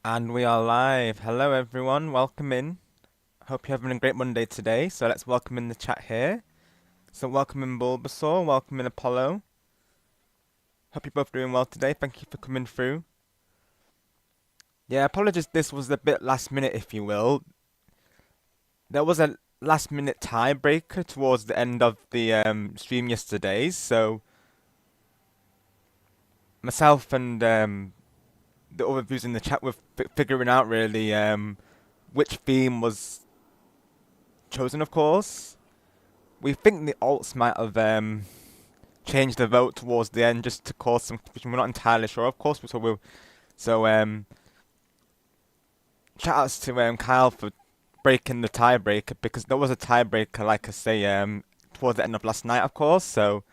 And we are live. Hello, everyone. Welcome in. Hope you're having a great Monday today. So let's welcome in the chat here. So welcome in Bulbasaur. Welcome in Apollo. Hope you're both doing well today. Thank you for coming through. Yeah, apologies. This was a bit last minute, if you will. There was a last minute tiebreaker towards the end of the stream yesterday. So myself and the other viewers in the chat were figuring out really which theme was chosen, of course. We think the alts might have changed the vote towards the end just to cause some confusion. We're not entirely sure, of course. So shout outs to Kyle for breaking the tiebreaker because there was a tiebreaker, like I say, towards the end of last night, of course. So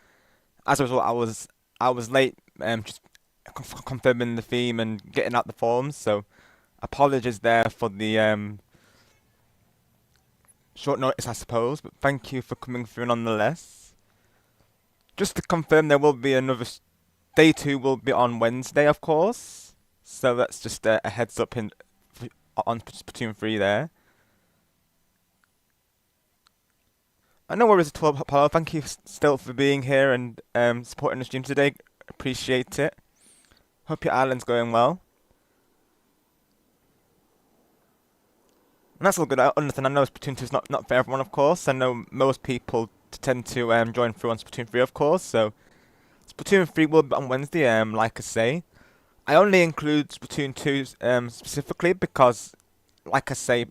as a result, I was late just confirming the theme and getting out the forms. So apologies there for the short notice, I suppose. But thank you for coming through nonetheless. Just to confirm, there will be another day two will be on Wednesday, of course. So that's just a heads up on Splatoon 3 there. I know worries at all, Apollo. Thank you still for being here and supporting the stream today. Appreciate it. Hope your island's going well. And that's all good. I understand. I know Splatoon 2 is not for everyone, of course. I know most people tend to join through on Splatoon 3, of course. So Splatoon 3 will be on Wednesday, like I say. I only include Splatoon 2 specifically because, like I say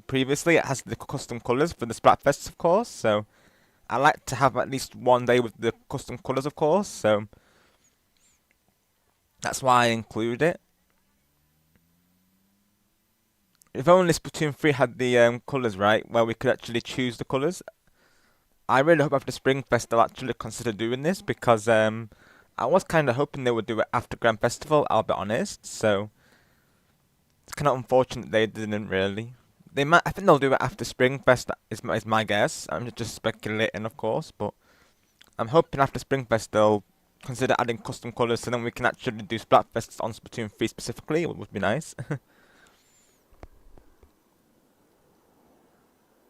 previously, it has the custom colours for the Splatfest, of course. So I like to have at least one day with the custom colours, of course. So that's why I include it. If only Splatoon 3 had the colours right, where we could actually choose the colours. I really hope after Spring Fest they'll actually consider doing this because I was kind of hoping they would do it after Grand Festival, I'll be honest. So it's kind of unfortunate they didn't really. They might. I think they'll do it after Springfest. Is my guess. I'm just speculating, of course, but I'm hoping after Springfest they'll consider adding custom colours, so then we can actually do Splatfest on Splatoon 3 specifically. It would be nice.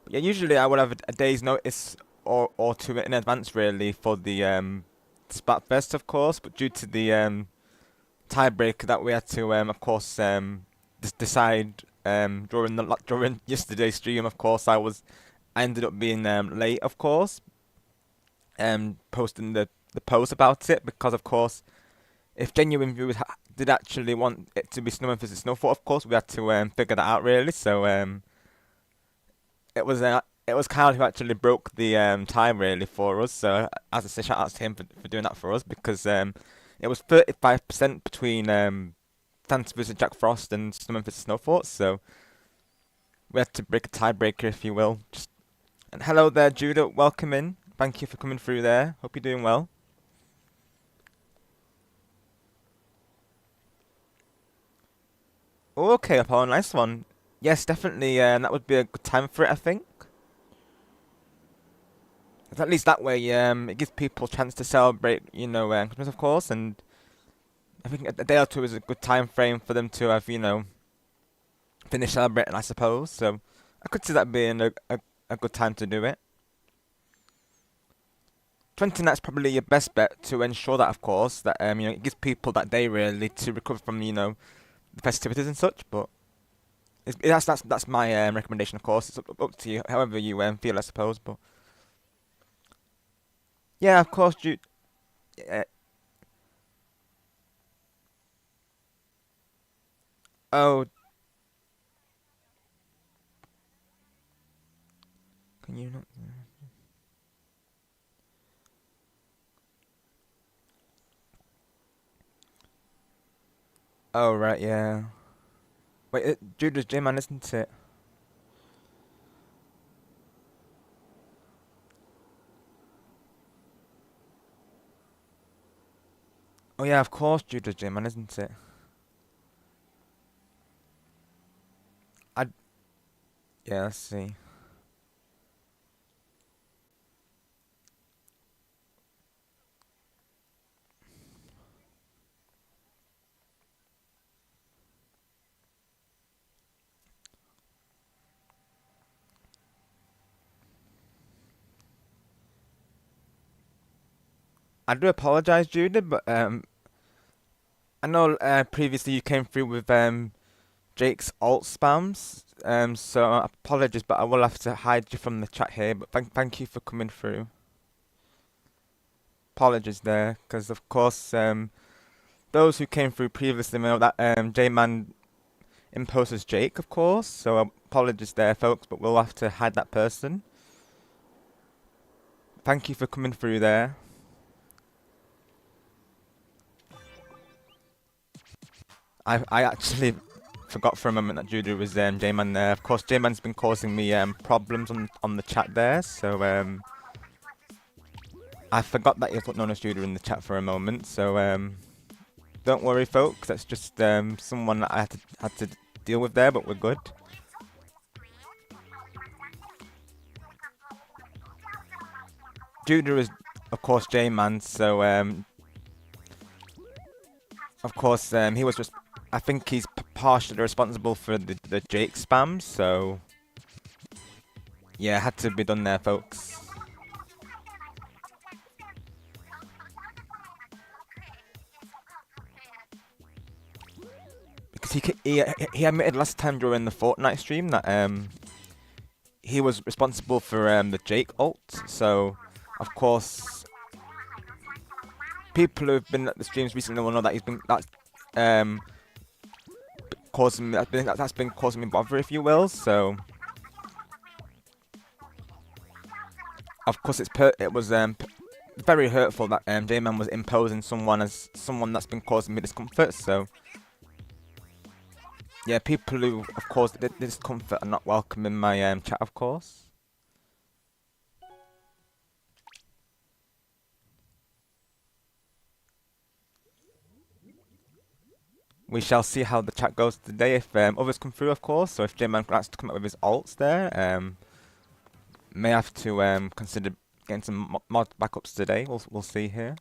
Yeah, usually I would have a day's notice or two in advance, really, for the Splatfest, of course. But due to the tiebreaker that we had to, of course, decide during yesterday's stream. Of course, I ended up being late. Of course, posting the post about it because, of course, if genuine viewers did actually want it to be Snow versus Snowfall, of course, we had to figure that out really. So it was Kyle who actually broke the time really for us. So as I say, shout out to him for doing that for us because it was 35% between Dance vs Jack Frost and Snowman vs Snowfort. So we had to break a tiebreaker, if you will. And hello there, Judah. Welcome in. Thank you for coming through there. Hope you're doing well. Oh, okay, Apollo, nice one. Yes, definitely. That would be a good time for it, I think. At least that way, it gives people a chance to celebrate, Christmas, of course, and I think a day or two is a good time frame for them to have, finish celebrating, I suppose. So I could see that being a good time to do it. 20 nights probably your best bet to ensure that, of course, that it gives people that day really to recover from, the festivities and such. But that's my recommendation, of course. It's up to you, however you feel, I suppose. But yeah, of course, you. Uh, oh, can you not? Oh right, yeah. Wait, Judah's J-Man, isn't it? Oh yeah, of course, Judah's J-Man, isn't it? I Yeah, let's see. I do apologise, Judy, but I know previously you came through with Jake's alt spams. So apologies, but I will have to hide you from the chat here. But thank you for coming through. Apologies there, because of course those who came through previously know that J-Man imposes Jake, of course. So apologies there, folks, but we'll have to hide that person. Thank you for coming through there. I actually forgot for a moment that Judy was J-Man there. Of course, J-Man's been causing me problems on the chat there, so I forgot that he was known as Judy in the chat for a moment. So don't worry, folks. That's just someone that I had to deal with there, but we're good. Judy is, of course, J-Man, so of course he was just. I think he's partially responsible for the Jake spam, so yeah, it had to be done there, folks. Because he admitted last time during the Fortnite stream that he was responsible for the Jake ult, so of course people who've been at the streams recently will know that that's been causing me bother, if you will. So of course it was very hurtful that J-Man was imposing someone as someone that's been causing me discomfort. So yeah, people who of course the discomfort are not welcome in my chat, of course. We shall see how the chat goes today. If others come through, of course. So if J-Man likes to come up with his alts there, may have to consider getting some mod backups today. We'll see here.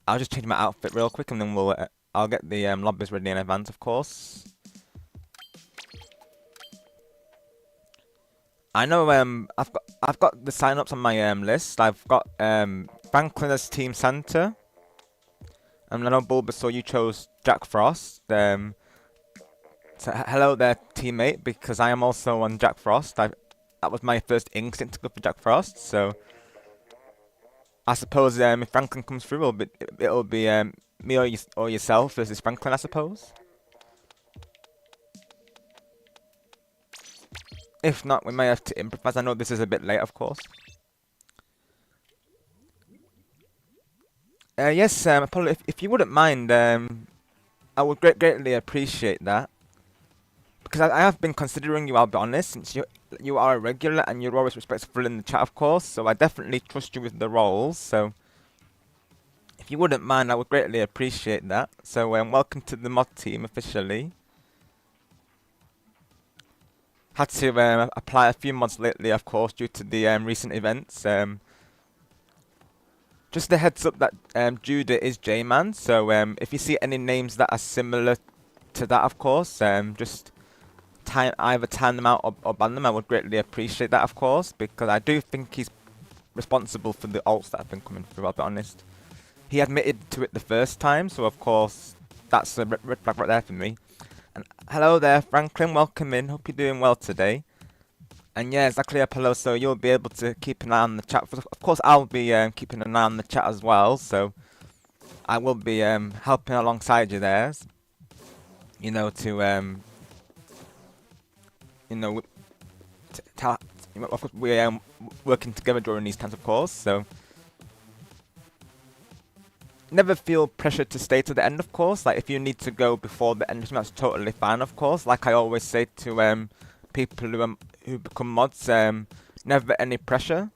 I'll just change my outfit real quick, and then I'll get the lobbies ready in advance, of course. I know I've got the signups on my list. I've got Franklin as Team Santa. And I know Bulbasaur, you chose Jack Frost. So hello there, teammate, because I am also on Jack Frost. That was my first instinct to go for Jack Frost. So I suppose if Franklin comes through, it'll be me or yourself versus Franklin, I suppose. If not, we may have to improvise. I know this is a bit late, of course. Yes, Apollo, if you wouldn't mind, I would greatly appreciate that. Because I have been considering you, I'll be honest, since you are a regular and you're always respectful in the chat, of course. So I definitely trust you with the roles. So if you wouldn't mind, I would greatly appreciate that. So welcome to the mod team officially. Had to apply a few mods lately, of course, due to the recent events. Just a heads up that Judah is J-Man, so if you see any names that are similar to that, of course, just either time them out or ban them. I would greatly appreciate that, of course, because I do think he's responsible for the ults that have been coming through, I'll be honest. He admitted to it the first time, so of course, that's a red flag right there for me. And hello there, Franklin, welcome in, hope you're doing well today. And yeah, exactly, Apollo, so you'll be able to keep an eye on the chat. Of course, I'll be keeping an eye on the chat as well, so I will be helping alongside you there. You know, to, of course, we're working together during these times, of course, so never feel pressured to stay to the end, of course. Like, if you need to go before the end, that's totally fine, of course. Like I always say to people who become mods, never any pressure.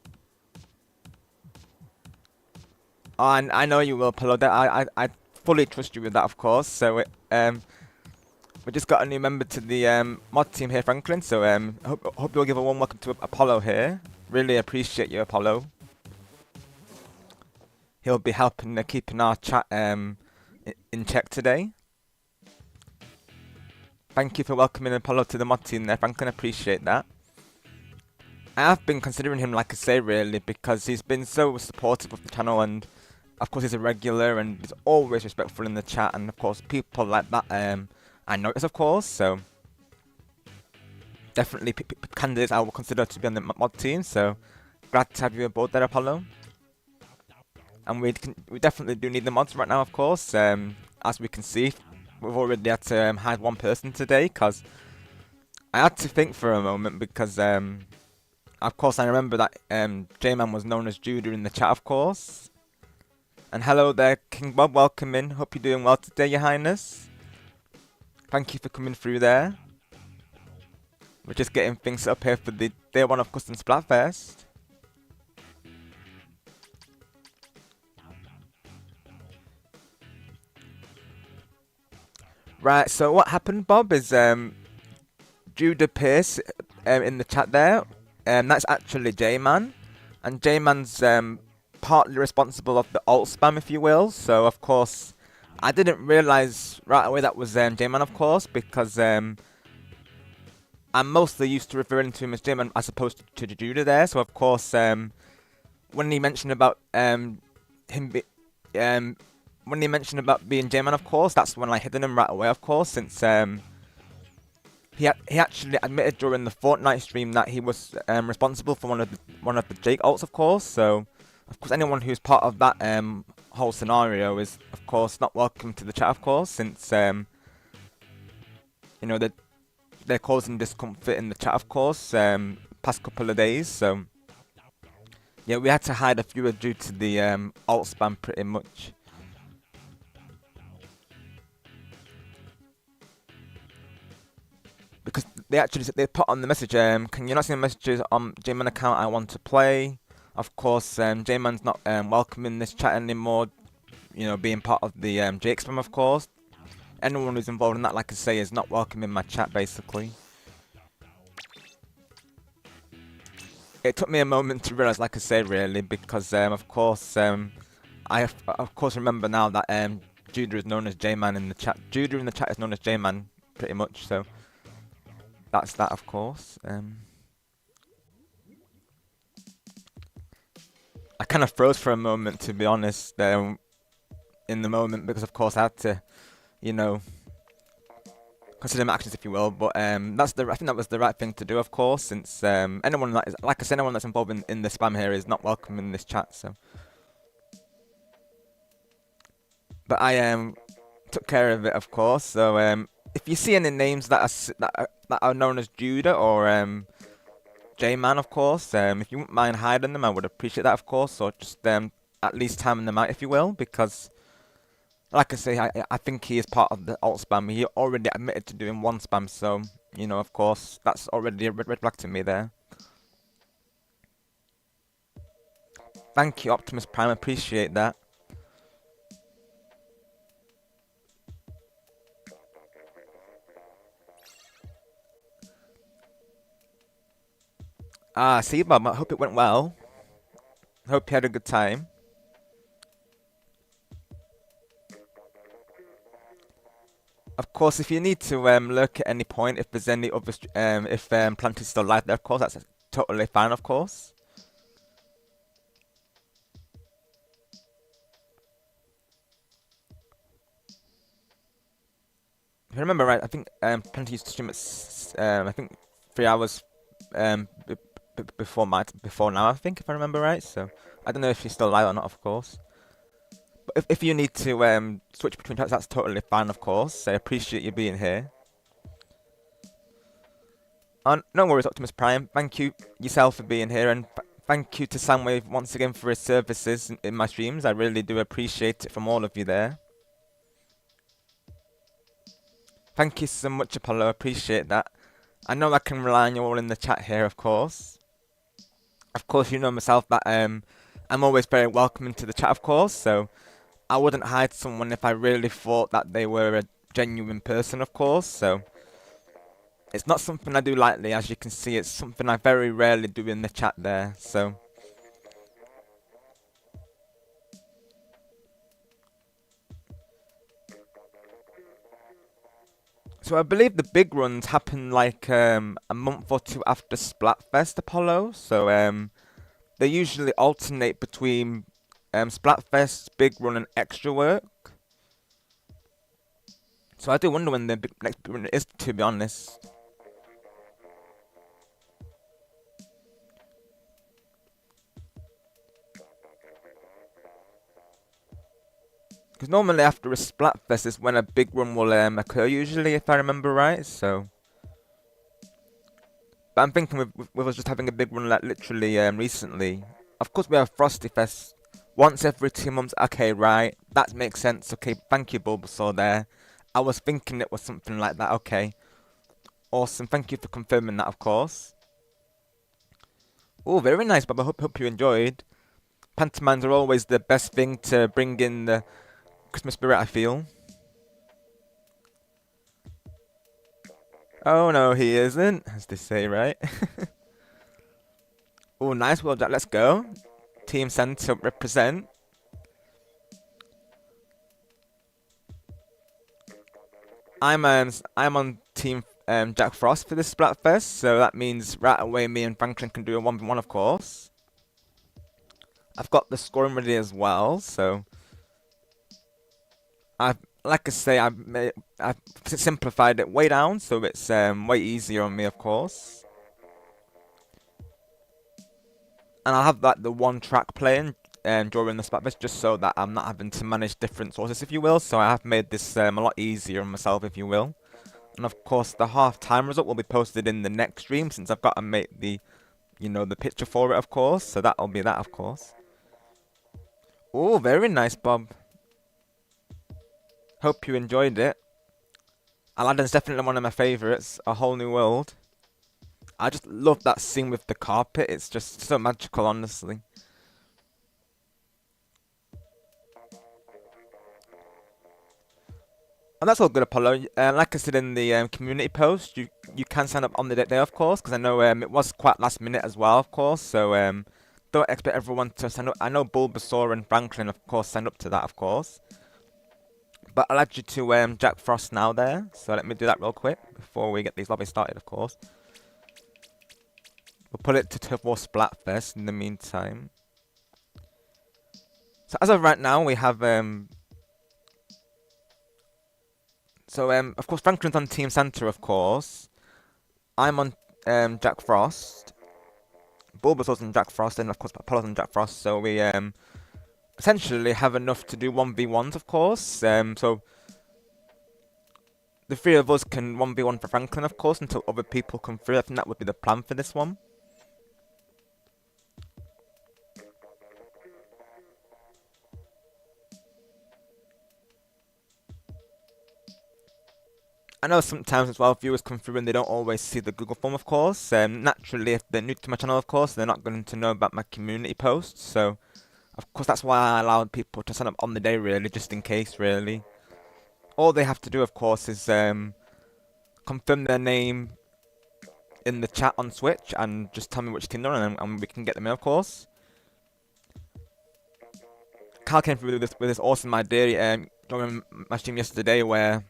Oh, and I know you will, Polo. I fully trust you with that, of course. So we just got a new member to the mod team here, Franklin. So hope you'll give a warm welcome to Apollo here. Really appreciate you, Apollo. He'll be helping keeping our chat in check today. Thank you for welcoming Apollo to the mod team there, Franklin. Appreciate that. I have been considering him, like I say, really, because he's been so supportive of the channel, and of course he's a regular, and he's always respectful in the chat, and of course people like that I notice, of course, so definitely candidates I will consider to be on the mod team, so glad to have you aboard there, Apollo. And we definitely do need the mods right now, of course. As we can see, we've already had to hide one person today, because I had to think for a moment, because of course I remember that J-Man was known as Judah in the chat, of course. And hello there, King Bob, welcome in. Hope you're doing well today, Your Highness. Thank you for coming through there. We're just getting things up here for the day one of Custom Splatfest. Right, so what happened, Bob, is Judah Pierce in the chat there. That's actually J-Man. And J-Man's partly responsible of the alt spam, if you will. So, of course, I didn't realise right away that was J-Man, of course, because I'm mostly used to referring to him as J-Man as opposed to Judah there. So, of course, when he mentioned about when he mentioned about being J-Man, of course, that's when I hidden him right away, of course, since he actually admitted during the Fortnite stream that he was responsible for one of the Jake ults, of course. So, of course, anyone who's part of that whole scenario is, of course, not welcome to the chat, of course, since you know they're causing discomfort in the chat, of course, past couple of days. So, yeah, we had to hide a few due to the alt spam, pretty much. Because they put on the message, can you not see the messages on J-Man account? I want to play. Of course, J-Man's not welcome in this chat anymore. You know, being part of the Jake spam, of course. Anyone who's involved in that, like I say, is not welcome in my chat, basically. It took me a moment to realise, like I say, really, because of course, I of course remember now that Judah is known as J-Man in the chat. Judah in the chat is known as J-Man, pretty much. So that's that, of course. I kind of froze for a moment, to be honest, in the moment, because of course I had to, you know, consider my actions, if you will. But I think that was the right thing to do, of course, since anyone that is, like I said, anyone that's involved in the spam here is not welcome in this chat. So, but I took care of it, of course. So if you see any names that are known as Judah or J-Man, of course, if you wouldn't mind hiding them, I would appreciate that, of course. Or just at least timing them out, if you will, because like I say, I think he is part of the alt spam. He already admitted to doing one spam, so, you know, of course, that's already a red flag to me there. Thank you, Optimus Prime, appreciate that. See, Bob, I hope it went well. Hope you had a good time. Of course, if you need to lurk at any point, if there's any other, if Plant is still live there, of course, that's totally fine, of course. If I remember right, I think Plant used to stream at I think 3 hours before now, I think, if I remember right. So I don't know if she's still live or not, of course. But if you need to switch between chats, that's totally fine, of course. I appreciate you being here. No worries, Optimus Prime. Thank you yourself for being here, and thank you to Soundwave once again for his services in my streams. I really do appreciate it from all of you there. Thank you so much, Apollo. I appreciate that. I know I can rely on you all in the chat here, of course. Of course, you know myself that I'm always very welcoming to the chat, of course. So I wouldn't hide someone if I really thought that they were a genuine person, of course. So it's not something I do lightly, as you can see. It's something I very rarely do in the chat there. So So I believe the big runs happen like a month or two after Splatfest, Apollo. So they usually alternate between Splatfest, big run, and extra work. So I do wonder when the next big run is, to be honest. Because normally after a Splatfest is when a big run will occur, usually, if I remember right. So, but I'm thinking with us just having a big run like literally recently. Of course, we have Frosty Fest once every 2 months. Okay, right, that makes sense. Okay, thank you, Bulbasaur. There, I was thinking it was something like that. Okay, awesome. Thank you for confirming that, of course. Oh, very nice, Bob. I hope you enjoyed. Pantomimes are always the best thing to bring in the Christmas spirit, I feel. Oh no, he isn't, as they say, right? Oh, nice, well done. Let's go. Team Santa represent. I'm on Team Jack Frost for this Splatfest, so that means right away me and Franklin can do a 1v1, of course. I've got the scoring ready as well, so like I say, I've simplified it way down, so it's way easier on me, of course. And I'll have like the one track playing during the Splatfest, just so that I'm not having to manage different sources, if you will. So I have made this a lot easier on myself, if you will. And of course, the half-time result will be posted in the next stream, since I've got to make the, the picture for it, of course. So that'll be that, of course. Oh, very nice, Bob. Hope you enjoyed it. Aladdin's definitely one of my favourites. A Whole New World. I just love that scene with the carpet. It's just so magical, honestly. And that's all good, Apollo. Like I said in the community post, you can sign up on the day, of course, because I know it was quite last minute as well, of course. So don't expect everyone to sign up. I know Bulbasaur and Franklin, of course, signed up to that, of course. But I'll add you to Jack Frost now there. So let me do that real quick before we get these lobbies started, of course. We'll put it to Turbo Splatfest in the meantime. So as of right now, we have of course, Franklin's on Team Santa, of course. I'm on Jack Frost. Bulbasaur's on Jack Frost, and of course, Apollo's on Jack Frost. So we essentially have enough to do 1v1s, of course. So the three of us can 1v1 for Franklin, of course, until other people come through. I think that would be the plan for this one. I know sometimes as well viewers come through and they don't always see the Google form, of course. Naturally, if they're new to my channel, of course, they're not going to know about my community posts. So, of course, that's why I allowed people to sign up on the day, really, just in case, really. All they have to do, of course, is confirm their name in the chat on Switch and just tell me which team they're on, and we can get them in, of course. Carl came through with this awesome idea during my stream yesterday where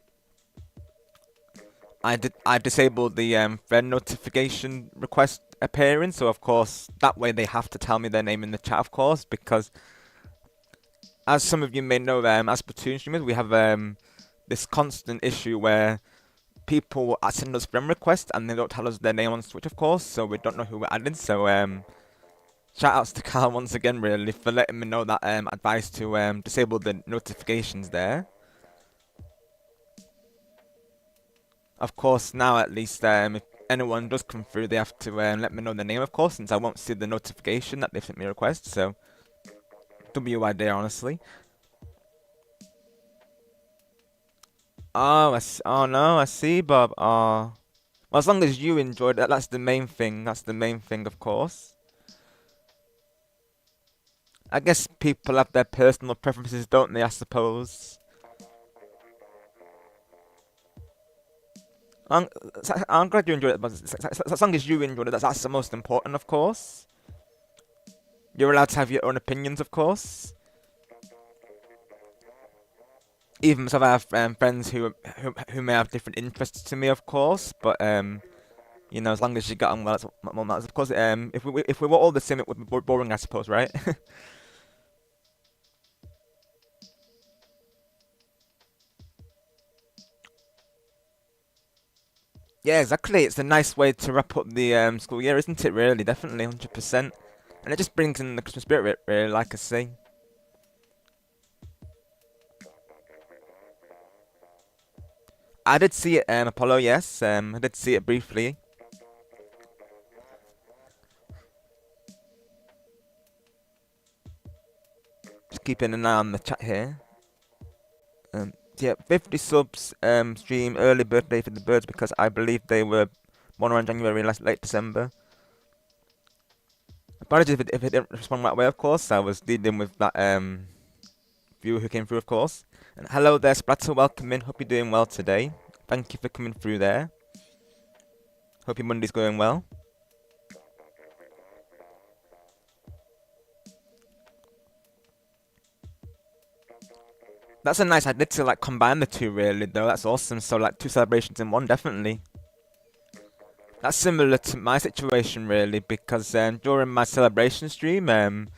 I disabled the friend notification request appearing, so of course that way they have to tell me their name in the chat, of course, because as some of you may know, as Splatoon streamers, we have this constant issue where people will send us friend requests and they don't tell us their name on Switch, of course, so we don't know who we're adding. So shout outs to Carl once again, really, for letting me know that advice to disable the notifications there. Of course, now at least, if anyone does come through, they have to let me know their name, of course, since I won't see the notification that they've sent me a request. So, WID, honestly. Oh, oh no, I see, Bob. Oh, well, as long as you enjoyed it, that's the main thing. That's the main thing, of course. I guess people have their personal preferences, don't they? I suppose. I'm glad you enjoyed it, but as long as you enjoyed it, that's the most important, of course. You're allowed to have your own opinions, of course. even so, I have friends who may have different interests to me, of course. But as long as you get on well, that's what matters. Of course, if we were all the same, it would be boring, I suppose, right? Yeah, exactly. It's a nice way to wrap up the school year, isn't it? Really, definitely, 100%. And it just brings in the Christmas spirit, really, like I say. I did see it, Apollo. Yes, I did see it briefly. Just keeping an eye on the chat here. Yeah, 50 subs stream early birthday for the birds because I believe they were born around January, late December. Apologies if it didn't respond right away, of course. I was dealing with that viewer who came through, of course. And hello there, Splatter. Welcome in. Hope you're doing well today. Thank you for coming through there. Hope your Monday's going well. That's a nice idea to like combine the two, really, though. That's awesome. So like two celebrations in one, definitely. That's similar to my situation, really, because during my celebration stream, it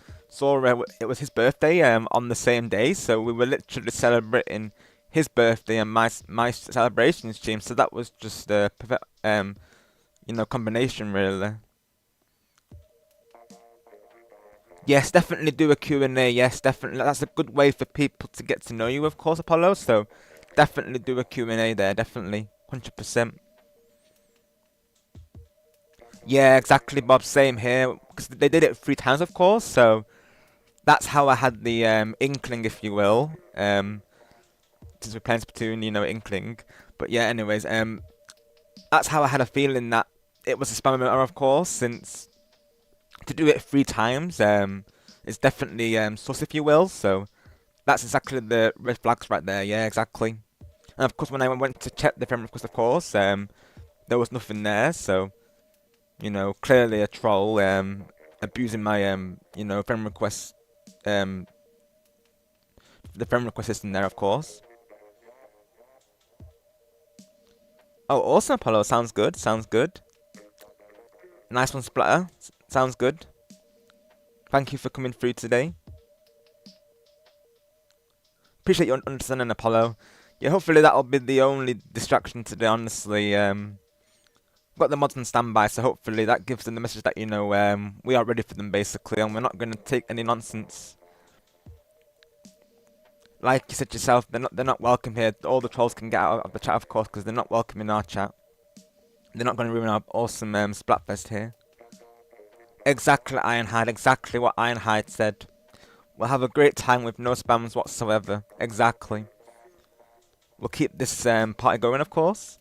was his birthday on the same day, so we were literally celebrating his birthday and my celebration stream. So that was just a perfect combination, really. Yes, definitely do a Q&A. Yes, definitely. That's a good way for people to get to know you, of course, Apollo. So definitely do a Q&A there. Definitely, 100%. Yeah, exactly, Bob. Same here. Because they did it 3 times, of course. So that's how I had the inkling, if you will. Since we're playing Splatoon, inkling. But yeah, anyways, that's how I had a feeling that it was a spam emitter, of course. Since to do it 3 times, it's definitely sus, if you will. So that's exactly the red flags right there. Yeah, exactly. And of course, when I went to check the friend request, of course, there was nothing there. So clearly a troll abusing my friend request the friend request system there, of course. Oh, awesome, Apollo. Sounds good. Sounds good. Nice one, Splatter. Sounds good. Thank you for coming through today. Appreciate your understanding, Apollo. Yeah, hopefully that'll be the only distraction today, honestly. Got the mods on standby, so hopefully that gives them the message that, we are ready for them, basically, and we're not going to take any nonsense. Like you said yourself, they're not welcome here. All the trolls can get out of the chat, of course, because they're not welcome in our chat. They're not going to ruin our awesome Splatfest here. Exactly, Ironhide. Exactly what Ironhide said. We'll have a great time with no spams whatsoever. Exactly. We'll keep this party going, of course.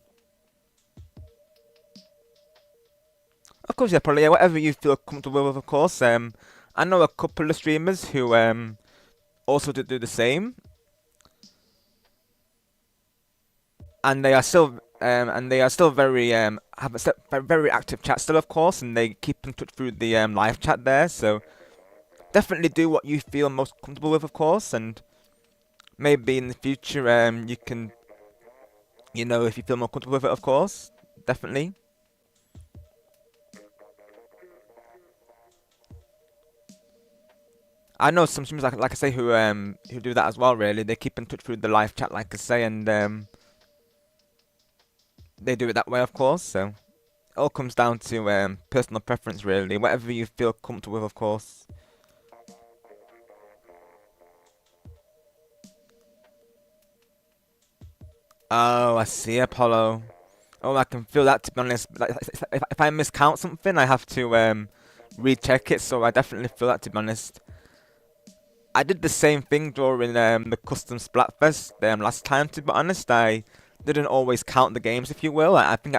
Of course, yeah, probably. Yeah, whatever you feel comfortable with, of course. I know a couple of streamers who also do the same, and they are still very have a very active chat still, of course, and they keep in touch through the live chat there. So definitely do what you feel most comfortable with, of course, and maybe in the future you can, if you feel more comfortable with it, of course, definitely. I know some streamers like I say who do that as well. Really, they keep in touch through the live chat, like I say, and they do it that way, of course. So it all comes down to personal preference, really. Whatever you feel comfortable with, of course. Oh, I see, Apollo. Oh, I can feel that, to be honest. Like, if I miscount something, I have to recheck it. So I definitely feel that, to be honest. I did the same thing during the custom Splatfest last time. To be honest, I didn't always count the games, if you will. I think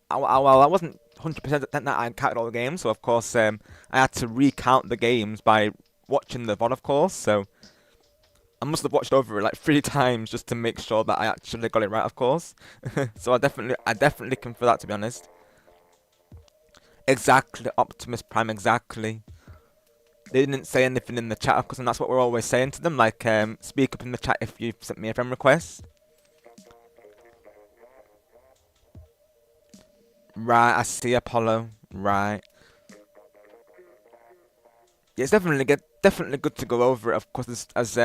well, I wasn't 100% that I counted all the games, so of course I had to recount the games by watching the VOD, of course. So I must have watched over it like 3 times just to make sure that I actually got it right, of course. So I definitely can feel that, to be honest. Exactly, Optimus Prime, exactly. they didn't say anything in the chat, of course, and that's what we're always saying to them, like, speak up in the chat if you've sent me a friend request. Right, I see, Apollo. Right. Yeah, it's definitely good to go over it, of course, as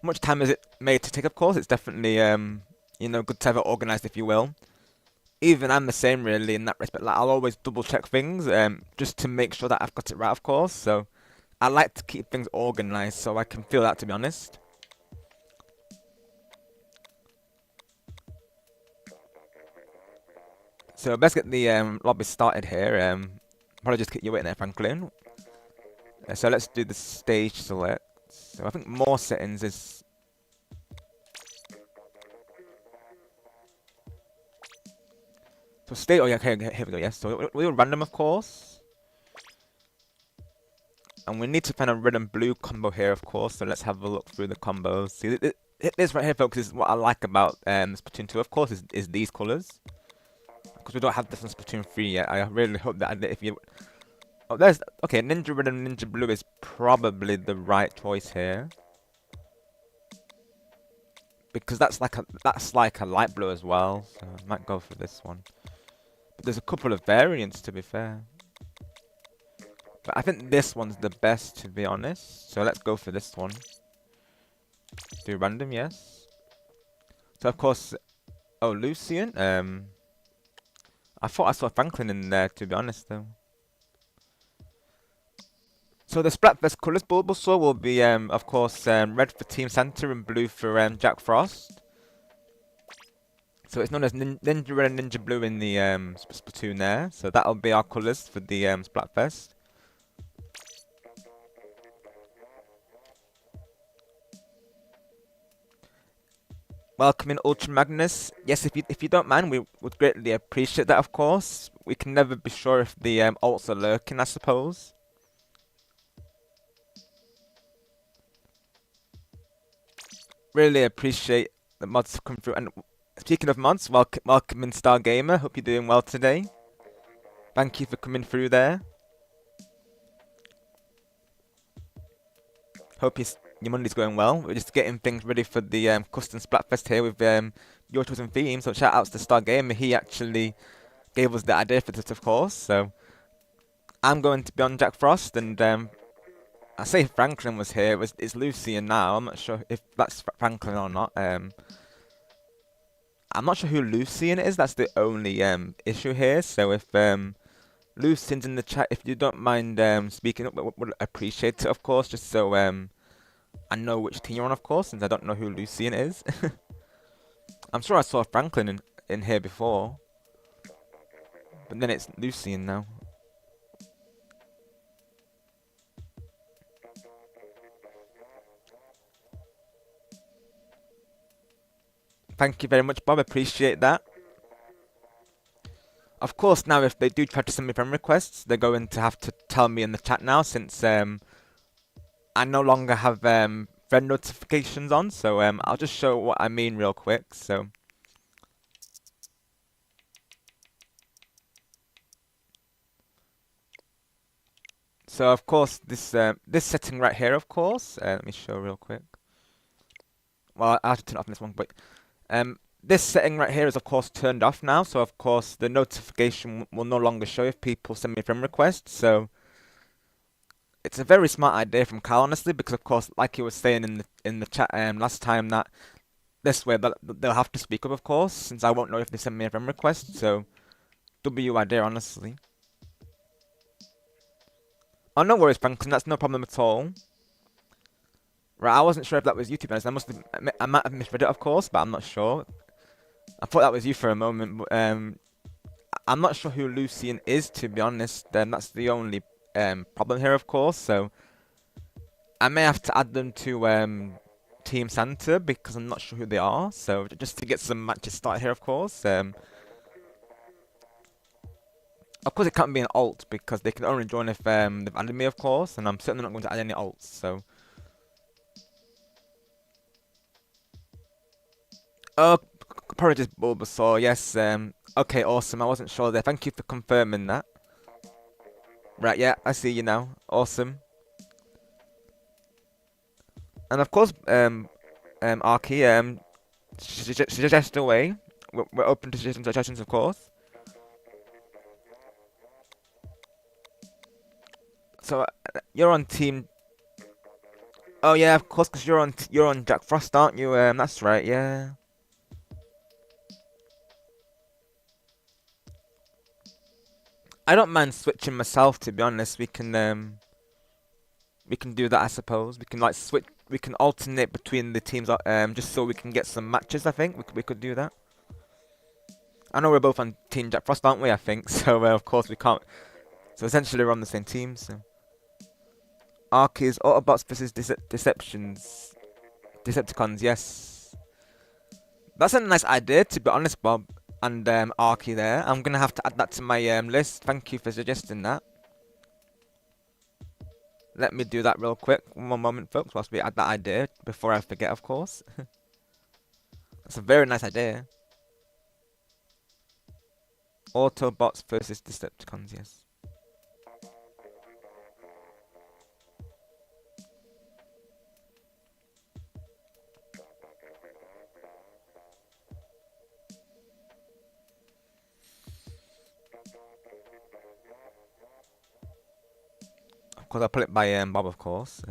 much time as it made to take, of course. It's definitely, good to have it organised, if you will. Even I'm the same, really, in that respect. Like, I'll always double check things, just to make sure that I've got it right, of course. So, I like to keep things organised so I can feel that, to be honest. So let's get the lobby started here. Probably just keep you waiting there, Franklin. So let's do the stage select. So I think more settings is. So state. Oh yeah, okay, here we go. Yes. So we'll random, of course. And we need to find a red and blue combo here, of course. So let's have a look through the combos. See, this right here, folks, is what I like about Splatoon 2. Of course, is these colors. Because we don't have this on Splatoon 3 yet. I really hope that if you. Oh, there's okay. Ninja red and ninja blue is probably the right choice here. Because that's like a light blue as well, so I might go for this one. But there's a couple of variants, to be fair. But I think this one's the best, to be honest. So let's go for this one. Do random, yes. So of course, oh, Lucian. I thought I saw Franklin in there, to be honest, though. So the Splatfest colours Bulbasaur will be, of course, red for Team Santa and blue for Jack Frost. So it's known as Ninja Red and Ninja Blue in the Splatoon there. So that'll be our colours for the Splatfest. Welcome in Ultra Magnus. Yes, if you don't mind, we would greatly appreciate that, of course. We can never be sure if the alts are lurking, I suppose. Really appreciate the mods to come through. And speaking of mods, welcome in Star Gamer. Hope you're doing well today. Thank you for coming through there. Hope your Monday's going well. We're just getting things ready for the custom Splatfest here with your chosen theme. So shout outs to Star Gamer. He actually gave us the idea for this, of course. So I'm going to be on Jack Frost, and I say Franklin was here. It's Lucian now. I'm not sure if that's Franklin or not. I'm not sure who Lucian is. That's the only issue here. So if Lucian's in the chat, if you don't mind speaking up, would appreciate it, of course, just so I know which team you're on, of course, since I don't know who Lucian is. I'm sure I saw Franklin in here before, but then it's Lucian now. Thank you very much, Bob. Appreciate that. Of course, now if they do try to send me friend requests, they're going to have to tell me in the chat now, since I no longer have friend notifications on. So I'll just show what I mean real quick. So of course this setting right here, of course. Let me show real quick. Well, I have to turn it off on this one, but this setting right here is of course turned off now. So of course the notification will no longer show if people send me friend requests. So it's a very smart idea from Carl, honestly, because of course, like he was saying in the chat last time, that this way they'll have to speak up, of course, since I won't know if they send me a friend request. So W idea, honestly. Oh, no worries, Franklin. That's no problem at all. Right, I wasn't sure if that was you, to be honest. I might have misread it, of course, but I'm not sure. I thought that was you for a moment, but I'm not sure who Lucian is, to be honest. That's the only problem here, of course. So I may have to add them to Team Santa because I'm not sure who they are. So just to get some matches started here, of course. Of course, it can't be an alt because they can only join if they've added me, of course, and I'm certainly not going to add any alts. So. Oh, apologies, Bulbasaur. Yes. Okay, awesome. I wasn't sure there. Thank you for confirming that. Right, yeah, I see you now. Awesome. And of course, Arky, suggest away. We're open to suggestions, of course. So you're on team. Oh yeah, of course, because you're on Jack Frost, aren't you? That's right. Yeah. I don't mind switching myself, to be honest. We can do that, I suppose. We can like switch. We can alternate between the teams, just so we can get some matches. I think we could do that. I know we're both on Team Jack Frost, aren't we? I think so. Of course we can't. So essentially, we're on the same team. So Ark is Autobots versus Decepticons. Yes, that's a nice idea, to be honest, Bob and Arky. There, I'm gonna have to add that to my list. Thank you for suggesting that. Let me do that real quick. One moment, folks, whilst we add that idea before I forget, of course. That's a very nice idea. Autobots versus Decepticons, yes. Of course, I'll put it by Bob, of course.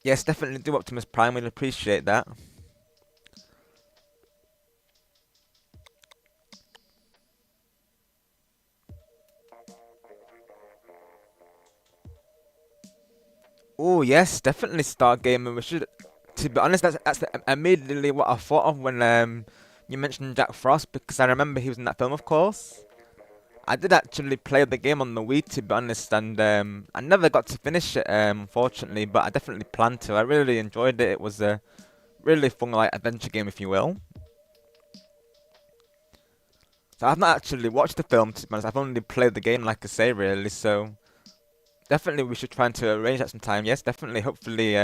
Yes, definitely do Optimus Prime. We'd appreciate that. Oh yes, definitely Stargamer. We should. To be honest, that's immediately what I thought of when you mentioned Jack Frost, because I remember he was in that film, of course. I did actually play the game on the Wii, to be honest, and I never got to finish it, unfortunately, but I definitely plan to. I really enjoyed it. It was a really fun, like, adventure game, if you will. So I've not actually watched the film, to be honest. I've only played the game, like I say, really. So definitely we should try to arrange that sometime. Yes, definitely. Hopefully,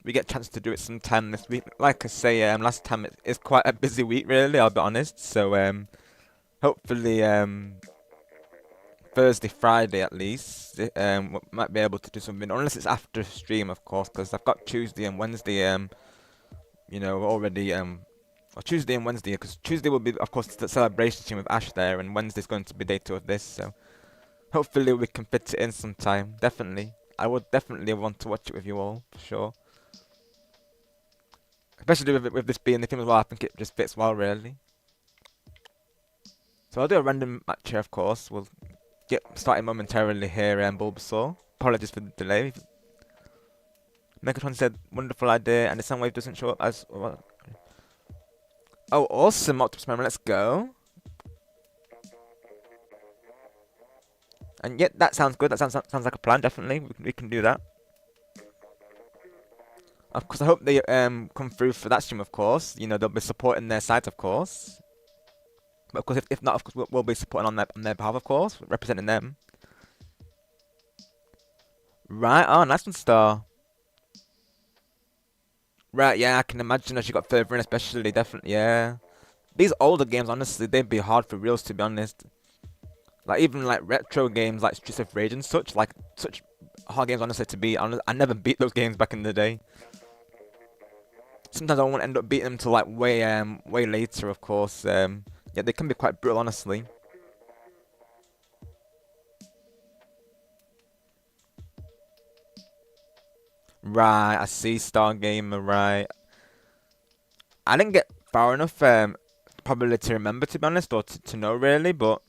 we get a chance to do it sometime this week. Like I say, last time it's quite a busy week, really. I'll be honest. So hopefully, Thursday, Friday at least, might be able to do something. Unless it's after stream, of course, because I've got Tuesday and Wednesday, already or Tuesday and Wednesday, because Tuesday will be, of course, the celebration with Ash there, and Wednesday's going to be day 2 of this. So hopefully we can fit it in sometime. Definitely, I would definitely want to watch it with you all for sure. Especially with this being the theme as well, I think it just fits well, really. So I'll do a random match here, of course. We'll get started momentarily here, Bulbasaur. Apologies for the delay. Megatron said, wonderful idea, and the Soundwave doesn't show up as well. Oh, awesome, Optimus Prime, let's go. And yeah, that sounds good. That sounds like a plan, definitely. We can do that. Of course, I hope they come through for that stream, of course. You know, they'll be supporting their side, of course. But of course, if not, of course, we'll be supporting on their behalf, of course, representing them. Right, oh, nice one, Star. Right, yeah, I can imagine as you got further in, especially, definitely, yeah. These older games, honestly, they'd be hard for reals, to be honest. Like, even, like, retro games like Streets of Rage and such, like, such hard games, honestly, to beat. I never beat those games back in the day. Sometimes I won't end up beating them till, like, way later, of course. Yeah, they can be quite brutal, honestly. Right, I see, Stargamer, right. I didn't get far enough, probably to remember, to be honest, or to know, really, but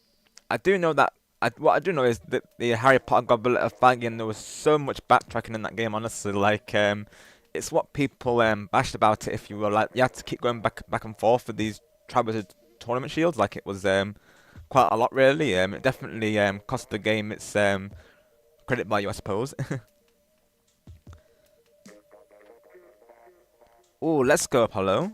I do know that what I do know is that the Harry Potter Goblet of Fire game, there was so much backtracking in that game. Honestly, like it's what people bashed about it. If you will, like you had to keep going back and forth for these Triwizard tournament shields. Like it was quite a lot, really. It definitely cost the game its credit value, I suppose. Oh, let's go, Apollo.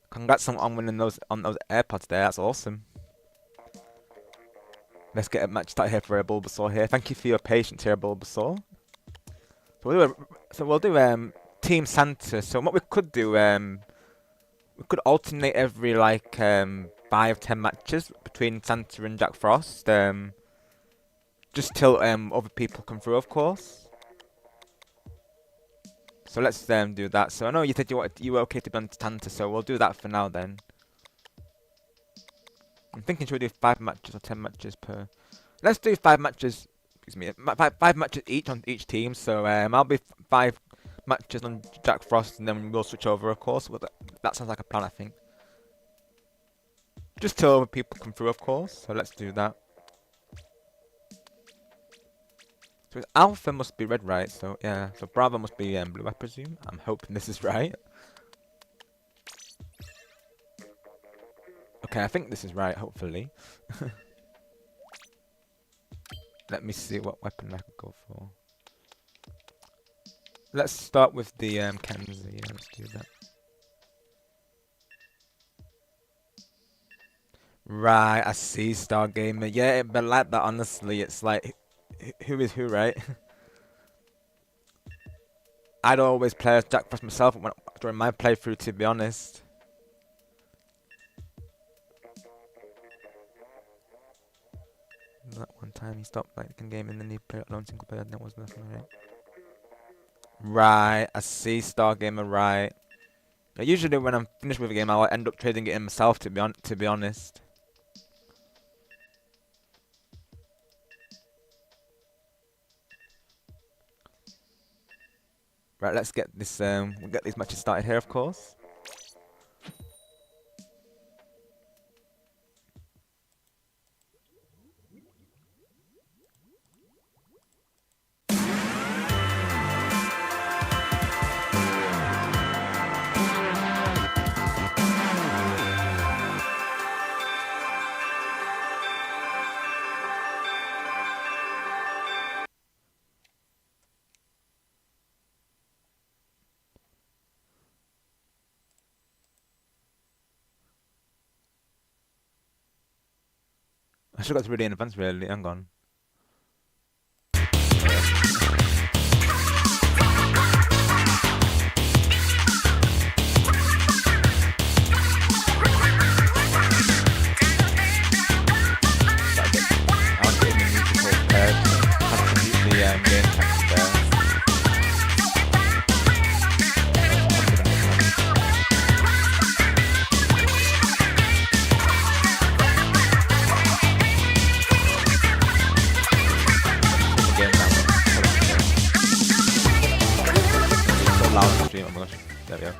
Congrats on winning those AirPods there. That's awesome. Let's get a match started here for Bulbasaur here. Thank you for your patience here, Bulbasaur. So we'll do Team Santa. So what we could do, we could alternate every like 5-10 matches between Santa and Jack Frost. Just till other people come through, of course. So let's do that. So I know you said you were okay to be on Santa, so we'll do that for now then. I'm thinking should we do 5 matches or 10 matches per? Let's do 5 matches. Excuse me, 5 matches each on each team. So I'll be 5 matches on Jack Frost, and then we'll switch over, of course. Well, that sounds like a plan, I think. Just till other people come through, of course. So let's do that. So Alpha must be red, right? So yeah. So Bravo must be blue, I presume. I'm hoping this is right. Okay, I think this is right, hopefully. Let me see what weapon I could go for. Let's start with the Kenzie. Yeah, let's do that. Right, I see, Stargamer. Yeah, but like that, honestly, it's like, who is who, right? I'd always play as Jack Frost myself during my playthrough, to be honest. That one time he stopped like the game and then he played alone single player and there was nothing, right? Right, I see, Stargamer, right. Now, usually when I'm finished with a game, I'll end up trading it in myself, to be honest. Right, let's get this. We'll get these matches started here, of course. I should have got really in advance, really. Hang on. I'll get in the musical pairs. Have to mute the game text there. There we go.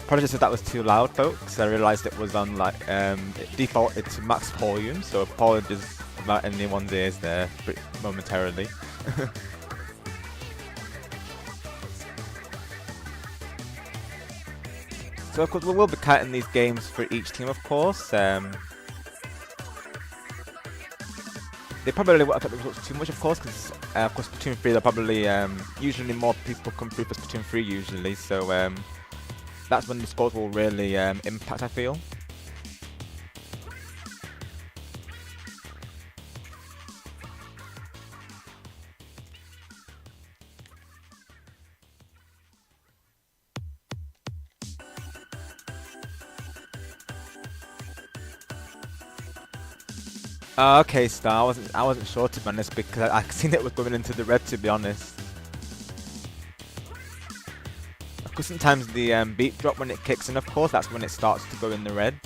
Apologies if that was too loud, folks. I realised it was on like it defaulted to max volume, so apologies about anyone's ears there momentarily. So of course we will be counting these games for each team, of course. They probably won't affect the results too much, of course, because of course Splatoon 3, they're probably usually more people come through for Splatoon 3 usually, so that's when the scores will really impact, I feel. Okay, Star. I wasn't sure, to be honest, because I seen it was going into the red, to be honest. Of course, sometimes the beat drop when it kicks in. Of course, that's when it starts to go in the red.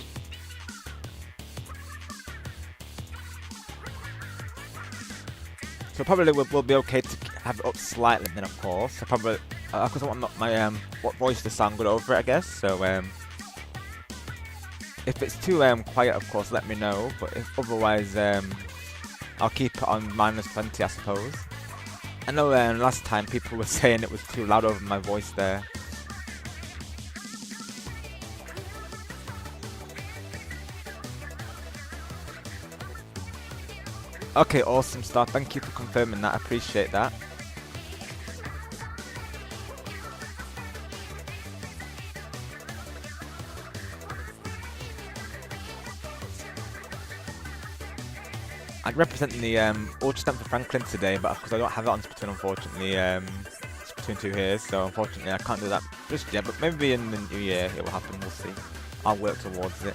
So probably we'll be okay to have it up slightly then, of course. Of course, I want my what voice to sound good over it, I guess. So if it's too quiet, of course, let me know. But if otherwise, I'll keep it on -20, I suppose. I know last time people were saying it was too loud over my voice there. Okay, awesome stuff. Thank you for confirming that. I appreciate that. I'd represent the Ultra Stamp for Franklin today, but because I don't have it on Splatoon, unfortunately, Splatoon 2 here, so unfortunately I can't do that just yet, but maybe in the new year it will happen, we'll see. I'll work towards it.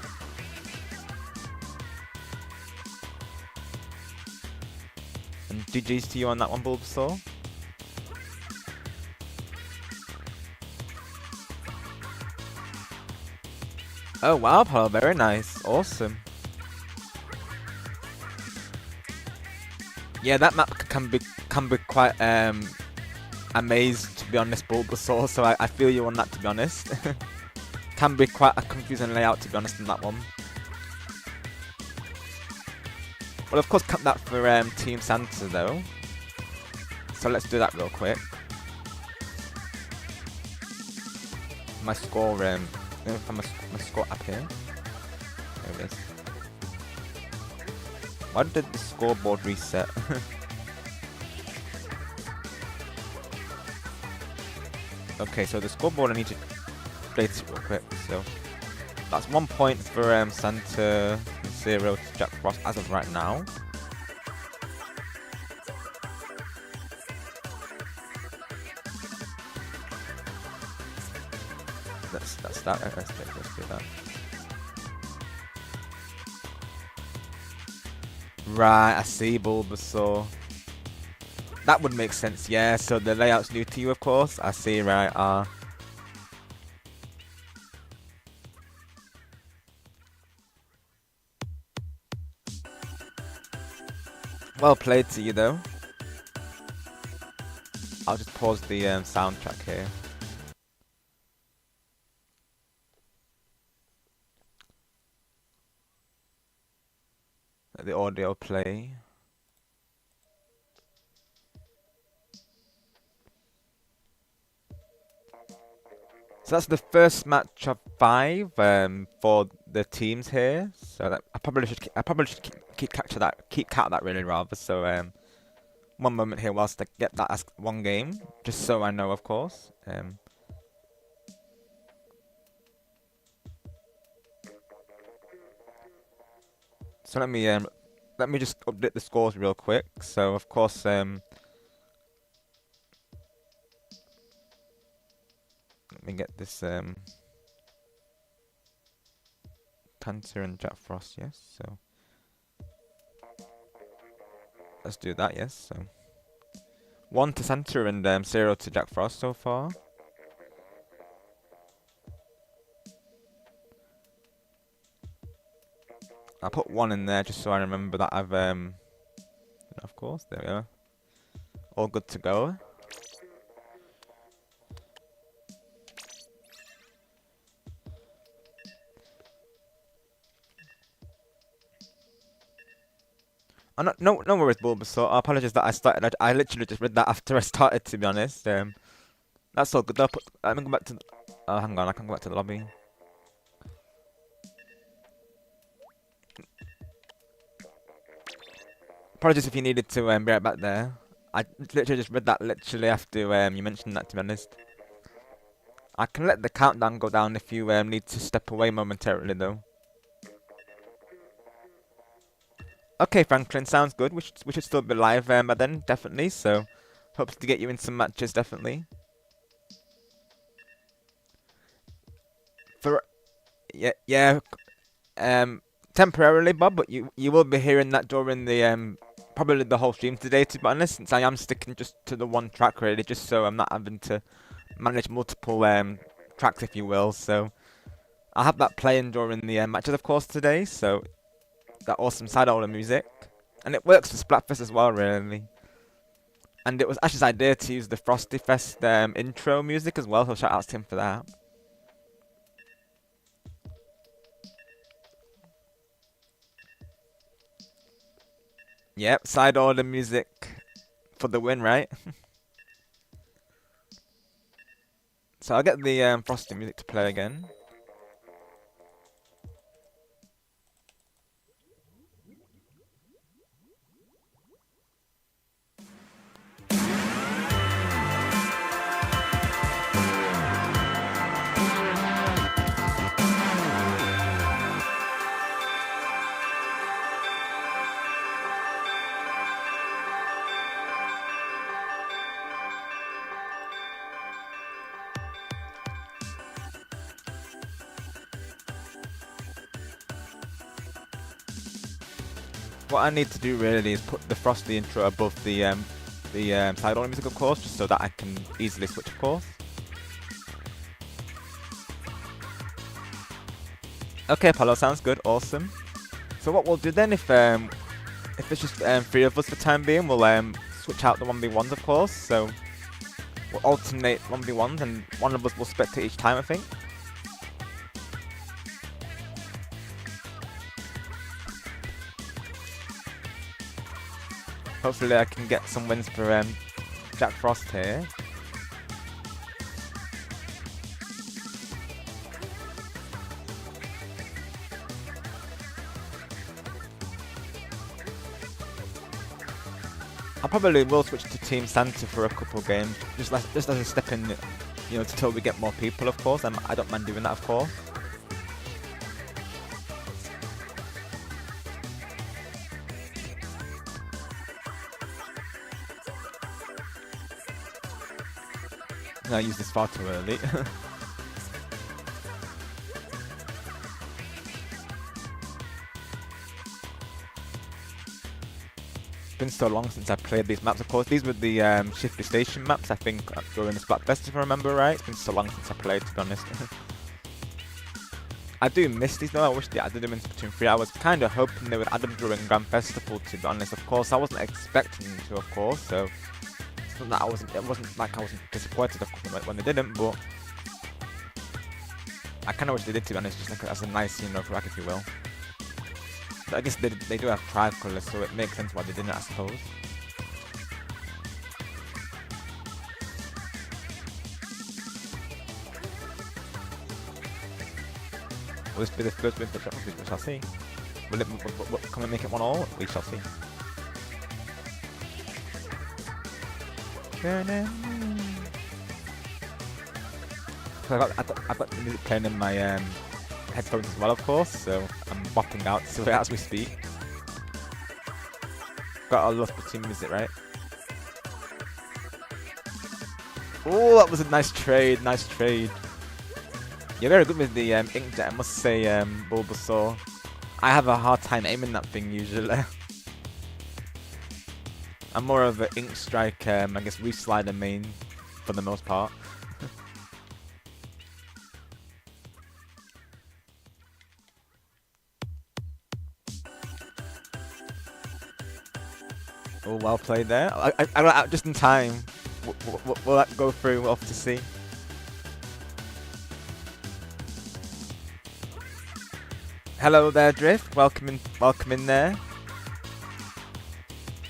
And GG's to you on that one, Bulbasaur. Oh wow, Paul, very nice, awesome. Yeah, that map can be quite amazed, to be honest, Bulbasaur, so I feel you on that, to be honest. Can be quite a confusing layout, to be honest, in that one. Well, of course, kept that for Team Santa, though. So let's do that real quick. My score, from my score up here. There it is. Why did the scoreboard reset? Okay, so the scoreboard, I need to update it real quick. So that's 1 point for Santa, 0 to Jack Frost as of right now. That's that. Let's do that. Right, I see, Bulbasaur. That would make sense, yeah. So the layout's new to you, of course. I see, right. Well played to you, though. I'll just pause the soundtrack here. Let the audio play. So that's the first match of 5 for the teams here. So that, I probably should keep track of that really rather. So 1 moment here whilst I get that as 1 game, just so I know, of course. So let me just update the scores real quick. So of course let me get this Panther and Jack Frost, yes. So let's do that, yes. So 1 to Santa and 0 to Jack Frost so far. I'll put 1 in there just so I remember that I've of course, there we go. All good to go. Oh, no worries, Bulbasaur. I apologize that I started. I literally just read that after I started, to be honest. That's all good. Let me go back to. Oh, hang on. I can go back to the lobby. Apologies if you needed to be right back there. I literally just read that literally after you mentioned that, to be honest. I can let the countdown go down if you need to step away momentarily, though. Okay, Franklin, sounds good. We should still be live by then, definitely. So, hopes to get you in some matches, definitely. Yeah, temporarily, Bob, but you will be hearing that during the probably the whole stream today, to be honest, since I am sticking just to the 1 track really, just so I'm not having to manage multiple tracks, if you will. So I'll have that playing during the matches, of course, today. So that awesome side-order music, and it works for Splatfest as well, really. And it was Ash's idea to use the Frosty Fest intro music as well, so shout out to him for that. Yep, side order music for the win, right? So I'll get the Frosty music to play again. What I need to do really is put the Frosty intro above the side audio music, of course, just so that I can easily switch, of course. Okay, Apollo, sounds good. Awesome. So what we'll do then, if it's just three of us for the time being, we'll switch out the 1v1s, of course. So we'll alternate 1v1s, and one of us will spectate each time, I think. Hopefully I can get some wins for Jack Frost here. I probably will switch to Team Santa for a couple games, just as a step in, you know, until we get more people, of course. I don't mind doing that, of course. I used this far too early. It's been so long since I played these maps, of course. These were the Shifty Station maps, I think, during the Splatfest, if I remember right. It's been so long since I played, to be honest. I do miss these though. I wish they added them in Splatoon 3. I was kind of hoping they would add them during Grand Festival, to be honest. Of course, I wasn't expecting them to, of course, so it's not that it wasn't like I wasn't disappointed when they didn't, but I kind of wish they did, to be honest, just like as a nice, you know, crack, if you will. But I guess they do have tricolors, so it makes sense why they didn't, I suppose. Will this be the first win for Shepard? We shall see. Can we make it 1-1? We shall see. I've got the music playing in my headphones as well, of course, so I'm bopping out to it as we speak. Got a lot of Splatoon music, right? Oh, that was a nice trade, nice trade. You're very good with the inkjet, I must say, Bulbasaur. I have a hard time aiming that thing usually. I'm more of an ink strike, I guess, re-slider main for the most part. Oh, well played there. I got out just in time. Will that go through? We'll have to see. Hello there, Drift. Welcome in there.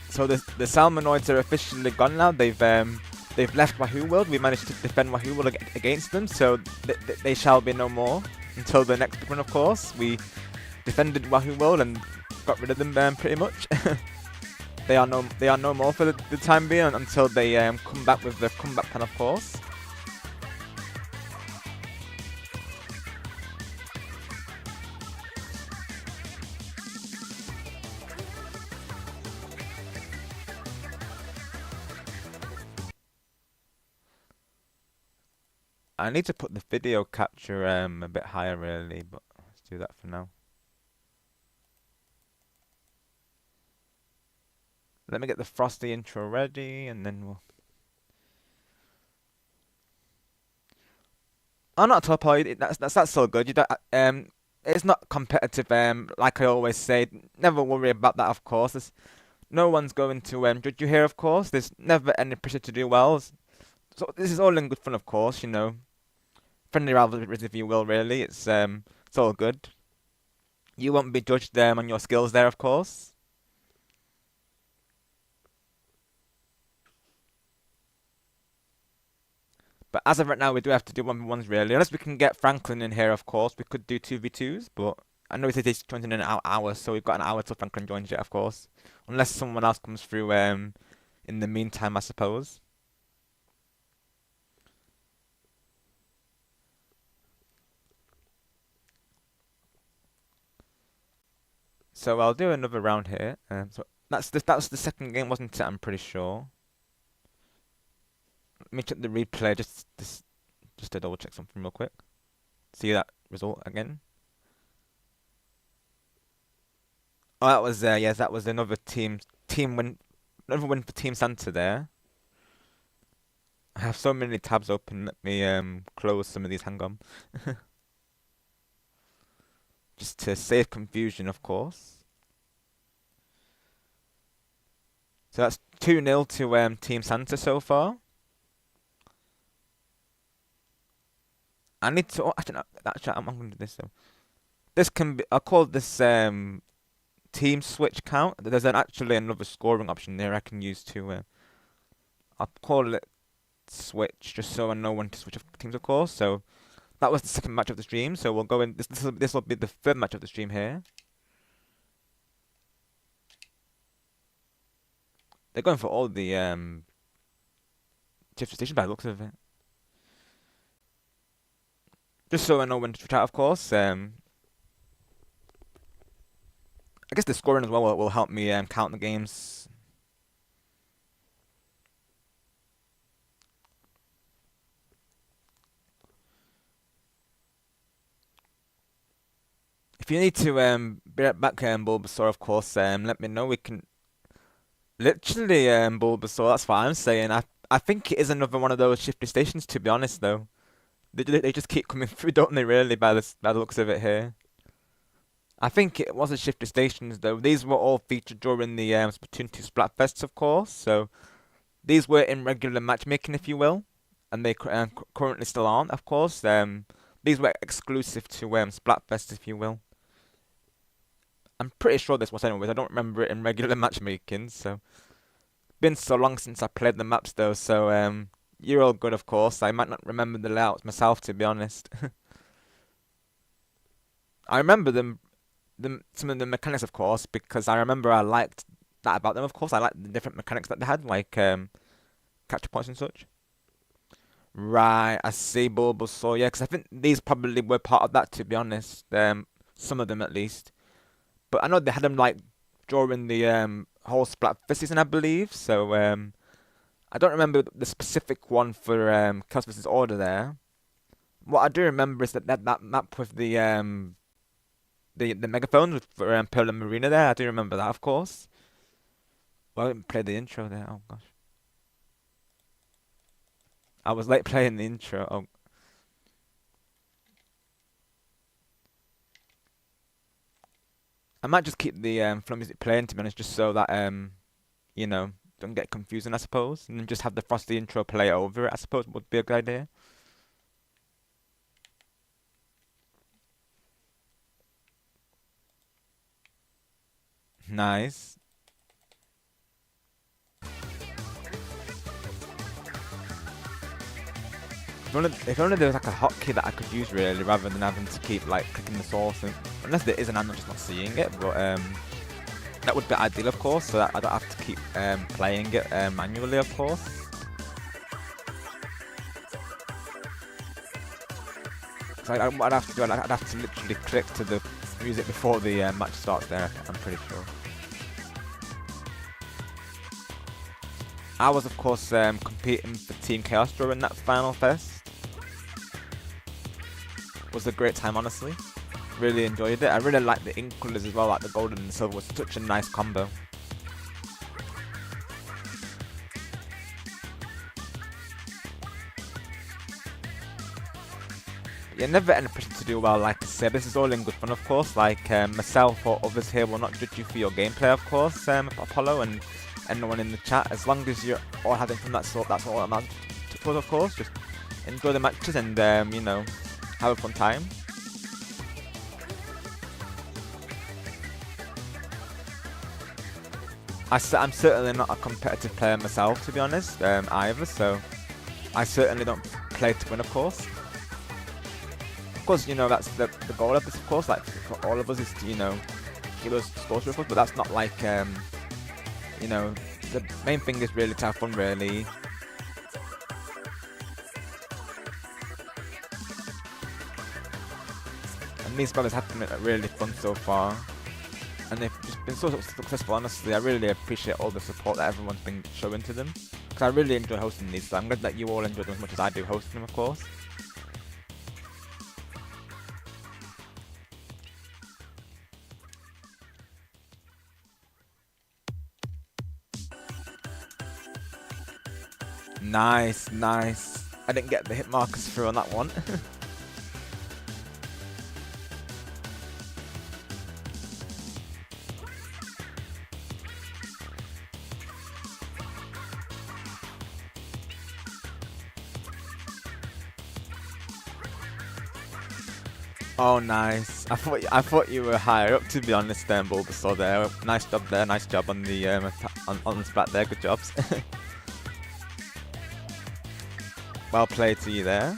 So the Salmonoids are officially gone now. They've left Wahoo World. We managed to defend Wahoo World against them, so they shall be no more until the next big one, of course. We defended Wahoo World and got rid of them pretty much. They are no more for the time being until they come back with the comeback plan, of course. I need to put the video capture a bit higher really, but let's do that for now. Let me get the Frosty intro ready, and then we'll... Oh, not top point. That's so good. You don't it's not competitive. Like I always say, never worry about that. Of course, no one's going to judge you here. Of course, there's never any pressure to do well. So this is all in good fun, of course. You know, friendly rivalries, if you will. Really, it's all good. You won't be judged on your skills there, of course. But as of right now, we do have to do 1v1s really. Unless we can get Franklin in here, of course. We could do 2v2s, but I know it takes 20 in an hour, so we've got an hour till Franklin joins it, of course. Unless someone else comes through in the meantime, I suppose. So I'll do another round here. So that was the second game, wasn't it? I'm pretty sure. Let me check the replay just to double check something real quick. See that result again. Oh, that was yes, that was another team win, another win for Team Santa there. I have so many tabs open. Let me close some of these. Hang on, just to save confusion, of course. So that's 2-0 to Team Santa so far. I need to. Oh, actually, no, actually, I'm going to do this though. This can be. I'll call this team switch count. There's actually another scoring option there I can use to. I'll call it switch just so I know when to switch off teams, of course. So that was the second match of the stream. So we'll go in. This will be the third match of the stream here. They're going for all the shift station by the looks of it. Just so I know when to switch out, of course. I guess the scoring as well will help me count the games. If you need to be right back, Bulbasaur, of course, let me know. We can literally Bulbasaur. That's what I'm saying. I think it is another one of those shifty stations. To be honest, though, they just keep coming through, don't they? Really, by the looks of it here. I think it was a shifty stations though. These were all featured during the Splatoon 2 Splatfests, of course. So these were in regular matchmaking, if you will, and they currently still aren't, of course. These were exclusive to Splatfest, if you will. I'm pretty sure this was anyways. I don't remember it in regular matchmaking, so been so long since I played the maps though. So you're all good, of course. I might not remember the layouts myself, to be honest. I remember some of the mechanics, of course, because I remember I liked that about them. Of course, I liked the different mechanics that they had, like capture points and such. Right, I see Bulbasaur. Yeah, because I think these probably were part of that, to be honest. Some of them at least. But I know they had them like during the whole Splatfest season, I believe. So I don't remember the specific one for Chaos vs Order there. What I do remember is that map with the megaphones with for Pearl and Marina there. I do remember that, of course. Well, I didn't play the intro there. Oh gosh, I was late playing the intro. Oh, I might just keep the flow music playing, to be honest, just so that you know, don't get confusing, I suppose, and then just have the Frosty intro play over it. I suppose would be a good idea. Nice. If only there was like a hotkey that I could use really, rather than having to keep like clicking the source. And, unless there is, and I'm just not seeing it. But that would be ideal, of course, so that I don't have to keep playing it manually, of course. So what I'd have to do, I'd have to literally click to the music before the match starts. There, I'm pretty sure. I was, of course, competing for Team Chaos during that final fest. Was a great time, honestly. Really enjoyed it. I really liked the ink colours as well, like the golden and silver was such a nice combo. Yeah, never any pressure to do well, like I said. This is all in good fun, of course. Like myself or others here will not judge you for your gameplay, of course, Apollo and anyone in the chat. As long as you're all having fun, that's all that matters to us, of course. Just enjoy the matches and, you know, have a fun time. I'm certainly not a competitive player myself, to be honest, either, so I certainly don't play to win, of course. Of course, you know, that's the goal of this, of course, like, for all of us is to, you know, keep those scores to us, but that's not like, you know, the main thing is really to have fun, really. And these brothers have been really fun so far. And they've just been so successful, honestly. I really appreciate all the support that everyone's been showing to them. Because I really enjoy hosting these, so I'm glad that you all enjoy them as much as I do hosting them, of course. Nice, nice. I didn't get the hit markers through on that one. Oh, nice. I thought you were higher up, to be honest, Bulbasaur there. Nice job there. Nice job on the on the splat there. Good jobs. Well played to you there.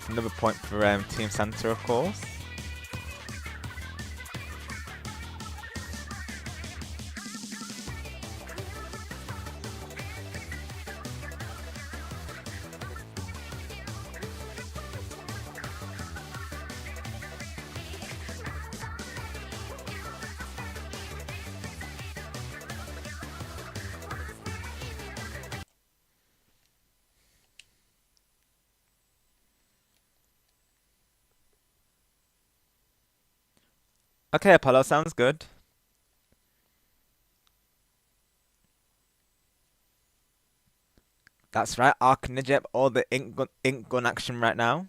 Another point for Team Santa, of course. Okay, Apollo, sounds good. That's right, Arc Ninja, all the ink gun action right now.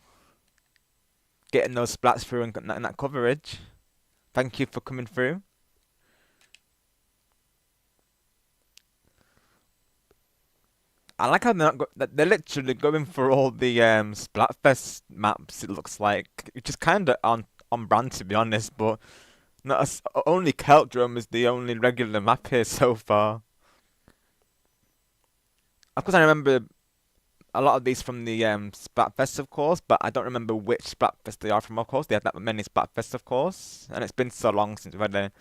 Getting those splats through and that coverage. Thank you for coming through. I like how they're literally going for all the Splatfest maps. It looks like, which is kind of on brand, to be honest. But not only Keltdrum is the only regular map here so far. Of course, I remember a lot of these from the Splatfest, of course, but I don't remember which Splatfest they are from. Of course, they had that many Splatfests, of course, and it's been so long since we've had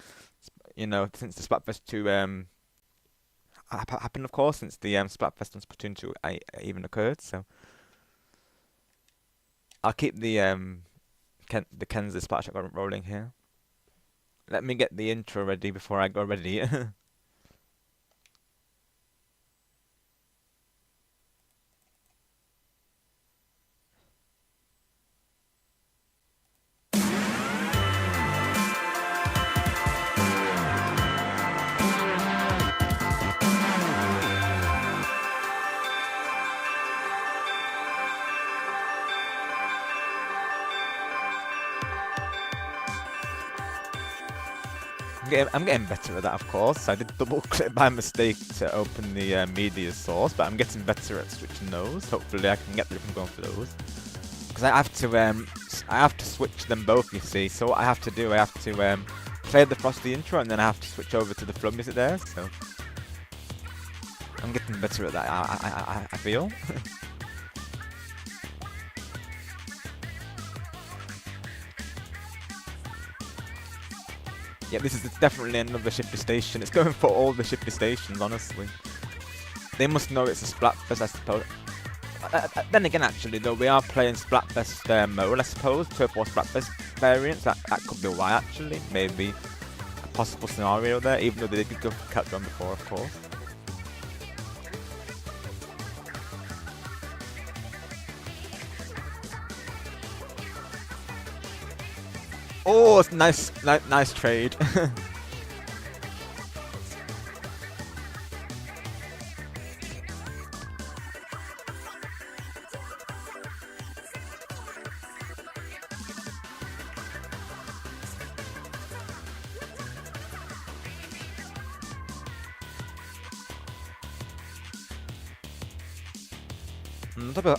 since the Splatfest 2 happened, of course, since the Splatfest and Splatoon 2 even occurred. So I'll keep the Kenza Splat shot rolling here. Let me get the intro ready before I go ready. I'm getting better at that, of course. I did double click by mistake to open the media source, but I'm getting better at switching those. Hopefully, I can get the rhythm going for those. Because I have to switch them both. You see, so what I have to do, I have to play the Frosty intro, and then I have to switch over to the flow music there. So I'm getting better at that. I feel. Yeah, this is definitely another shifty station. It's going for all the shifty stations, honestly. They must know it's a Splatfest, I suppose. Then again, actually, though, we are playing Splatfest mode, I suppose. Turf War Splatfest variants. That could be why, actually. Maybe a possible scenario there, even though they did go for Cat Run before, of course. Oh, it's nice trade.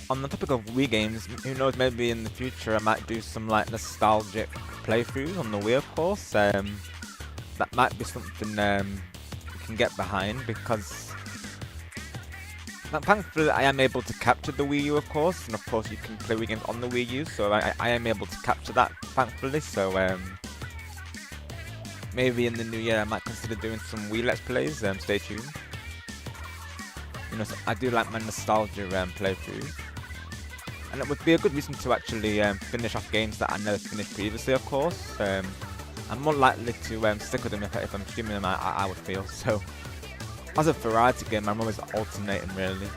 On the topic of Wii games, who knows, maybe in the future I might do some like nostalgic playthroughs on the Wii, of course. That might be something we can get behind, because thankfully I am able to capture the Wii U, of course, and of course you can play Wii games on the Wii U, so I am able to capture that, thankfully. So maybe in the new year I might consider doing some Wii Let's Plays. Stay tuned. You know, so I do like my nostalgia playthroughs, and it would be a good reason to actually finish off games that I never finished previously, of course. I'm more likely to stick with them if I'm streaming them, I would feel. So, as a variety game, I'm always alternating, really.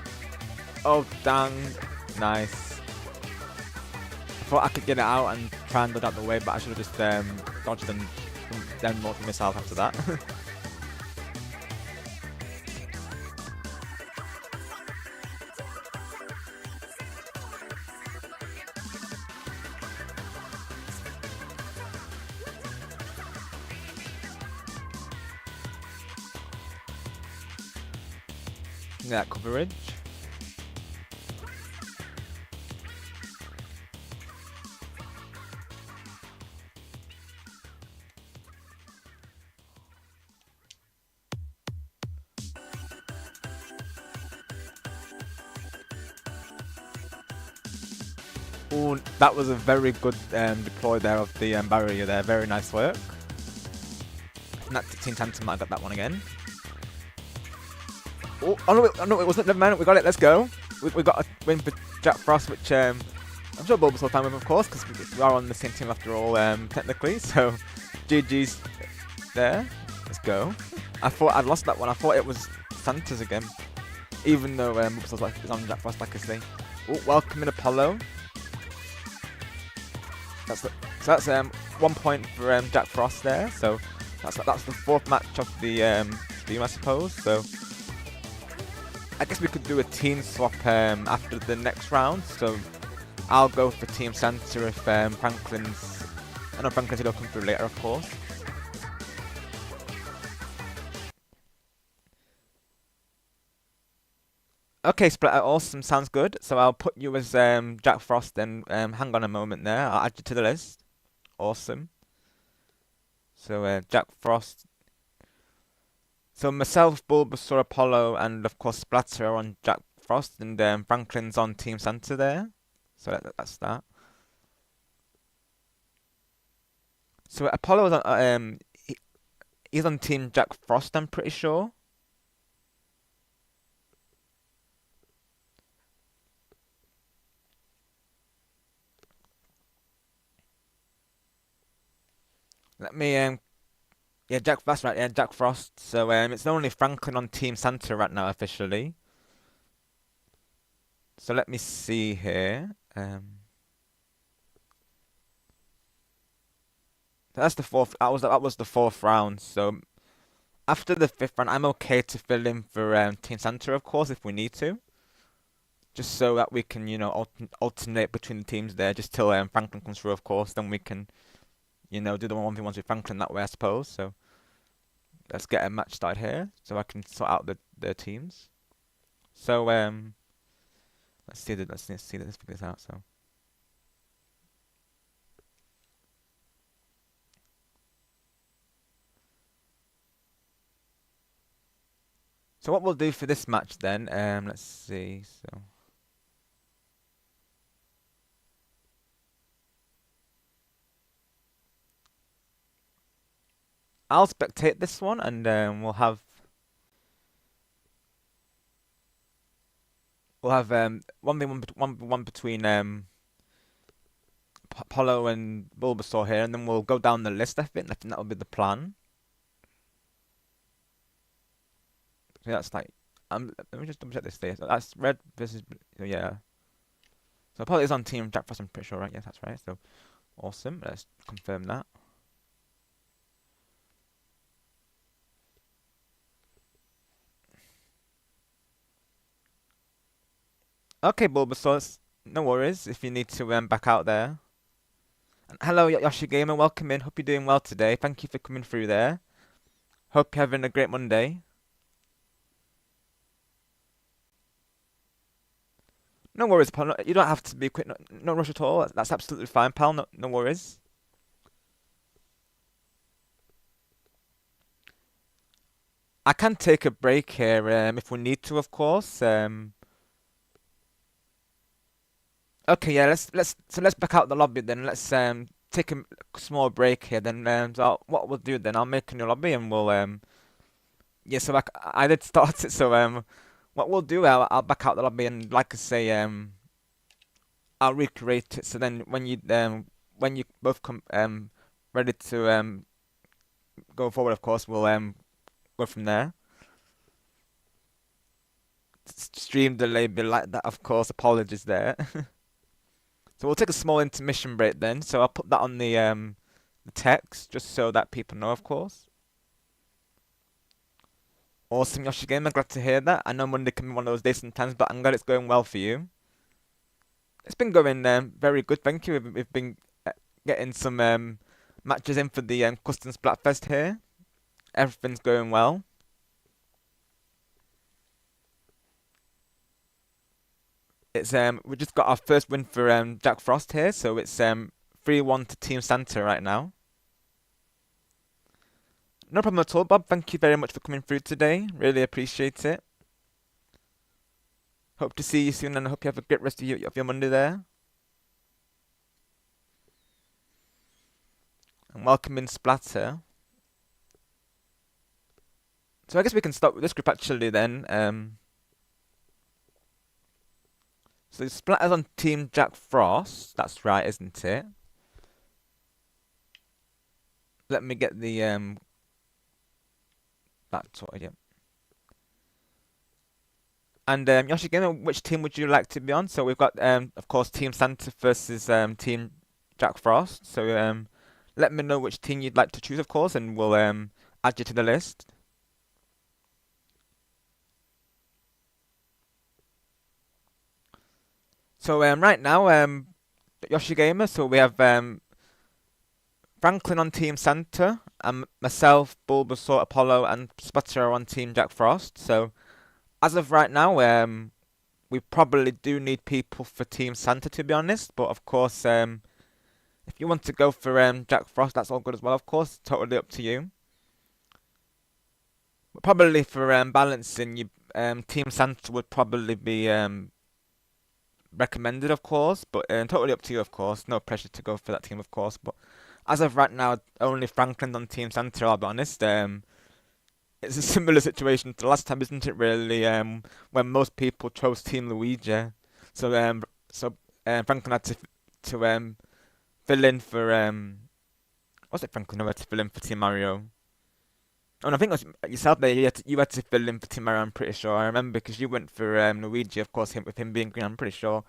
Oh, dang. Nice. I thought I could get it out and try and dodge out the way, but I should have just dodged and then launched missiles after that. that coverage. Oh, that was a very good deploy there of the barrier there. Very nice work. And that Team Tantum might have got that one again. Oh no, it wasn't. Never mind. We got it. Let's go. We got a win for Jack Frost, which I'm sure Bulbasaur fine with, of course, because we are on the same team after all, technically. So, GG's there. Let's go. I thought I'd lost that one. I thought it was Santa's again, even though Bulbasaur's is on Jack Frost, like I say. Oh, welcome in Apollo. So that's 1 point for Jack Frost there. So that's the fourth match of the stream, I suppose. So I guess we could do a team swap after the next round. So I'll go for Team Santa if Franklin's. I know Franklin's will come through later, of course. Okay, Splat, awesome, sounds good. So I'll put you as Jack Frost, and hang on a moment there. I'll add you to the list. Awesome. So Jack Frost. So myself, Bulbasaur, Apollo, and of course Splatter are on Jack Frost, and Franklin's on Team Santa there. So that's that. So Apollo's on he's on Team Jack Frost, I'm pretty sure. Let me yeah, that's right. Yeah, Jack Frost. So it's only Franklin on Team Santa right now officially. So let me see here. That's the fourth. That was the fourth round. So after the fifth round, I'm okay to fill in for Team Santa, of course, if we need to. Just so that we can, alternate between the teams there, just till Franklin comes through, of course. Then we can, do the 1v1s with Franklin that way, I suppose. So let's get a match started here, so I can sort out the teams. So let's figure this out. So what we'll do for this match then, let's see. So I'll spectate this one, and we'll have 1v1 between Apollo and Bulbasaur here, and then we'll go down the list. I think that'll be the plan. So that's like, let me just double check this there. So that's red versus blue, yeah. So Apollo is on Team Jack Frost, I'm pretty sure, right? Yes, that's right. So awesome. Let's confirm that. Okay, Bulbasaur, no worries if you need to back out there. And hello, Yoshi Gamer, welcome in. Hope you're doing well today. Thank you for coming through there. Hope you're having a great Monday. No worries, pal. You don't have to be quick. No rush at all. That's absolutely fine, pal. No worries. I can take a break here if we need to, of course. Okay, yeah. Let's back out the lobby then. Let's take a small break here. Then so what we'll do then, I'll make a new lobby and we'll yeah. So I did start it. So what we'll do, I'll back out the lobby and like I say I'll recreate it. So then when you both come ready to go forward, of course, we'll go from there. Stream delay be like that, of course. Apologies there. So we'll take a small intermission break then. So I'll put that on the text just so that people know, of course. Awesome, Yoshi Gamer. Glad to hear that. I know Monday can be one of those days sometimes, but I'm glad it's going well for you. It's been going very good, thank you. We've been getting some matches in for the custom Splatfest here. Everything's going well. It's we just got our first win for Jack Frost here, so it's 3-1 to Team Santa right now. No problem at all, Bob. Thank you very much for coming through today. Really appreciate it. Hope to see you soon, and I hope you have a great rest of your Monday there. And welcome in Splatter. So I guess we can start with this group actually then. So Splatter's on Team Jack Frost. That's right, isn't it? Let me get the that sorted. Yeah. And Yoshigame, which team would you like to be on? So we've got of course Team Santa versus Team Jack Frost. So let me know which team you'd like to choose, of course, and we'll add you to the list. So right now, Yoshigame. So we have Franklin on Team Santa, and myself, Bulbasaur, Apollo, and Sputter on Team Jack Frost. So as of right now, we probably do need people for Team Santa, to be honest. But of course, if you want to go for Jack Frost, that's all good as well. Of course, totally up to you. But probably for balancing, you Team Santa would probably be recommended, of course. But totally up to you, of course. No pressure to go for that team, of course. But as of right now, only Franklin on Team Santa. I'll be honest. It's a similar situation to the last time, isn't it? Really, when most people chose Team Luigi. So Franklin had to fill in for was it Franklin who had to fill in for Team Mario? Oh, no, I think it was yourself there. You had to fill in for Team Mario. I'm pretty sure. I remember because you went for Luigi, of course. With him being green, I'm pretty sure.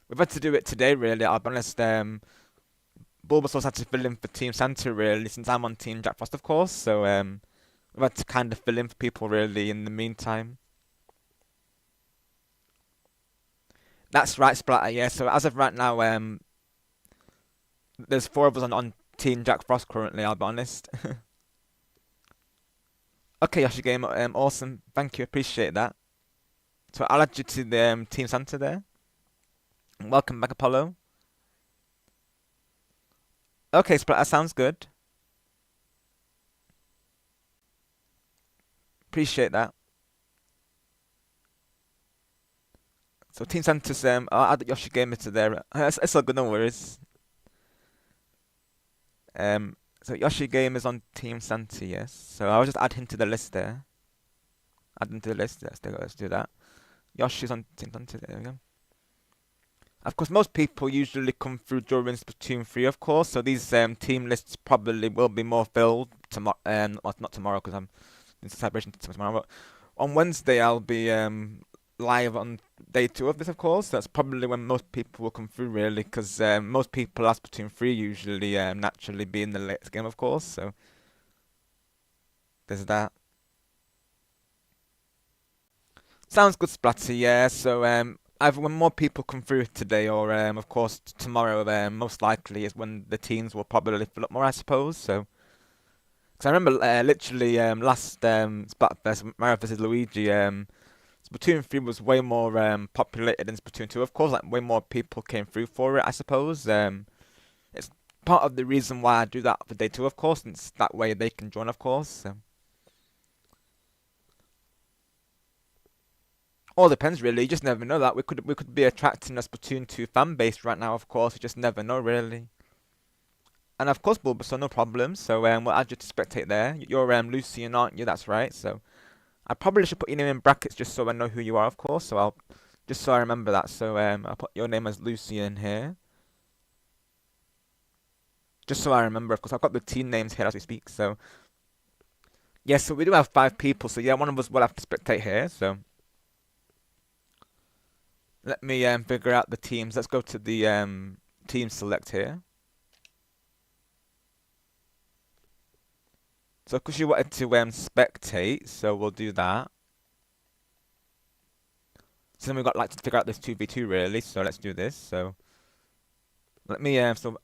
We've had to do it today, really. I'll be honest. Bulbasaur's had to fill in for Team Santa, really, since I'm on Team Jack Frost, of course. So we've had to kind of fill in for people, really, in the meantime. That's right, Splatter. Yeah. So as of right now, there's four of us on Team Jack Frost currently. I'll be honest. Okay, Yoshigame, awesome. Thank you, appreciate that. So I'll add you to the Team Santa there. Welcome back, Apollo. Okay, Splatter, sounds good. Appreciate that. So Team Santa's, I'll add Yoshigame to there. It's all good, no worries. So Yoshigame is on Team Santa, yes. So I'll just add him to the list there. Add him to the list. Let's do that. Yoshi's on Team Santa. There we go. Of course, most people usually come through during Splatoon 3, of course. So these team lists probably will be more filled tomorrow. Well, not tomorrow because I'm in celebration tomorrow. But on Wednesday, I'll be live on day 2 of this, of course. That's probably when most people will come through, really, because most people last Splatoon 3 usually naturally be in the latest game, of course. So there's that. Sounds good, Splatter. Yeah. So either when more people come through today, or of course tomorrow, most likely is when the teams will probably fill up more, I suppose. So, because I remember literally last Splatfest, Mario vs Luigi, Splatoon 3 was way more populated than Splatoon 2. Of course, like way more people came through for it, I suppose. It's part of the reason why I do that for day 2, of course, and it's that way they can join, of course. So. All depends, really. You just never know that. We could be attracting a Splatoon 2 fan base right now, of course. You just never know, really. And of course, Bulbasaur, no problem. So we'll add you to spectate there. You're Lucian, aren't you? That's right. So I probably should put your name in brackets just so I know who you are, of course. So I'll just so I remember that. So I'll put your name as Lucian here, just so I remember. Of course, I've got the team names here as we speak. So yeah, so we do have 5 people. So yeah, one of us will have to spectate here. So. Let me figure out the teams. Let's go to the team select here. So because you wanted to spectate, so we'll do that. So then we've got like to figure out this 2v2 really. So let's do this. So let me so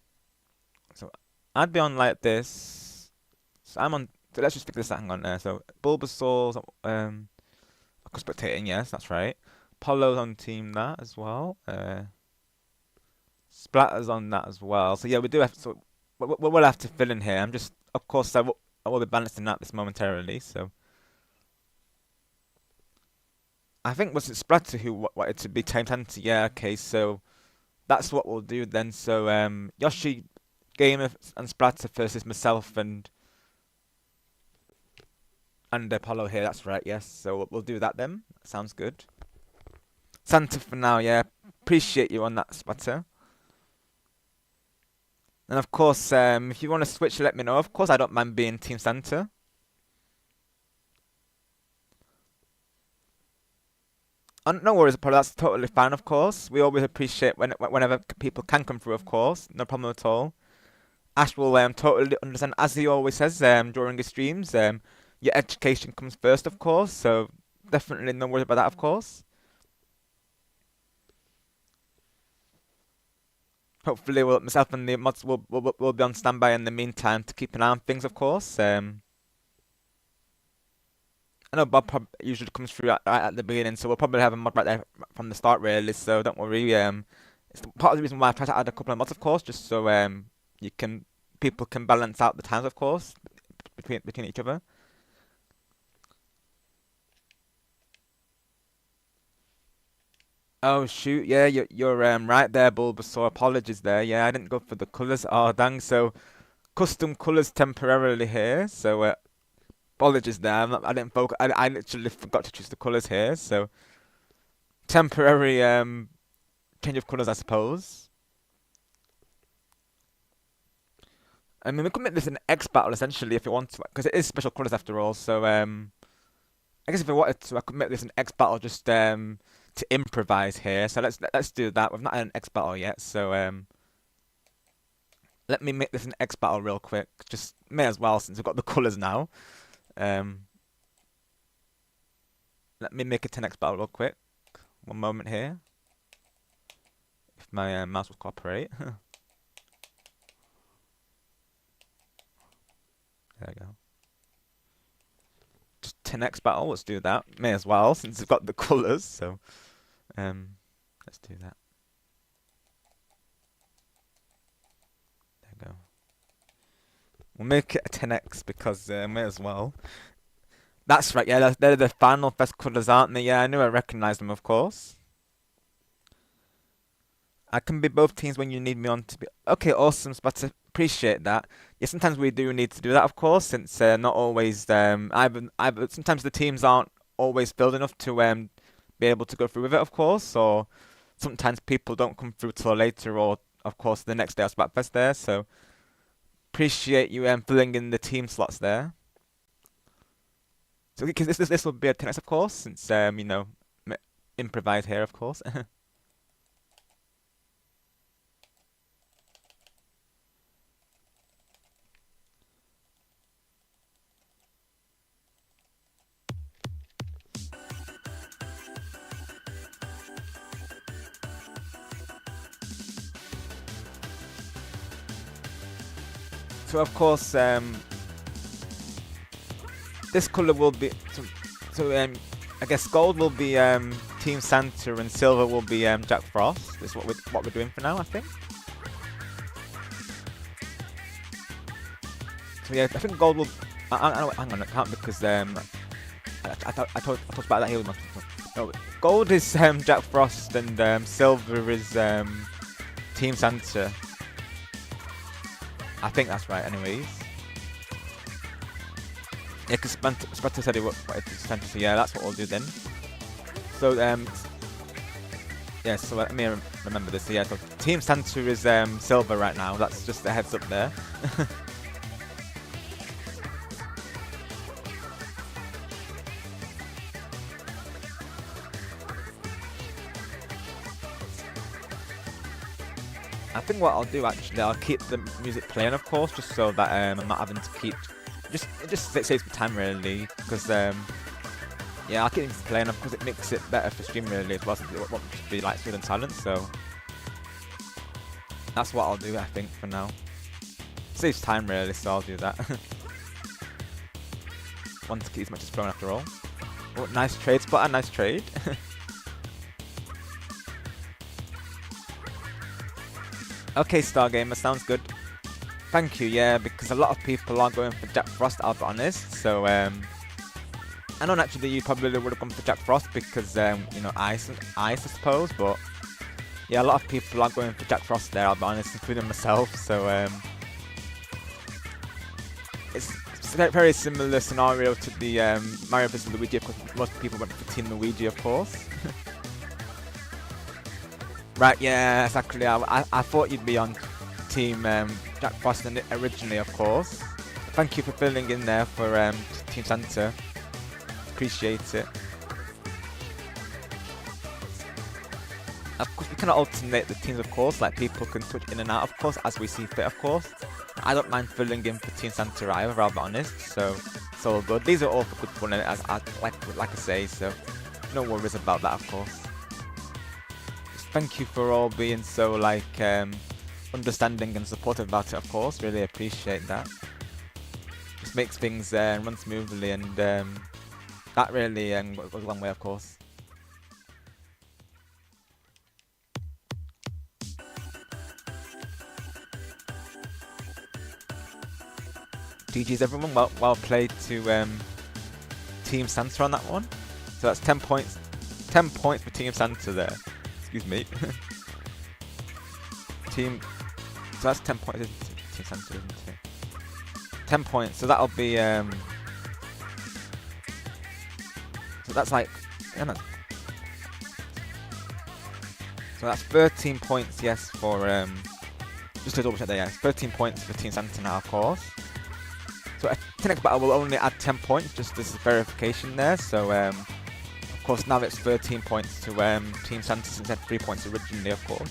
I'd be on like this. So I'm on. So let's just figure this out. Hang on there. So Bulbasaur. I'm spectating. Yes, that's right. Apollo's on team that as well. Splatter's on that as well. So yeah, we do have to. So we'll have to fill in here. I'm just, of course, I will be balancing out this momentarily. So I think was it Splatter who wanted to be Team Santa? Yeah. Okay. So that's what we'll do then. So Yoshi, Gamer, and Splatter versus myself and Apollo here. That's right. Yes. So we'll do that then. Sounds good. Santa for now. Yeah. Appreciate you on that, Splatter. And of course, if you want to switch, let me know. Of course, I don't mind being Team Santa. No worries, Apollo. That's totally fine. Of course, we always appreciate whenever people can come through. Of course, no problem at all. Ash will totally understand, as he always says during his streams. Your education comes first, of course. So definitely no worries about that. Of course. Hopefully, myself and the mods will be on standby in the meantime to keep an eye on things. Of course. I know Bob usually comes through right at the beginning, so we'll probably have a mod right there from the start, really. So don't worry. It's part of the reason why I try to add a couple of mods, of course, just so you can people can balance out the times, of course, between each other. Oh shoot, yeah, you're right there, Bulbasaur. Apologies there. Yeah, I didn't go for the colours. Oh dang. So custom colours temporarily here. So apologies there. I didn't focus. I literally forgot to choose the colours here. So temporary change of colours, I suppose. I mean, we could make this an X battle essentially if you want to, because it is special colours after all. So I guess if I wanted to, I could make this an X battle just to improvise here. So let's do that. We've not had an X battle yet, so let me make this an X battle real quick. Just may as well since we've got the colours now. Um, Let me make it an X battle real quick. One moment here. If my mouse will cooperate. There we go. Just 10x battle. Let's do that. May as well since we've got the colours. So let's do that. There we go. We'll make it a 10x because may as well. That's right. Yeah, they're the Final Fest colours, aren't they? Yeah, I knew I recognised them, of course. I can be both teams when you need me on to be. Okay, awesome, but appreciate that. Yeah, sometimes we do need to do that, of course, since not always. Either sometimes the teams aren't always filled enough to be able to go through with it, of course, or sometimes people don't come through till later, or of course the next day of Splatfest there. So appreciate you filling in the team slots there. So because this will be a tennis, of course, since improvise here, of course. So of course, this color will be I guess gold will be Team Santa and silver will be Jack Frost. This is what we're doing for now, I think. So yeah, I think gold will. Hang on, I can't because I talked about that here with my. No, gold is Jack Frost and silver is Team Santa. I think that's right, anyways. Yeah, because Splatter said he wanted to Santa, so yeah, that's what we'll do then. So yeah, so let me remember this. So yeah, so Team Santa is silver right now. That's just a heads up there. I think what I'll do actually, I'll keep the music playing, of course, just so that I'm not having to keep. It just saves me time really, because yeah, I'll keep music playing, of course it makes it better for stream really as well, since it won't just be like smooth and silent. So that's what I'll do, I think, for now. Saves time really, so I'll do that. Want to keep as much as flowing after all. Oh, nice trade, Spot, nice trade. Okay, Stargamer, sounds good. Thank you, yeah, because a lot of people are going for Jack Frost, I'll be honest. So, I know naturally you probably would have gone for Jack Frost because, you know, ice, I suppose, but yeah, a lot of people are going for Jack Frost there, I'll be honest, including myself. So, it's a very similar scenario to the Mario vs Luigi. Of course, most people went for Team Luigi, of course. Right, yeah, exactly. I thought you'd be on Team Jack Frost originally, of course. Thank you for filling in there for Team Santa. Appreciate it. Of course, we cannot alternate the teams, of course. Like, people can switch in and out, of course, as we see fit, of course. I don't mind filling in for Team Santa either, I'll be honest. So, it's all good. These are all for good fun, like I say, so no worries about that, of course. Thank you for all being so understanding and supportive about it, of course. Really appreciate that. Just makes things run smoothly, and that really goes a long way, of course. GG's everyone, well played to Team Santa on that one. So that's 10 points. 10 points for Team Santa there. Excuse me. So that's 10 points, isn't it? Team Santa, isn't it? 10 points, so that'll be so that's like, yeah, man. So that's 13 points, yes, for just to double check there, yeah, 13 points for Team Santa now, of course. So the next battle will only add 10 points, just as verification there. So of course now it's 13 points to Team Santa since it had 3 points originally, of course.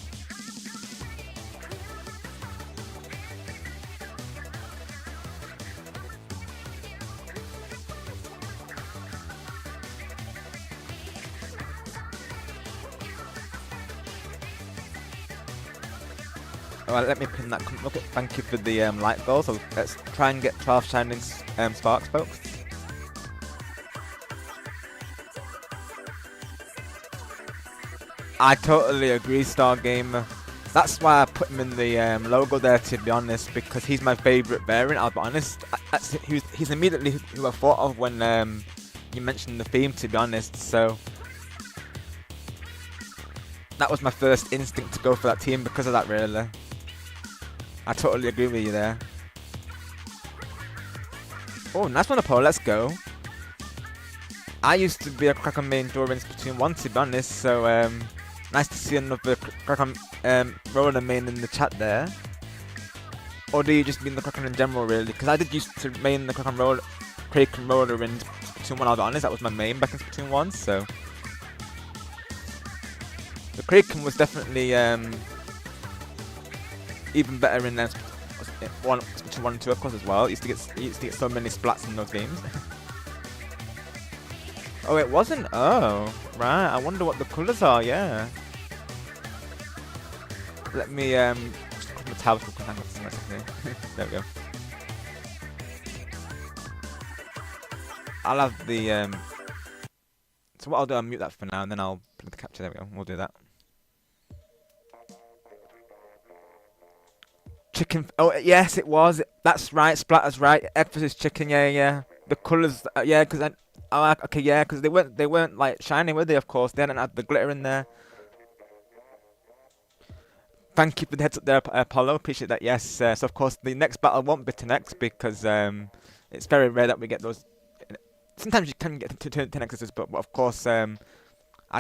Alright, let me pin that. Look at, thank you for the light goal. So let's try and get 12 shining sparks, folks. I totally agree, Stargamer. That's why I put him in the logo there, to be honest, because he's my favourite variant, I'll be honest. He's immediately who I thought of when you mentioned the theme, to be honest, so that was my first instinct to go for that team because of that, really. I totally agree with you there. Oh, nice one, Apollo, let's go. I used to be a Kraken main during Splatoon 1, to be honest, so nice to see another Kraken roller main in the chat there. Or do you just mean the Kraken in general, really? Because I did used to main the Kraken roller in Splatoon 1, I'll be honest. That was my main back in Splatoon 1, so the Kraken was definitely even better in Splatoon 1 and 2, of course, as well. Used to get so many splats in those games. Oh, it wasn't? Oh, right. I wonder what the colours are, yeah. Let me just click the tabs real quick. Hang on a second. There we go. I'll have the so what I'll do, I'll mute that for now, and then I'll put the capture. There we go. We'll do that. Chicken. Oh, yes, it was. That's right. Splatter's right. Egg versus chicken. Yeah, yeah. The colours. Yeah, because okay, yeah, because they weren't like shiny, were they? Of course, they hadn't had the glitter in there. Thank you for the heads up there, Apollo. Appreciate that. Yes. So of course, the next battle won't be to next because it's very rare that we get those. Sometimes you can get to 10x's, but of course, I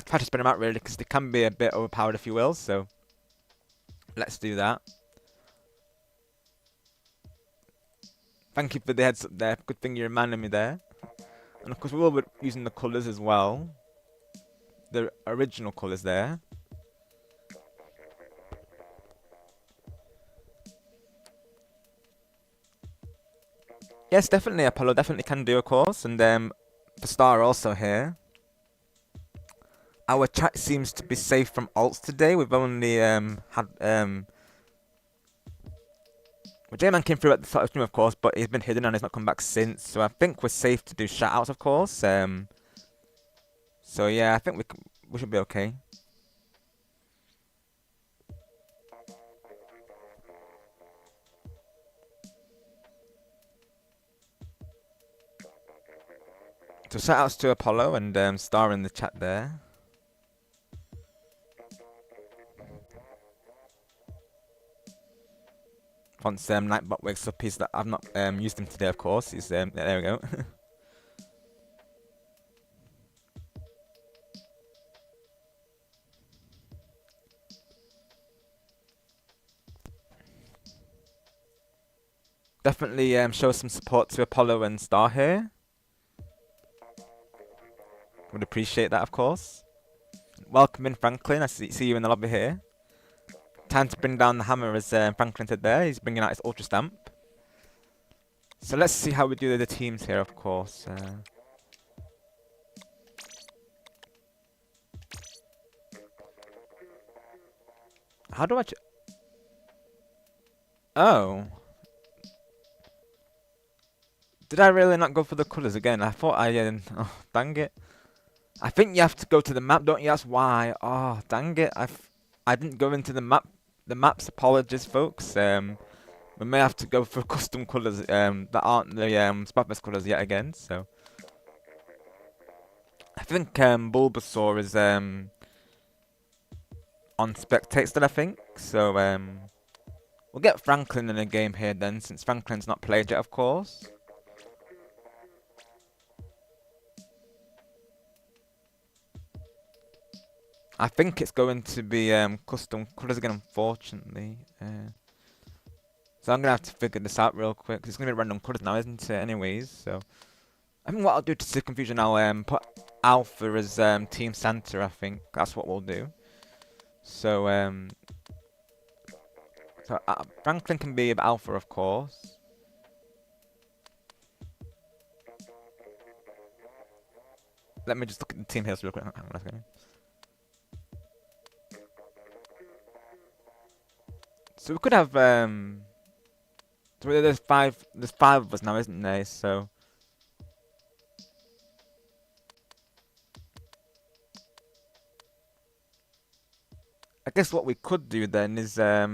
try to spread them out really because they can be a bit overpowered, if you will. So let's do that. Thank you for the heads up there. Good thing you reminded me there. And of course, we will be using the colours as well. The original colours there. Yes, definitely, Apollo. Definitely can do, of course. And for Star also here. Our chat seems to be safe from alts today. We've only had well, J-Man came through at the start of the stream, of course, but he's been hidden and he's not come back since. So I think we're safe to do shout-outs, of course. So yeah, I think we should be okay. So shout outs to Apollo and Star in the chat there. Once Nightbot wakes up, he's I've not used him today, of course. He's there we go. Definitely show some support to Apollo and Star here. Would appreciate that, of course. Welcome in, Franklin. I see you in the lobby here. Time to bring down the hammer, as Franklin said there. He's bringing out his Ultra Stamp. So let's see how we do the teams here, of course. How do I... Oh. Did I really not go for the colours again? I thought I... oh, dang it. I think you have to go to the map, don't you? That's why. Oh, dang it. I didn't go into the map. The maps, apologies, folks. We may have to go for custom colours that aren't the Splatfest colours yet again, so... I think Bulbasaur is on spectate still, I think. So we'll get Franklin in a game here then, since Franklin's not played yet, of course. I think it's going to be custom colours again, unfortunately. So I'm going to have to figure this out real quick. It's going to be random colours now, isn't it, anyways? So I think what I'll do to see confusion, I'll put Alpha as Team Santa, I think. That's what we'll do. So, Franklin can be Alpha, of course. Let me just look at the team here real quick. Hang on a second. So we could have so there's five of us now, isn't there? So I guess what we could do then is have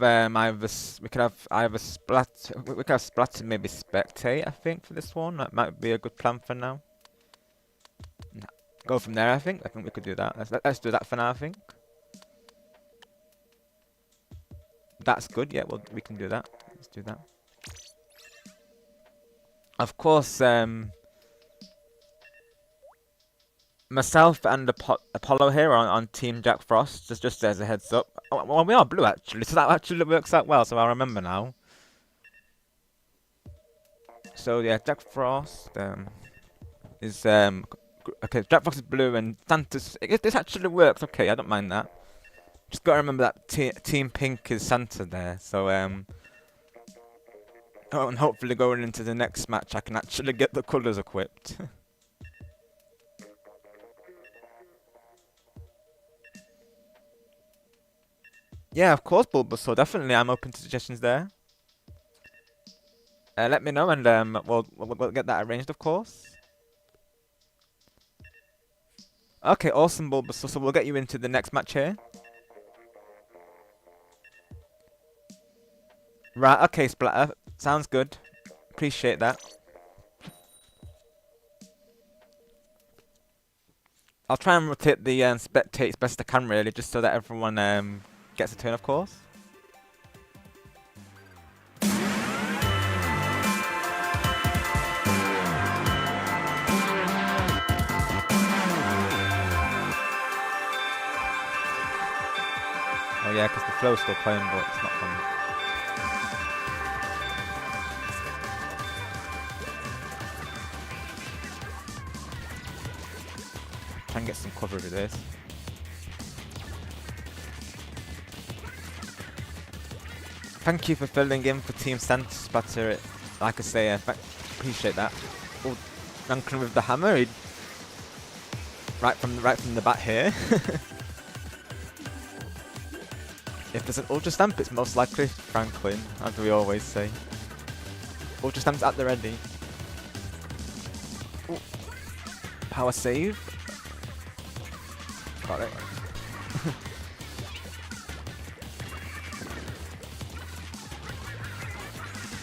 we could have either Splat and maybe spectate, I think, for this one. That might be a good plan for now. Go from there, I think. I think we could do that. Let's do that for now, I think. That's good. Yeah, well, we can do that. Let's do that. Of course, myself and Apollo here are on Team Jack Frost, just as a heads up. Oh, well, we are blue, actually, so that actually works out well, so I remember now. So, yeah, Jack Frost is... okay, Jack Frost is blue and Santa's... This actually works, okay, I don't mind that. Just gotta remember that Team Pink is Santa there, so oh, and hopefully going into the next match I can actually get the colours equipped. Yeah, of course, Bulbasaur, definitely I'm open to suggestions there. Let me know and we'll get that arranged, of course. Okay, awesome, Bulbasaur, so we'll get you into the next match here. Right, okay, Splatter. Sounds good. Appreciate that. I'll try and rotate the spectates best I can, really, just so that everyone gets a turn, of course. Oh yeah, because the flow's still playing, but it's not fun. Try and get some cover with this. Thank you for filling in for Team Santa, Splatter. Like I say, appreciate that. Oh, Franklin with the hammer, right from the bat here. If there's an Ultra Stamp, it's most likely Franklin, as we always say. Ultra Stamp's at the ready. Ooh. Power save. Got it.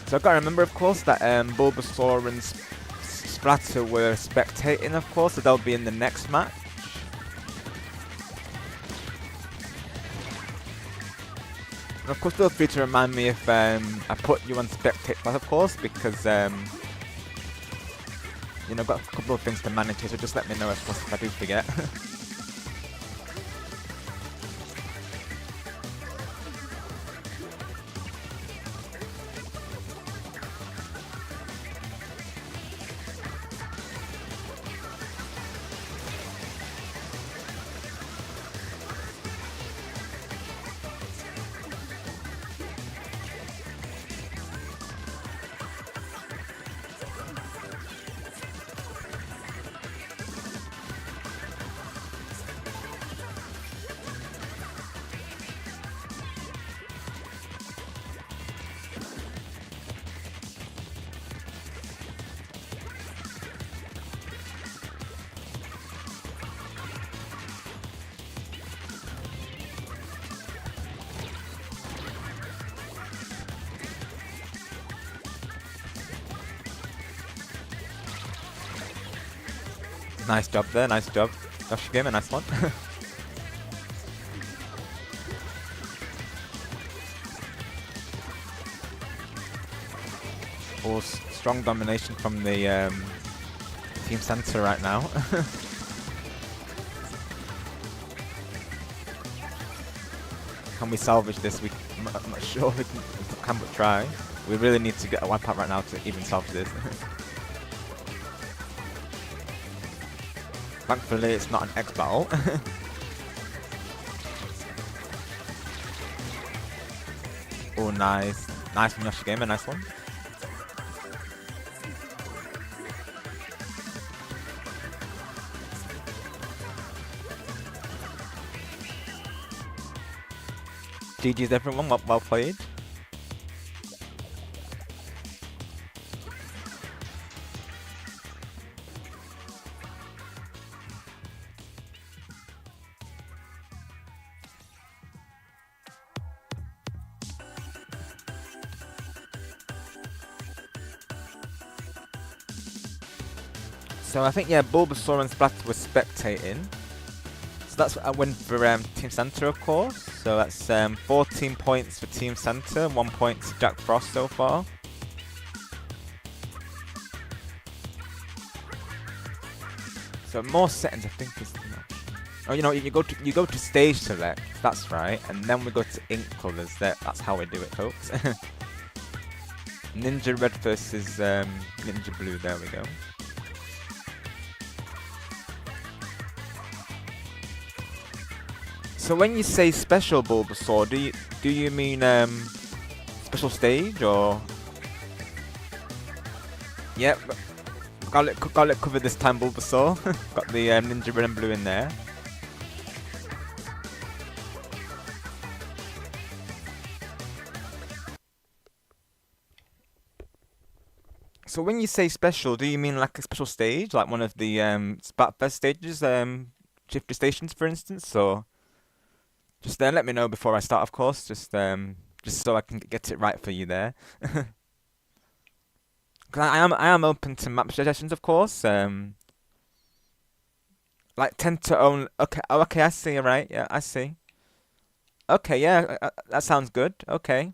So I've got to remember, of course, that Bulbasaur and Splatter were spectating, of course, so they'll be in the next match. And of course, feel free to remind me if I put you on spectate, of course, because you know, I've got a couple of things to manage here, so just let me know, of course, if I do forget. Nice job there, nice job. Josh game, a nice one. Oh, strong domination from the team center right now. Can we salvage this? I'm not sure we can but try. We really need to get a wipeout right now to even salvage this. Thankfully, it's not an X battle. Oh, nice. Nice from Yoshi Gamer, nice one. GG's everyone, well played. So I think, yeah, Bulbasaur and Splatter were spectating. So that's a win for Team Center, of course. So that's 14 points for Team Center, 1 point to Jack Frost so far. So more settings, I think is. Oh, you know, you go to stage select. That's right, and then we go to ink colors. That's how we do it, folks. Ninja Red versus Ninja Blue. There we go. So when you say special Bulbasaur, do you mean special stage or? Yep, got it covered this time, Bulbasaur. Got the Ninja Red and Blue in there. So when you say special, do you mean like a special stage, like one of the Splatfest stages, shifter stations, for instance, or? Just let me know before I start, of course. Just so I can get it right for you there. 'Cause I am open to map suggestions, of course. Like tend to own. Okay, oh, okay, I see. Right, yeah, I see. Okay, yeah, that sounds good. Okay.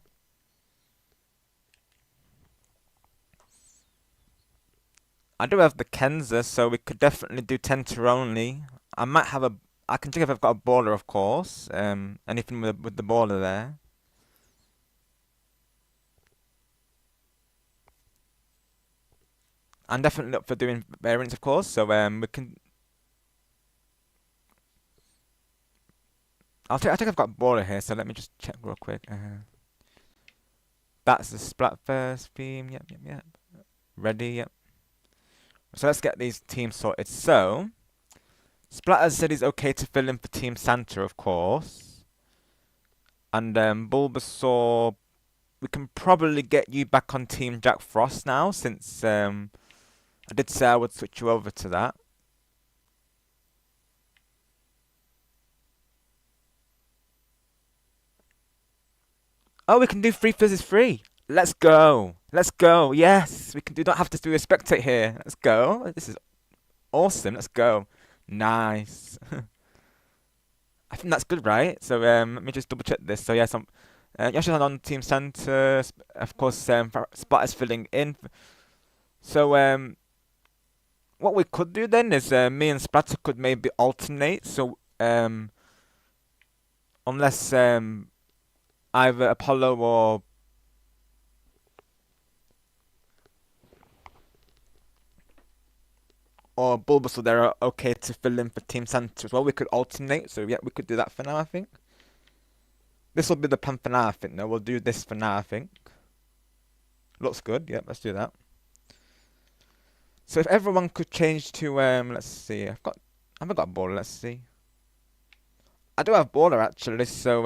I do have the Kenza, so we could definitely do Tenter only. I might have a. I can check if I've got a baller, of course. Anything with the baller there. I'm definitely up for doing variants, of course. So we can. I think I've got a baller here. So let me just check real quick. That's the Splatfest theme. Yep. Ready. Yep. So let's get these teams sorted. So. Splatter said he's okay to fill in for Team Santa, of course. And Bulbasaur, we can probably get you back on Team Jack Frost now, since I did say I would switch you over to that. Oh, we can do 3 versus 3. Let's go. Let's go. Yes, we can do. Don't have to do a spectate here. Let's go. This is awesome. Let's go. Nice. I think that's good, right? So let me just double check this. So yeah, Yoshi's on Team Center. Of course, Spot is filling in. So what we could do then is me and Splatter could maybe alternate. So unless either Apollo or Bulbasaur there are okay to fill in for Team Santa as well, we could alternate. So yeah, we could do that for now, I think. This will be the plan for now, I think. No, we'll do this for now, I think. Looks good. Yep, let's do that. So if everyone could change to let's see, I haven't got a baller. Let's see. I do have baller actually. So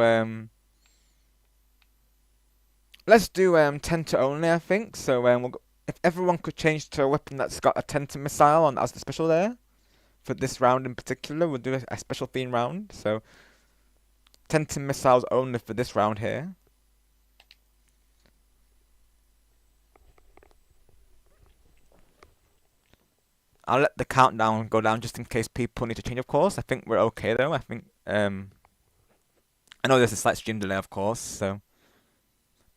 let's do Tenta only. I think so. If everyone could change to a weapon that's got a Tenta missile on as the special there for this round in particular, we'll do a special theme round. So Tenta missiles only for this round here. I'll let the countdown go down just in case people need to change, of course. I think we're okay, though. I think, I know there's a slight stream delay, of course, so...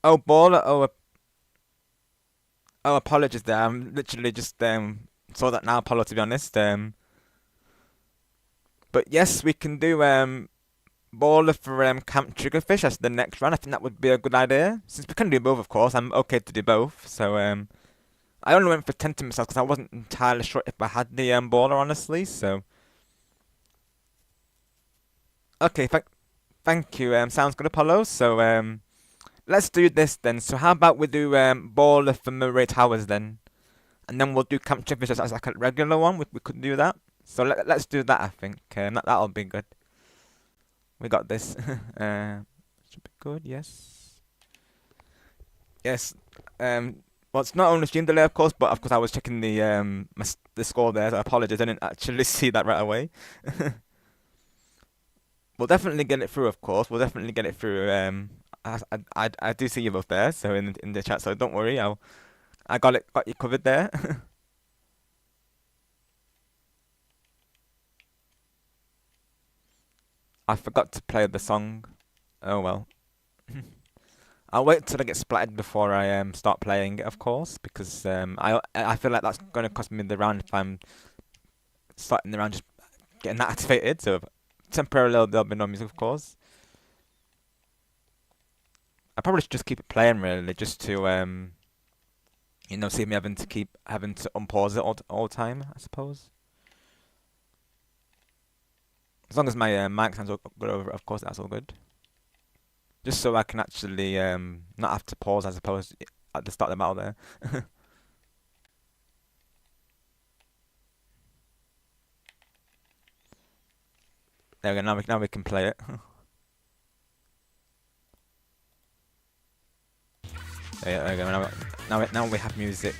Oh, baller, apologies there. I'm literally just, saw that now, Apollo, to be honest. But yes, we can do, baller for, Camp Triggerfish as the next round. I think that would be a good idea. Since we can do both, of course, I'm okay to do both, so, I only went for Tenta missiles because I wasn't entirely sure if I had the baller, honestly. So, okay, thank you. Sounds good, Apollo. So, let's do this then. So, how about we do baller for Murray Towers then, and then we'll do Camp Triggerfish as like a regular one. We could do that. So let's do that. I think that'll be good. We got this. Should be good. Yes. Yes. Well, it's not only stream delay, of course, but of course I was checking the score there. So I apologize, I didn't actually see that right away. We'll definitely get it through, of course. We'll definitely get it through. I do see you both there, so in the chat. So don't worry, I got you covered there. I forgot to play the song. Oh well. I'll wait till I get splattered before I start playing it, of course, because I feel like that's going to cost me the round if I'm starting the round just getting that activated. So temporarily there'll be no music, of course. I probably should just keep it playing really, just to save me having to unpause it all the time, I suppose. As long as my mic sounds good over it, of course, that's all good. Just so I can actually not have to pause as opposed at the start of the battle there. There we go, now we can play it. There we go, now we have music.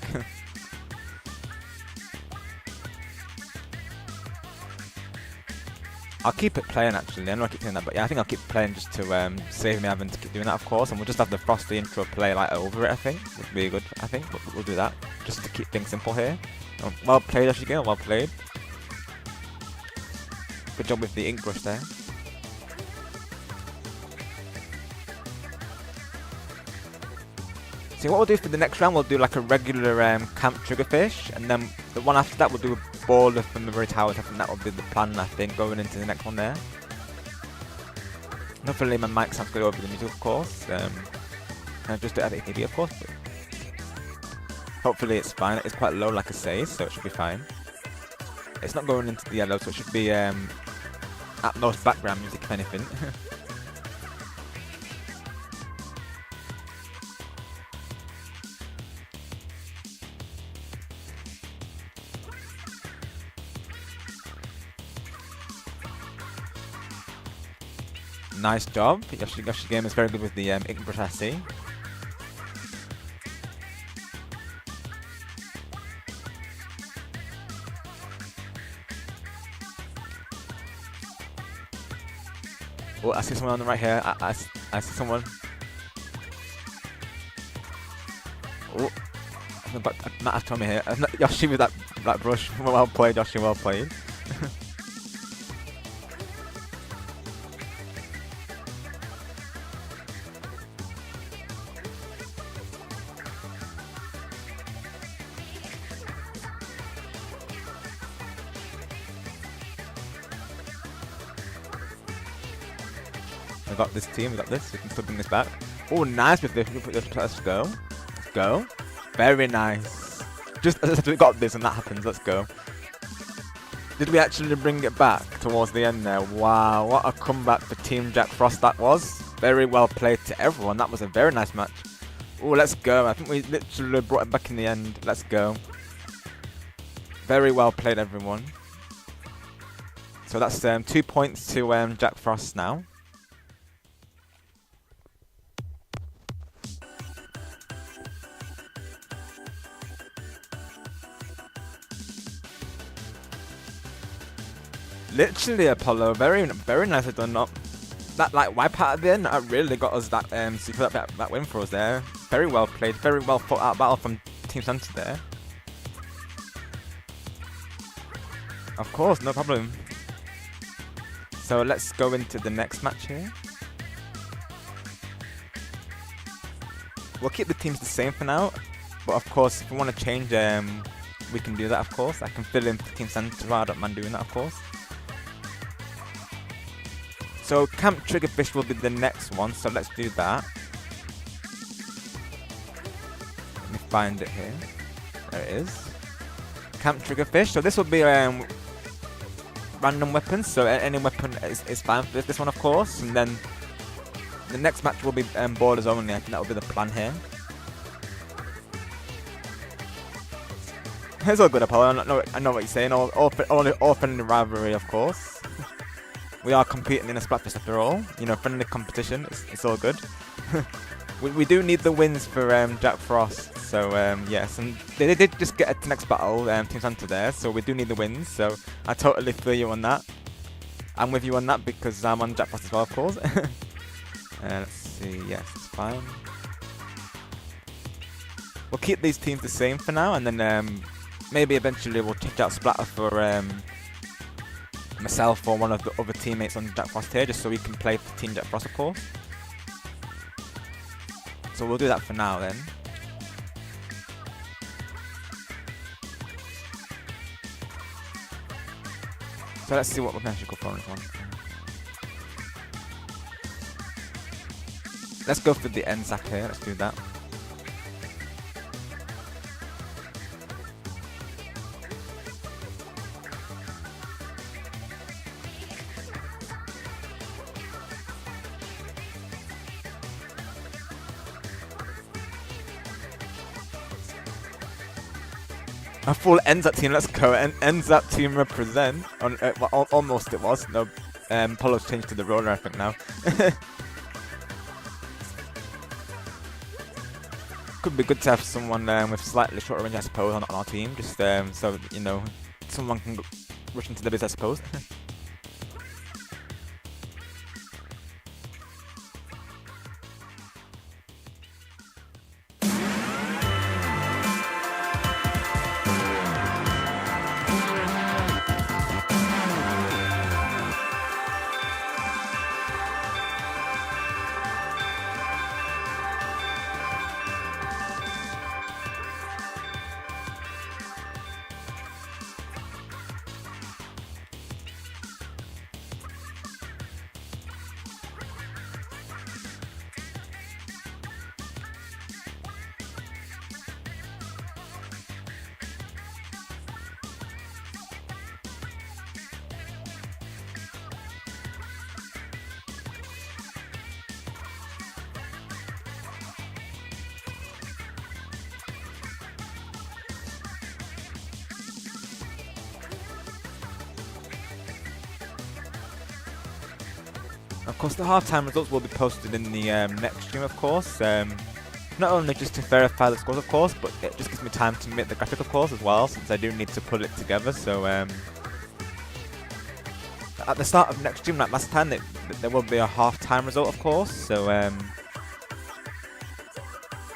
I'll keep it playing actually, I know I keep saying that, but yeah, I think I'll keep playing just to save me having to keep doing that, of course, and we'll just have the Frosty intro play like over it, I think, which would be good, I think, but we'll do that, just to keep things simple here. Well played, Ashigo, well played. Good job with the ink brush there. So what we'll do for the next round, we'll do like a regular Camp Triggerfish, and then the one after that we'll do a baller from the Murray Towers. I think that will be the plan, I think, going into the next one there. Hopefully my mic sounds good over the music, of course. Just to add AKB, of course. But hopefully it's fine. It's quite low, like I say, so it should be fine. It's not going into the yellow, so it should be at most background music, if anything. Nice job. Yoshi Game is very good with the ink brush, I see. Oh, I see someone on the right here. I see someone. I've got Matt Tommy here. Yoshi with that brush. Well played, Yoshi. Well played. We got this team. We got this. We can still bring this back. Oh, nice with this. Let's go. Let's go. Very nice. Just as we got this and that happens. Let's go. Did we actually bring it back towards the end there? Wow, what a comeback for Team Jack Frost that was. Very well played to everyone. That was a very nice match. Oh, let's go. I think we literally brought it back in the end. Let's go. Very well played, everyone. So that's 2 points to Jack Frost now. Literally, Apollo, very nicely done. Not that wipe out at the end. That really got us that that win for us there. Very well played, very well fought out battle from Team Santa there. Of course, no problem. So let's go into the next match here. We'll keep the teams the same for now, but of course, if we want to change, we can do that. Of course, I can fill in for Team Santa. I don't mind doing that, of course. So Camp Triggerfish will be the next one, so let's do that. Let me find it here. There it is. Camp Triggerfish. So this will be random weapons, so any weapon is fine for this one, of course. And then the next match will be borders only. I think that will be the plan here. It's all good, Apollo. I know what you're saying. All friendly rivalry, of course. We are competing in a Splatfest after all. You know, friendly competition. It's all good. we do need the wins for Jack Frost. So yes, and they did just get to next battle, Team Santa there. So we do need the wins. So I totally feel you on that. I'm with you on that because I'm on Jack Frost as well, of course. Let's see. Yes, it's fine. We'll keep these teams the same for now, and then maybe eventually we'll check out Splatter for myself or one of the other teammates on Jack Frost here, just so we can play for Team Jack Frost, of course. So we'll do that for now then. So let's see what we can actually go for on this one. Let's go for the end sack here, let's do that. A full NZAP team, let's go. And NZAP team represent. Well, almost it was. No, Polo's changed to the roller, I think, now. Could be good to have someone with slightly shorter range, I suppose, on our team. Just so, you know, someone can rush into the biz, I suppose. Of course, the half-time results will be posted in the next stream, of course. Not only just to verify the scores, of course, but it just gives me time to make the graphic, of course, as well, since I do need to put it together. So, at the start of next stream, like last time, there will be a half-time result, of course. So,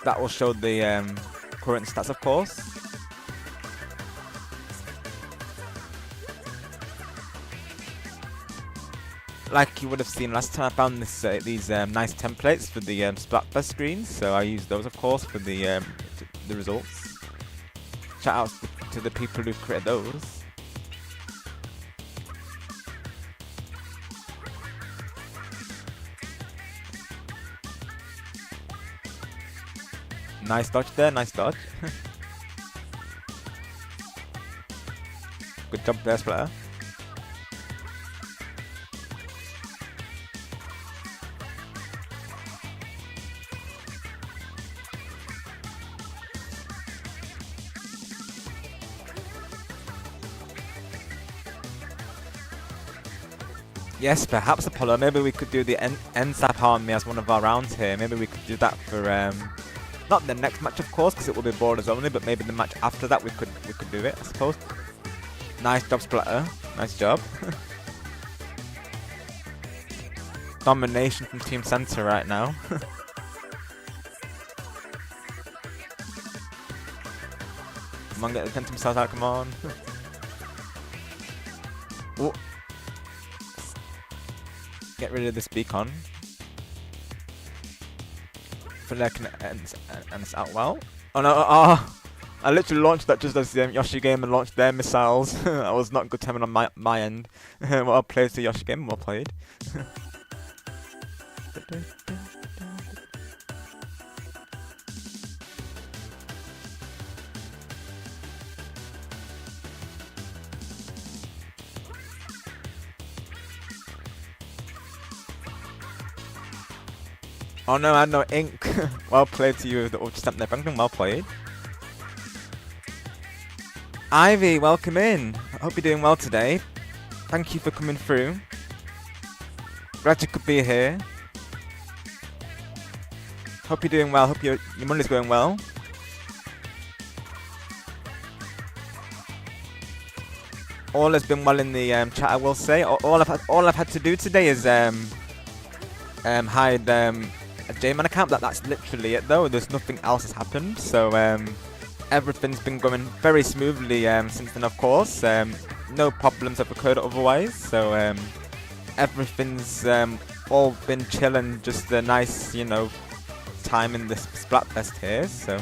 that will show the current stats, of course. Like you would have seen last time, I found these nice templates for the Splatfest screens, so I used those, of course, for the results. Shout outs to the people who created those. Nice dodge there, nice dodge. Good jump there, Splatter. Yes, perhaps Apollo. Maybe we could do the NSAP army as one of our rounds here. Maybe we could do that for not the next match, of course, because it will be borders only. But maybe the match after that, we could do it, I suppose. Nice job, Splatter. Nice job. Domination from Team Center right now. Come on, get the Phantom Cells out. Come on. Ooh. Get rid of this beacon. Feel like I can end this out well. Oh no! I literally launched that just as Yoshi Gamer launched their missiles. That was not good timing on my end. Well played to Yoshi Gamer. Well played. Oh no, I had no ink. Well played to you, the Ultra Stamp there, Franklin. Well played. Ivy, welcome in. I hope you're doing well today. Thank you for coming through. Glad you could be here. Hope you're doing well. Hope your Monday's going well. All has been well in the chat, I will say. All I've had to do today is hide a J-Man account. That's literally it though. There's nothing else has happened. So everything's been going very smoothly since then, of course. No problems have occurred otherwise. So everything's all been chill and just a nice, you know, time in this Splatfest here. So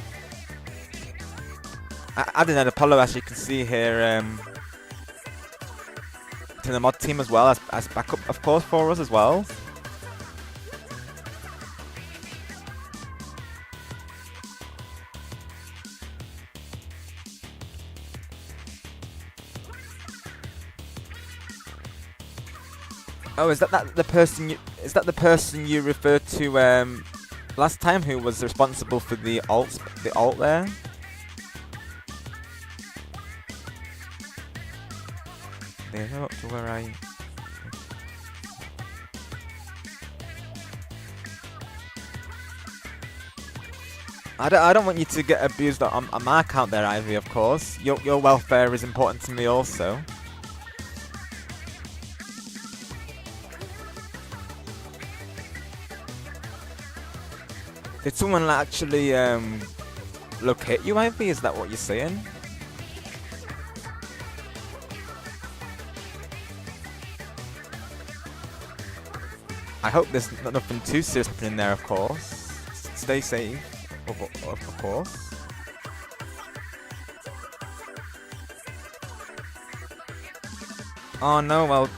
I added an Apollo, as you can see here, to the mod team as well as backup, of course, for us as well. Oh, is that the person you referred to last time, who was responsible for the alt there? They're up to where I don't want you to get abused on my account there, Ivy, of course. Your welfare is important to me also. Did someone actually locate you, Ivy? Is that what you're saying? I hope there's nothing too serious happening there, of course. Stay safe, of course. Oh no, well,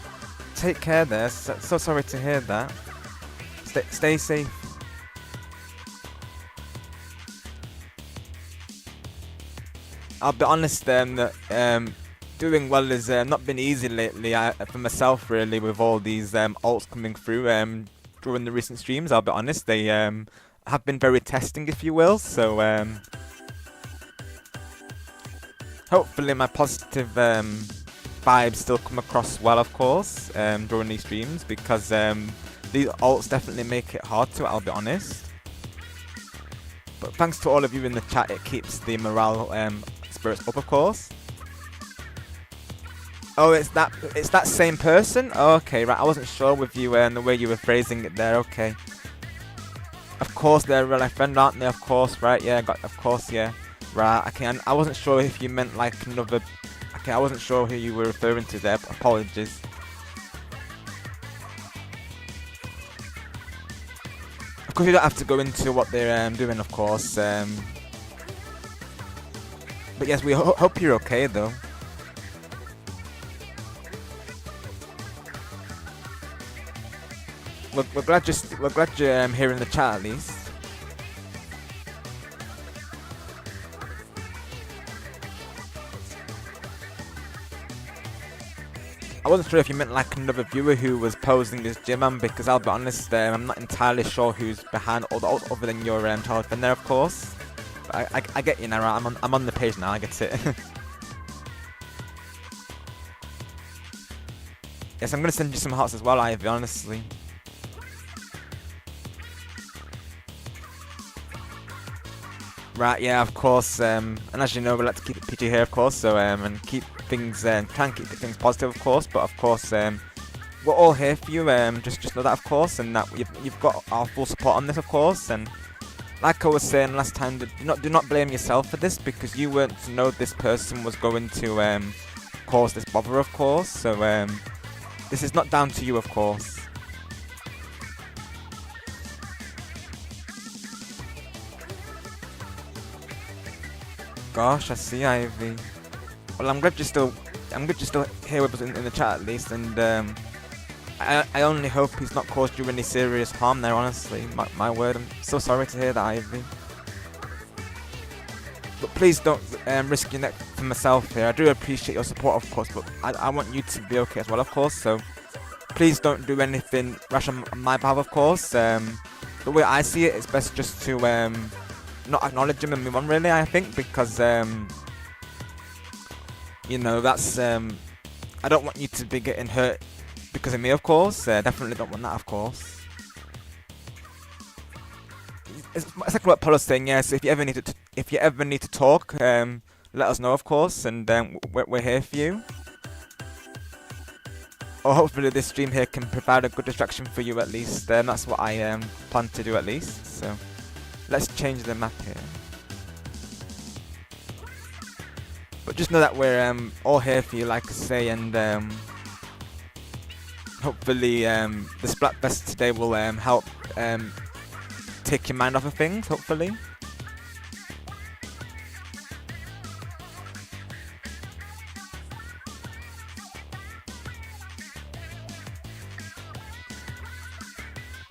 take care there. So sorry to hear that. Stay safe. I'll be honest that doing well has not been easy lately for myself, really, with all these alts coming through during the recent streams. I'll be honest, they have been very testing, if you will. So hopefully my positive vibes still come across well, of course, during these streams, because these alts definitely make it hard to, I'll be honest. But thanks to all of you in the chat, it keeps the morale spirits up, of course. Oh, it's that same person? Oh, okay, right. I wasn't sure with you and the way you were phrasing it there. Okay. Of course, they're a real life friend, aren't they? Of course, right? Yeah, of course, yeah. Right, okay, I wasn't sure if you meant like another... Okay, I wasn't sure who you were referring to there, apologies. Of course, you don't have to go into what they're doing, of course. But yes, we hope you're okay, though. We're glad you're here in the chat at least. I wasn't sure if you meant like another viewer who was posing as G-Man, because I'll be honest, I'm not entirely sure who's behind all the other than your child friend there, of course. But I get you now, right? I'm on the page now. I get it. Yes, I'm gonna send you some hearts as well, Ivy. Honestly. Right, yeah, of course. And as you know, we like to keep it PG here, of course. So and keep things, try and keep things positive, of course. But of course, we're all here for you. Just know that, of course, and that you've got our full support on this, of course. And like I was saying last time, do not blame yourself for this, because you weren't to know this person was going to cause this bother, of course. So this is not down to you, of course. Gosh, I see, Ivy. Well, I'm glad you're still here with us in the chat at least, and I only hope he's not caused you any serious harm there. Honestly, my word, I'm so sorry to hear that, Ivy. But please don't risk your neck for myself here. I do appreciate your support, of course, but I want you to be okay as well, of course. So please don't do anything rash on my behalf, of course. The way I see it, it's best just to not acknowledge him and move on, really, I think, because you know, that's I don't want you to be getting hurt because of me, of course. Definitely don't want that, of course. It's exactly what Polo's saying. Yes, if you ever need to talk, let us know, of course, and we're here for you. Or hopefully this stream here can provide a good distraction for you at least. That's what I plan to do at least. So let's change the map here. But just know that we're all here for you, like I say, and hopefully the Splatfest today will help take your mind off of things, hopefully.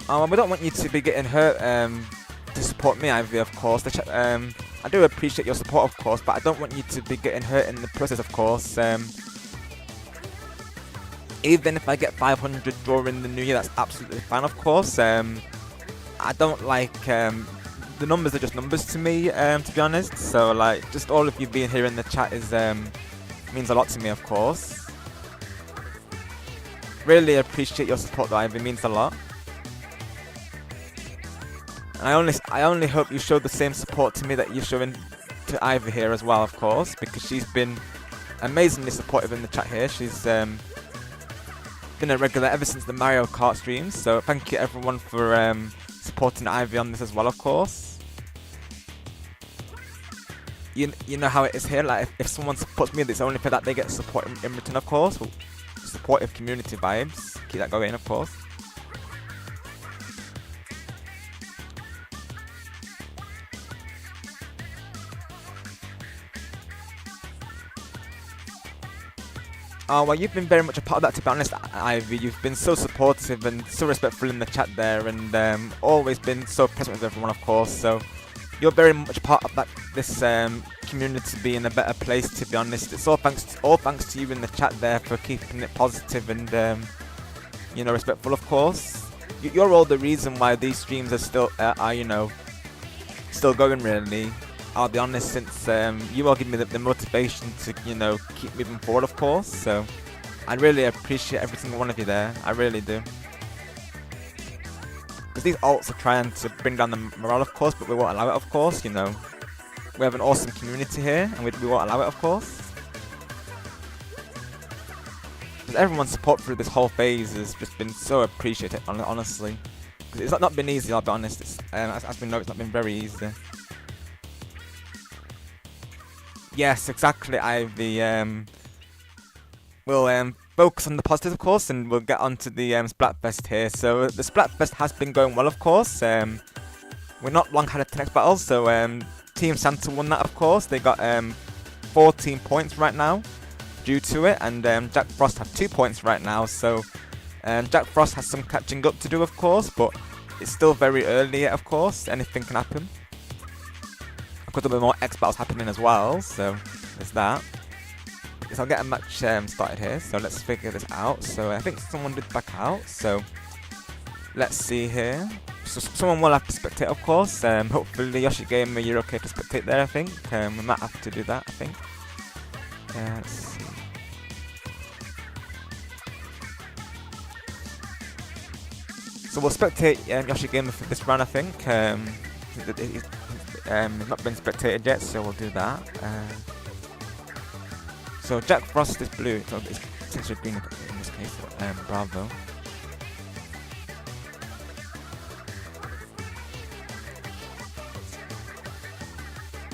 We don't want you to be getting hurt to support me, Ivy, of course. I do appreciate your support, of course, but I don't want you to be getting hurt in the process, of course. Even if I get 500 during the new year, that's absolutely fine, of course. I don't like... the numbers are just numbers to me, to be honest. So, like, just all of you being here in the chat is means a lot to me, of course. Really appreciate your support, though, Ivy. It means a lot. And I only hope you show the same support to me that you're showing to Ivy here as well, of course, because she's been amazingly supportive in the chat here. She's been a regular ever since the Mario Kart streams, so thank you everyone for supporting Ivy on this as well, of course. You know how it is here, like if someone supports me, it's only for that they get support in return, of course. Supportive community vibes, keep that going, of course. Oh, well, you've been very much a part of that, to be honest, Ivy. You've been so supportive and so respectful in the chat there, and always been so present with everyone, of course. So you're very much part of that this community being a better place, to be honest. It's all thanks to you in the chat there for keeping it positive and you know, respectful, of course. You're all the reason why these streams are still you know, still going, really. I'll be honest, since you all give me the motivation to, you know, keep moving forward, of course. So I really appreciate every single one of you there. I really do. Because these alts are trying to bring down the morale, of course, but we won't allow it, of course. You know, we have an awesome community here, and we won't allow it, of course. Because everyone's support through this whole phase has just been so appreciated, honestly. Because it's not been easy, I'll be honest. As we know, it's not been very easy. Yes, exactly, Ivy. We'll focus on the positive, of course, and we'll get on to the Splatfest here. So the Splatfest has been going well, of course. We're not long had a 10x battle, so Team Santa won that, of course. They got 14 points right now due to it, and Jack Frost have 2 points right now. So Jack Frost has some catching up to do, of course, but it's still very early yet, of course. Anything can happen. Of course, there'll be more X battles happening as well, so there's that. So I'll get a match started here, so let's figure this out. So I think someone did back out, so let's see here. So someone will have to spectate, of course. Hopefully Yoshi Gamer, you're okay to spectate there, I think. We might have to do that, I think. Let's see. So we'll spectate Yoshi Gamer for this round, I think. He's not been spectated yet, so we'll do that. So Jack Frost is blue, so it's essentially green in this case. Bravo.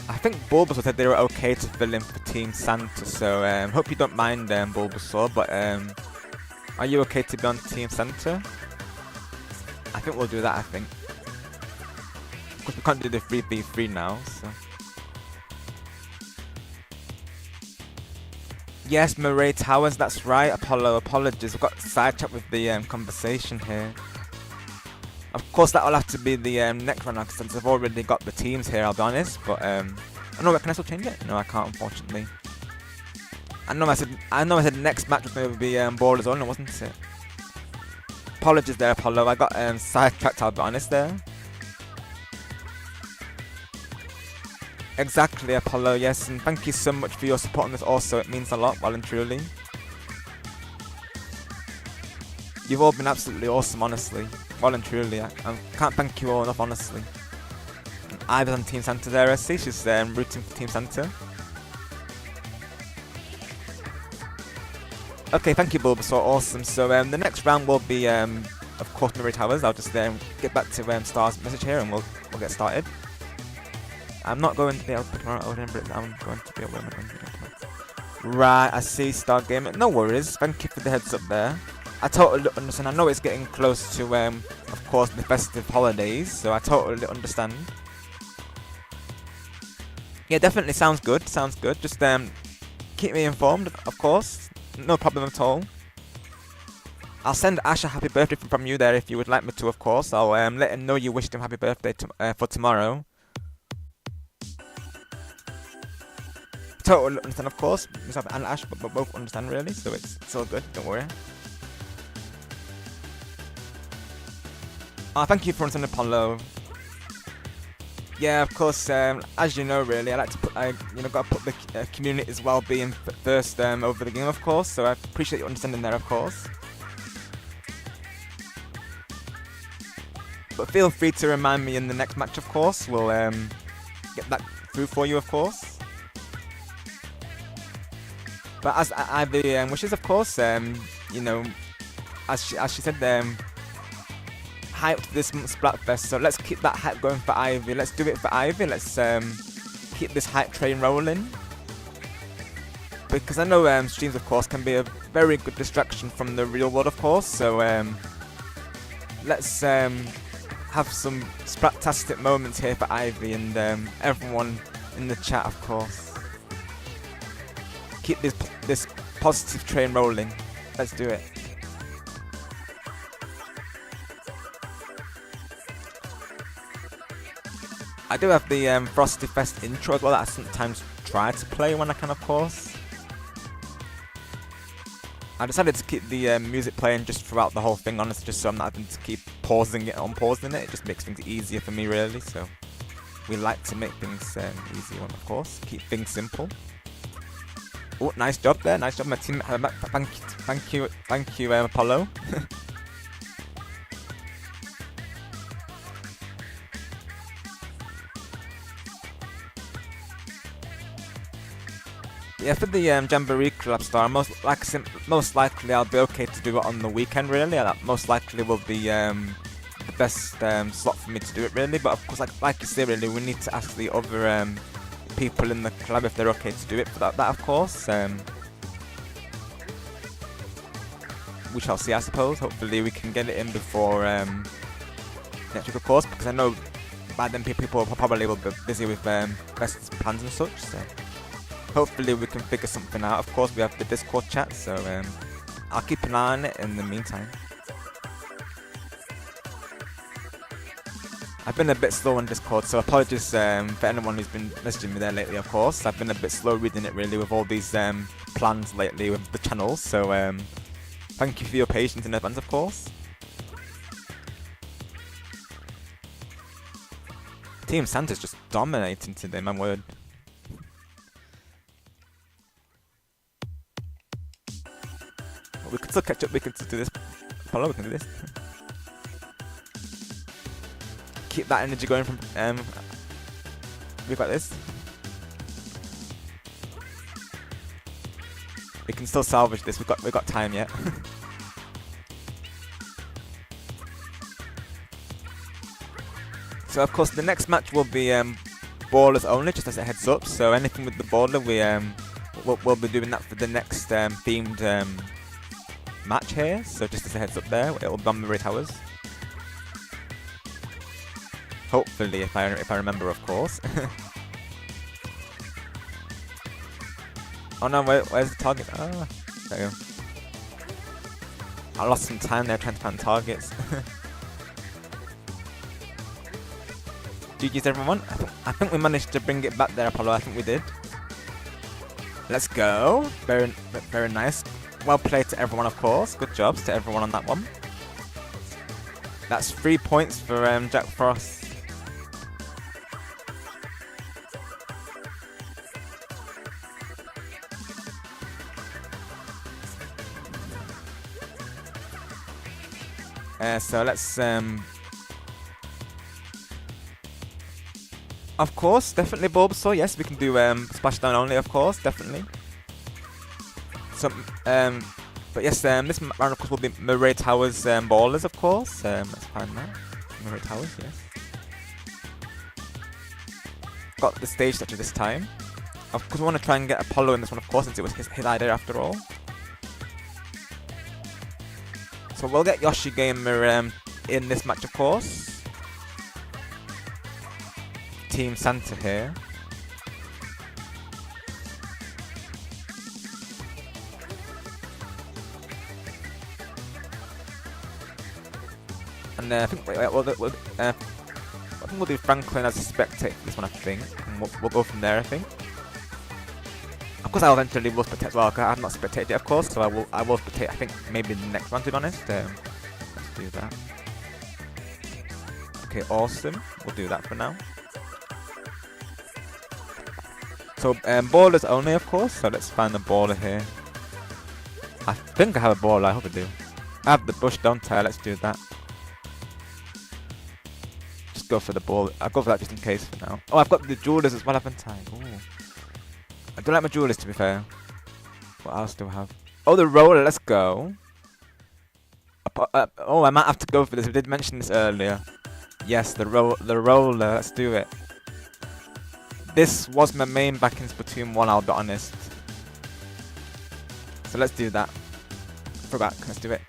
I think Bulbasaur said they were okay to fill in for Team Santa, so hope you don't mind Bulbasaur, but are you okay to be on Team Santa? I think we'll do that, I think. Of course we can't do the 3v3 now, so... Yes, Murray Towers, that's right. Apollo, apologies. I've got sidetracked with the conversation here. Of course, that'll have to be the next round, since I've already got the teams here, I'll be honest. But, oh no, can I still change it? No, I can't, unfortunately. I know I said next match was going to be Ballers Only, wasn't it? Apologies there, Apollo. I got sidetracked, I'll be honest there. Exactly, Apollo, yes, and thank you so much for your support on this also, it means a lot, well and truly. You've all been absolutely awesome, honestly. Well and truly, I can't thank you all enough, honestly. Ivy's on Team Santa there, I see, she's rooting for Team Santa. Okay, thank you Bulbasaur, awesome. So the next round will be, of course, Mirror Towers. I'll just get back to Star's message here and we'll get started. I'm not going to be able to pick tomorrow, but I'm going to be able to. Right, I see, Star Gamer. No worries, thank you for the heads up there. I totally understand. I know it's getting close to, of course, the festive holidays, so I totally understand. Yeah, definitely sounds good. Sounds good. Just keep me informed, of course. No problem at all. I'll send Ash a happy birthday from you there if you would like me to, of course. I'll let him know you wished him happy birthday for tomorrow. Totally understand, of course. Myself and Ash, but both understand really, so it's all good. Don't worry. Thank you for understanding, Apollo. Yeah, of course. As you know, really, I like to put, got to put the community's well-being first over the game, of course. So I appreciate your understanding there, of course. But feel free to remind me in the next match, of course. We'll get that through for you, of course. But as Ivy wishes, of course, as she said, hyped this month's Splatfest, so let's keep that hype going for Ivy. Let's do it for Ivy. Let's keep this hype train rolling. Because I know streams, of course, can be a very good distraction from the real world, of course. So let's have some Splattastic moments here for Ivy and everyone in the chat, of course. Keep this positive train rolling. Let's do it. I do have the Frosty Fest intro as well that I sometimes try to play when I can, of course. I decided to keep the music playing just throughout the whole thing, honestly, just so I'm not having to keep pausing it, unpausing it. It just makes things easier for me, really. So we like to make things easier, of course. Keep things simple. Oh, nice job there. Nice job, my team. Thank you, Apollo. Yeah, for the Jamboree Club Star, most likely I'll be okay to do it on the weekend, really. That most likely will be the best slot for me to do it, really. But of course, like you say, really, we need to ask the other people in the club if they're okay to do it for that of course. We shall see, I suppose. Hopefully we can get it in before next week, of course, because I know by then people probably will be busy with lessons plans and such. So hopefully we can figure something out. Of course, we have the Discord chat, so I'll keep an eye on it in the meantime. I've been a bit slow on Discord, so apologies for anyone who's been messaging me there lately, of course. I've been a bit slow reading it, really, with all these plans lately with the channels, so thank you for your patience in advance, of course. Team Santa's just dominating today, my word. We can still catch up, we can still do this. Follow, we can do this. Keep that energy going from we've got this. We can still salvage this, we've got time yet. So of course the next match will be ballers only, just as a heads up. So anything with the baller, we'll be doing that for the next themed match here. So just as a heads up there, it will be on the Raid Towers. Hopefully, if I remember, of course. Oh no, where's the target? Ah, there you go. I lost some time there trying to find targets. GG's everyone. I think we managed to bring it back there, Apollo. I think we did. Let's go. Very nice. Well played to everyone, of course. Good jobs to everyone on that one. That's 3 points for Jack Frost. So let's of course, definitely Bulbasaur. Yes, we can do Splashdown only, of course, definitely. So but yes, this round of course will be Raid Towers ballers, of course. Let's find that. Raid Towers, yes. Got the stage structure this time. Of course, we want to try and get Apollo in this one, of course, since it was his idea after all. So we'll get Yoshi Gamer in this match, of course. Team Santa here. And I think I think we'll do Franklin as a spectator for this one, I think. And we'll go from there, I think. Of course, I'll eventually will spectate as well, because I have not spectated yet, of course, so I will spectate, I think, maybe the next one, to be honest. Let's do that. Okay, awesome. We'll do that for now. So, ballers only, of course, so let's find the baller here. I think I have a baller, I hope I do. I have the bush, don't I? Let's do that. Just go for the ball. I'll go for that just in case for now. Oh, I've got the jewelers as well, haven't I? Ooh. I don't like my jewelers, to be fair. What else do I have? Oh, the roller, let's go. Oh, I might have to go for this. We did mention this earlier. Yes, the roller, let's do it. This was my main back in Splatoon 1, I'll be honest. So let's do that. Throwback, let's do it.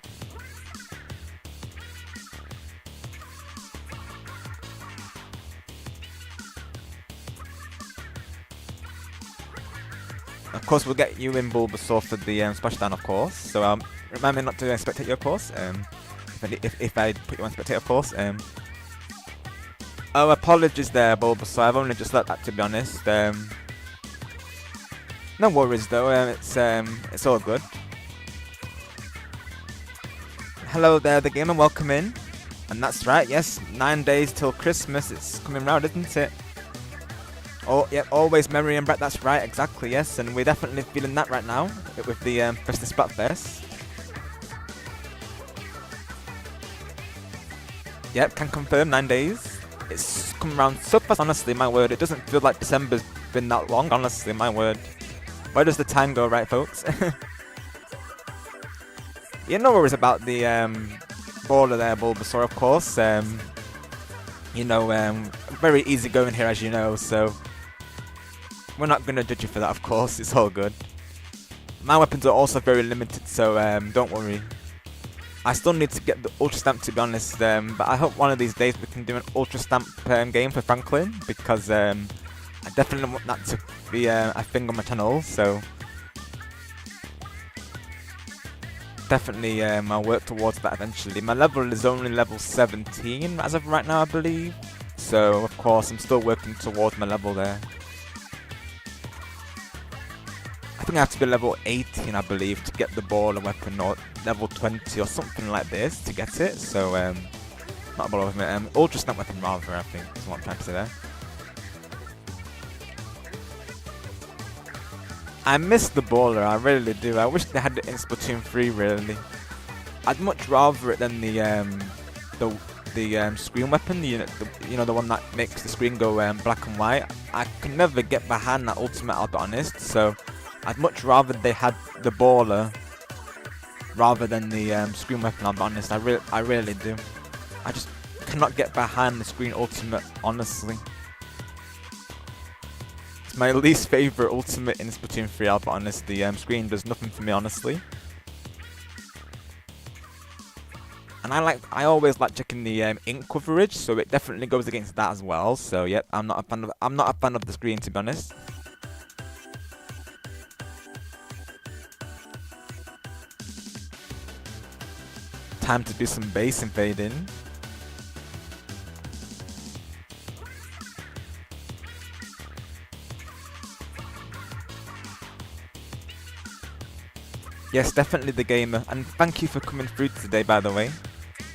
Of course, we'll get you in Bulbasaur for the Splashdown, of course. So remind me not to spectate you, of course. If I put you on spectate, of course. Oh, apologies there, Bulbasaur. I've only just let that, to be honest. No worries though. It's all good. Hello there, the gamer. Welcome in. And that's right. Yes, 9 days till Christmas. It's coming round, isn't it? Oh, yeah, always merry and bright, that's right, exactly, yes, and we're definitely feeling that right now, with the Festive Splatfest. Yep, can confirm, 9 days. It's come around so fast, honestly, my word, it doesn't feel like December's been that long, honestly, my word. Where does the time go, right, folks? Yeah, no worries about the baller there, Bulbasaur, of course. You know, very easy going here, as you know, so We're not gonna judge you for that, of course. It's all good. My weapons are also very limited, so don't worry. I still need to get the Ultra Stamp, to be honest, but I hope one of these days we can do an Ultra Stamp game for Franklin, because I definitely want that to be a thing on my channel, so definitely I'll work towards that eventually. My level is only level 17 as of right now, I believe, so of course I'm still working towards my level there. I think I have to be level 18, I believe, to get the ball and weapon, or level 20 or something like this to get it. So, not a ball of it. Ultra Snap weapon rather, I think, is what I'm trying to say there. I miss the baller, I really do. I wish they had it in Splatoon 3, really. I'd much rather it than the screen weapon, the one that makes the screen go black and white. I can never get behind that ultimate, I'll be honest. So I'd much rather they had the baller rather than the screen weapon, I'll be honest. I really do. I just cannot get behind the screen ultimate, honestly. It's my least favourite ultimate in Splatoon 3, I'll be honest. The screen does nothing for me, honestly. And I always like checking the ink coverage, so it definitely goes against that as well. So yep, I'm not a fan of the screen, to be honest. Time to do some base invading. Yes, definitely the gamer, and thank you for coming through today, by the way.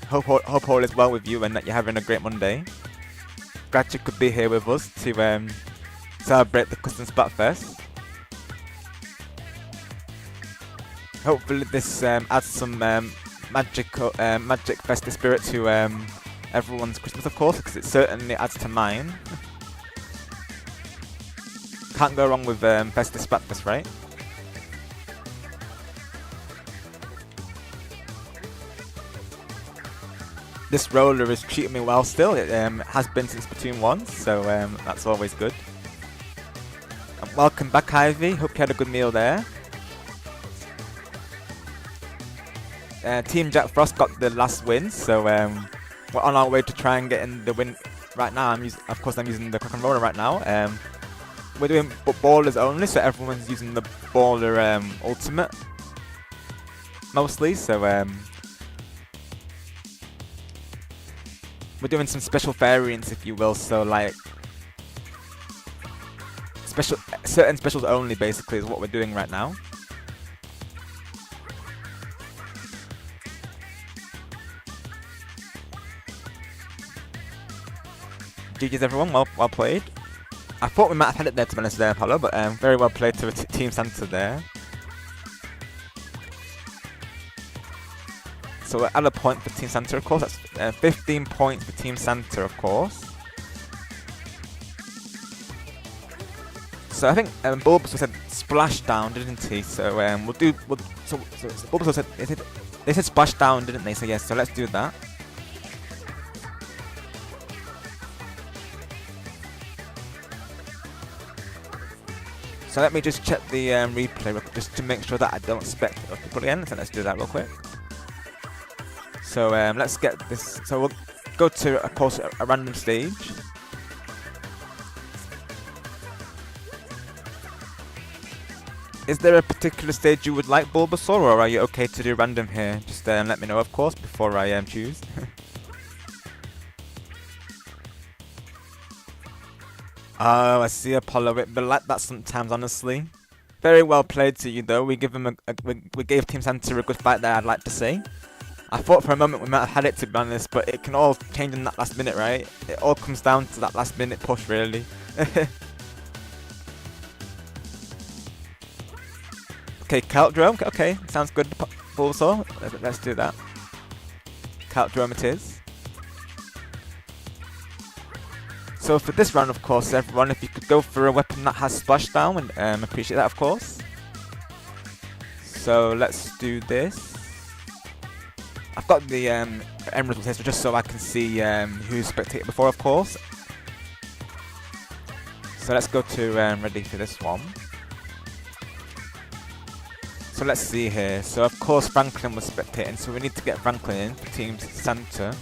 Hope all is well with you and that you're having a great Monday. Glad you could be here with us to celebrate the Custom Splatfest. Hopefully this adds some magic festive spirit to everyone's Christmas, of course, because it certainly adds to mine. Can't go wrong with festive Splatfest, right? This roller is treating me well still. It has been since Splatoon 1, so that's always good. And welcome back, Ivy. Hope you had a good meal there. Team Jack Frost got the last win, so we're on our way to try and get in the win right now. I'm using the Croc and Roller right now. We're doing ballers only, so everyone's using the baller ultimate mostly. So we're doing some special variants, if you will. So like certain specials only, basically, is what we're doing right now. GG's everyone, well played. I thought we might have had it there, to be honest, there, Apollo, but very well played to Team Santa there. So we're at a point for Team Santa, of course. That's 15 points for Team Santa, of course. So I think Bulbasaur said splashdown, didn't he? So Bulbasaur said they said splashdown, didn't they? So yes, so let's do that. So let me just check the replay just to make sure that I don't spec people again. So let's do that real quick. So let's get this. So we'll go to, of course, a random stage. Is there a particular stage you would like, Bulbasaur, or are you okay to do random here? Just let me know, of course, before I choose. Oh, I see, Apollo. It be like that sometimes, honestly. Very well played to you, though. We gave Team Santa a good fight there, I'd like to say. I thought for a moment we might have had it, to be honest, but it can all change in that last minute, right? It all comes down to that last minute push, really. Okay, Caltrome. Okay, sounds good, Bulbasaur. Let's do that. Caltrome it is. So for this round, of course, everyone, if you could go for a weapon that has splashdown, and appreciate that, of course. So let's do this. I've got the end results here, so just so I can see who's spectated before, of course. So let's go to ready for this one. So let's see here. So of course Franklin was spectating, so we need to get Franklin in for Team Santa.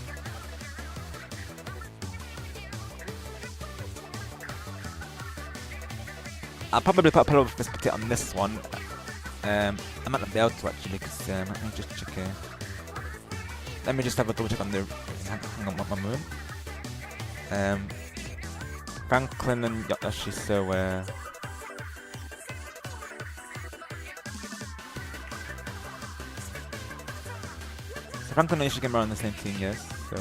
I'll probably put a pillow for spectate on this one. I might not be able to actually, because let me just check here. Let me just have a double check on the. Hang on, one moment. Franklin and Yoshi, so Franklin and Yoshi can run on the same team, yes. So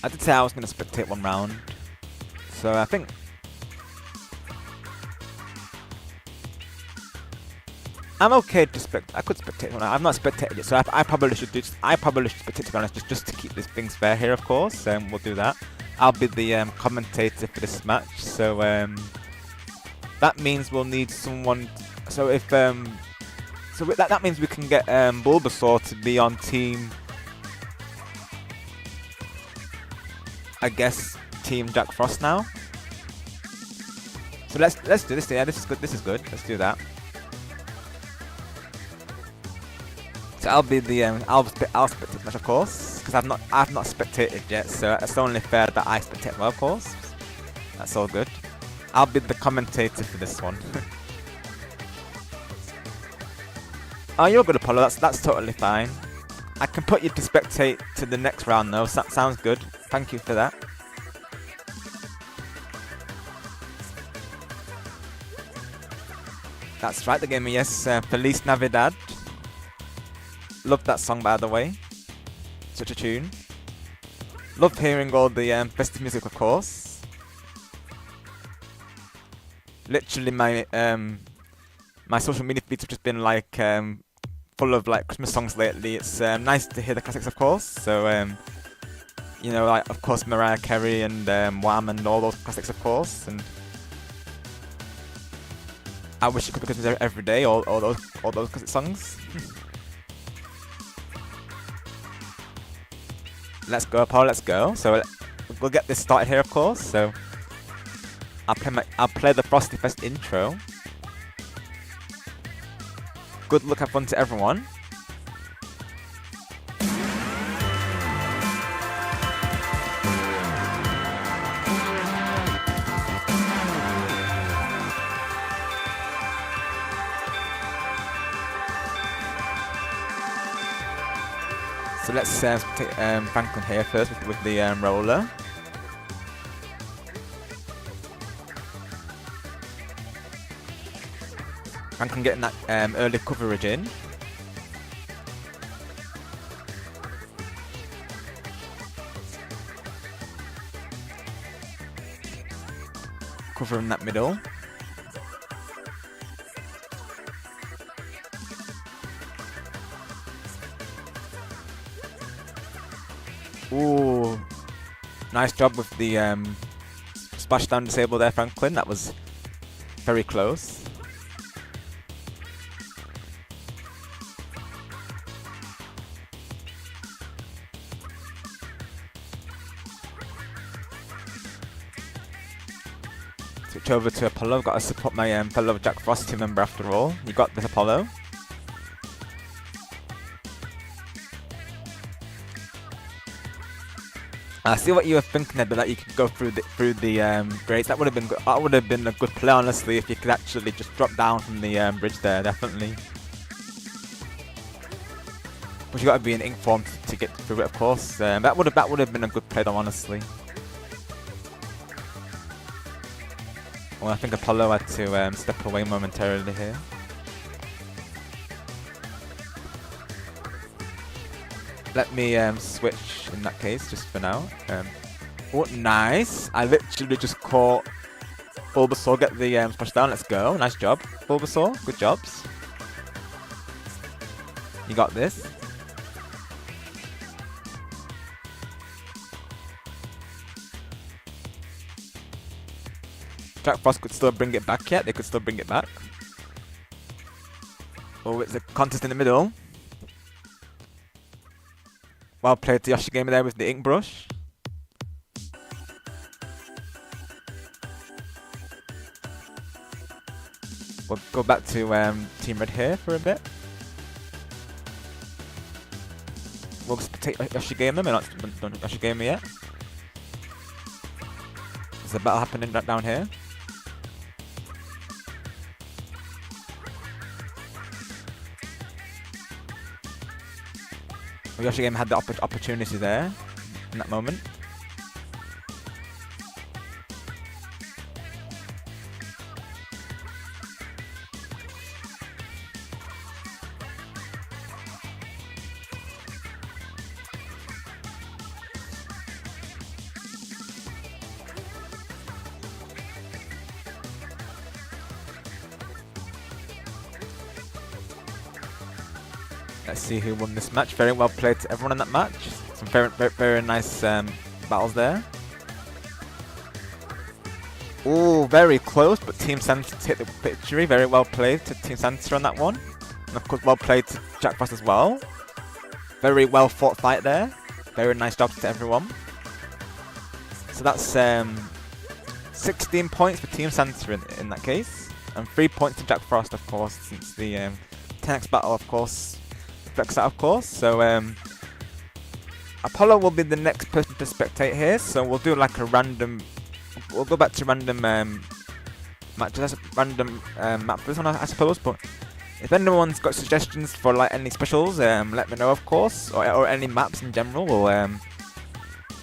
I did say I was going to spectate one round, so I think I'm okay to I could spectate one. I've not spectated it, so I probably should do. I probably should spectate, to be honest, just to keep these things fair here. Of course, we'll do that. I'll be the commentator for this match, so that means we'll need someone. So if so that means we can get Bulbasaur to be on team. I guess Team Jack Frost now. So let's do this. Yeah, this is good. This is good. Let's do that. So I'll be the I'll spectate this match, of course, because I've not spectated yet. So it's only fair that I spectate, well, of course. That's all good. I'll be the commentator for this one. Oh, you're good, Apollo. That's totally fine. I can put you to spectate to the next round though. So that sounds good. Thank you for that. That's right, the game, yes. Feliz Navidad. Love that song, by the way. Such a tune. Love hearing all the festive music, of course. Literally, my social media feeds have just been like full of like Christmas songs lately. It's nice to hear the classics, of course. So you know, like of course Mariah Carey and Wham and all those classics, of course. And I wish it could be Christmas every day. All those classic songs. Let's go, Paul. Let's go. So we'll get this started here, of course. So I'll play the Frosty Fest intro. Good luck, have fun to everyone. So let's take Franklin here first with the roller. Franklin getting that early coverage in. Covering that middle. Ooh, nice job with the splashdown disable there, Franklin. That was very close. Switch over to Apollo. Got to support my fellow Jack Frost team member after all. You got this, Apollo. I see what you were thinking there, but that you could go through the grades. That would have been good. That would have been a good play, honestly, if you could actually just drop down from the bridge there. Definitely. But you got to be in ink form to get through it, of course. That would have been a good play, though, honestly. Well, I think Apollo had to step away momentarily here. Let me switch in that case, just for now. Oh, nice! I literally just caught Bulbasaur get the splash down. Let's go. Nice job, Bulbasaur. Good jobs. You got this. Jack Frost could still bring it back yet. They could still bring it back. Oh, it's a contest in the middle. Well played to Yoshi Gamer there with the ink brush. We'll go back to Team Red here for a bit. We'll just take Yoshi Gamer. We're not done Yoshi Gamer yet. There's a battle happening down here. Yoshi Gamer had the opportunity there in that moment. Let's see who won this match. Very well played to everyone in that match. Some very nice battles there. Ooh, very close, but Team Santa hit the victory. Very well played to Team Santa on that one. And of course, well played to Jack Frost as well. Very well fought fight there. Very nice job to everyone. So that's 16 points for Team Santa in that case. And 3 points to Jack Frost, of course, since the 10x battle, of course, reflects that, of course. So Apollo will be the next person to spectate here. So we'll do like a random. We'll go back to random matches. That's a random map for this one, I suppose. But if anyone's got suggestions for like any specials, let me know, of course, or any maps in general. We'll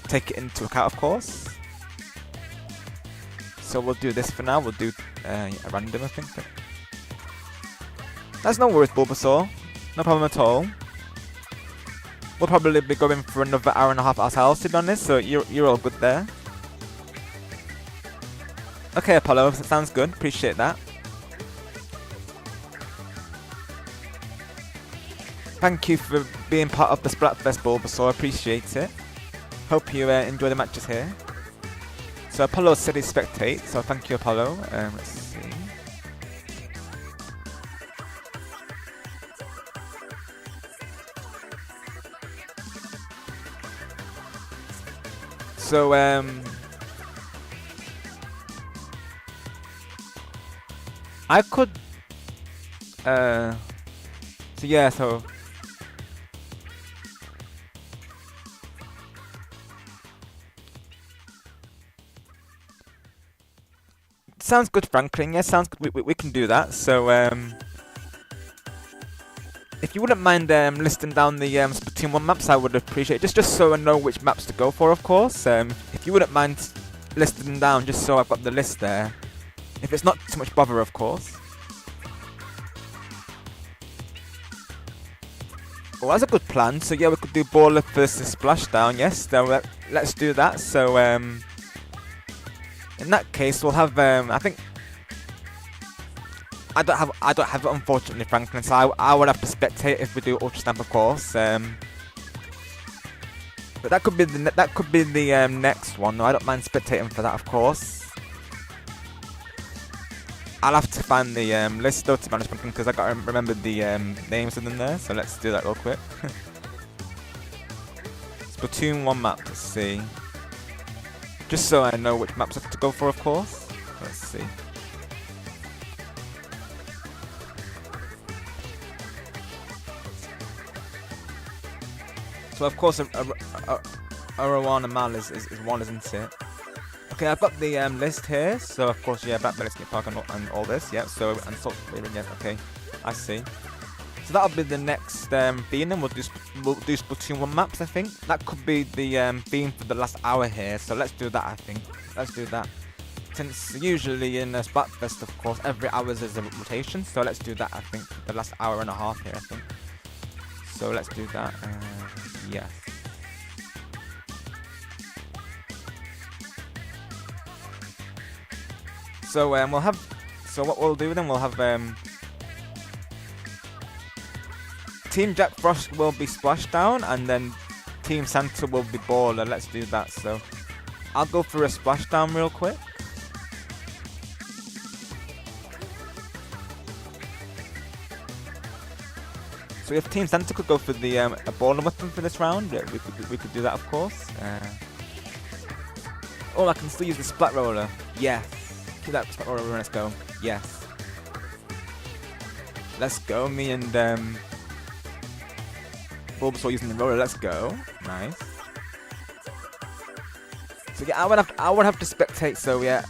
take it into account, of course. So we'll do this for now. We'll do a random, I think. But that's no worries, Bulbasaur. No problem at all. We'll probably be going for another hour and a half ourselves, to be honest. So you're all good there. Okay, Apollo, sounds good. Appreciate that. Thank you for being part of the Splatfest, Bulbasaur. Appreciate it. Hope you enjoy the matches here. So Apollo said he's spectate, so thank you, Apollo. Let's see. So I could so yeah, so sounds good, Franklin. Yeah, sounds good. We can do that. So if you wouldn't mind listing down the Splatoon 1 maps, I would appreciate it. Just so I know which maps to go for, of course. If you wouldn't mind listing them down, just so I've got the list there. If it's not too much bother, of course. Well, that's a good plan. So yeah, we could do Baller versus Splashdown. Yes, so let's do that. So in that case, we'll have I think I don't have it, unfortunately, Franklin. So I would have to spectate if we do Ultra Stamp, of course. But that could be the next one. No, I don't mind spectating for that, of course. I'll have to find the list though, to be honest, because I gotta remember the names of them there. So let's do that real quick. Splatoon 1 map. Let's see. Just so I know which maps I have to go for, of course. Let's see. So of course, Arowana Mal is one, isn't it? Okay, I've got the list here. So of course, yeah, Black Belly Skate Park and all this. Yeah. So and Salt River. Yeah. Okay, I see. So that'll be the next theme, and we'll do Splatoon 1 maps. I think that could be the theme for the last hour here. So let's do that. I think let's do that. Since usually in Splatfest, of course, every hour is a rotation. So let's do that. I think the last hour and a half here. I think. So let's do that. Yes. So we'll have. So what we'll do then, we'll have Team Jack Frost will be Splashdown, and then Team Santa will be Baller. Let's do that. So I'll go for a Splashdown real quick. So if Team Santa could go for the a baller weapon for this round, we could do that, of course. Oh, I can still use the Splat Roller. Yes. Keep that Splat Roller, let's go. Yes. Let's go, me and Bulbasaur using the roller, let's go. Nice. So yeah, I would have to spectate, so yeah,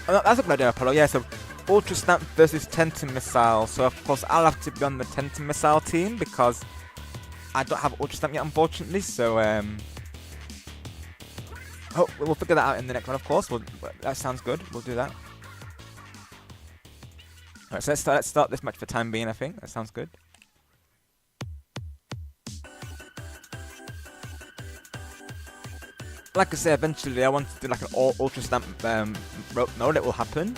that's a good idea, Apollo, yeah, so Ultra Snap versus Tenta Missile, so of course I'll have to be on the Tenta Missile team, because I don't have Ultra Snap yet, unfortunately, so we'll figure that out in the next one, of course. That sounds good. We'll do that. Alright, so let's start this match for time being, I think. That sounds good. Like I say, eventually I want to do like an Ultra Stamp rope mode. It will happen.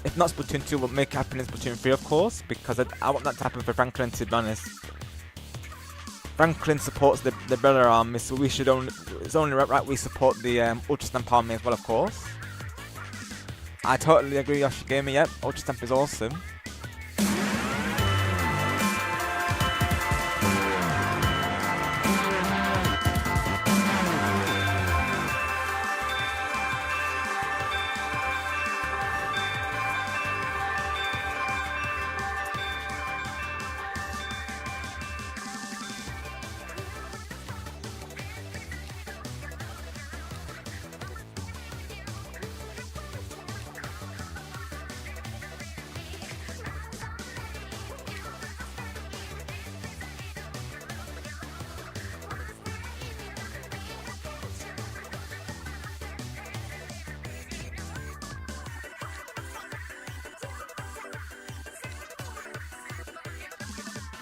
If not Splatoon 2, we'll make it happen in Splatoon 3, of course, because I want that to happen for Franklin, to be honest. Franklin supports the Bella Army, so it's only right we support the Ultra Stamp Army as well, of course. I totally agree, Yoshigami, yep, Ultra Stamp is awesome.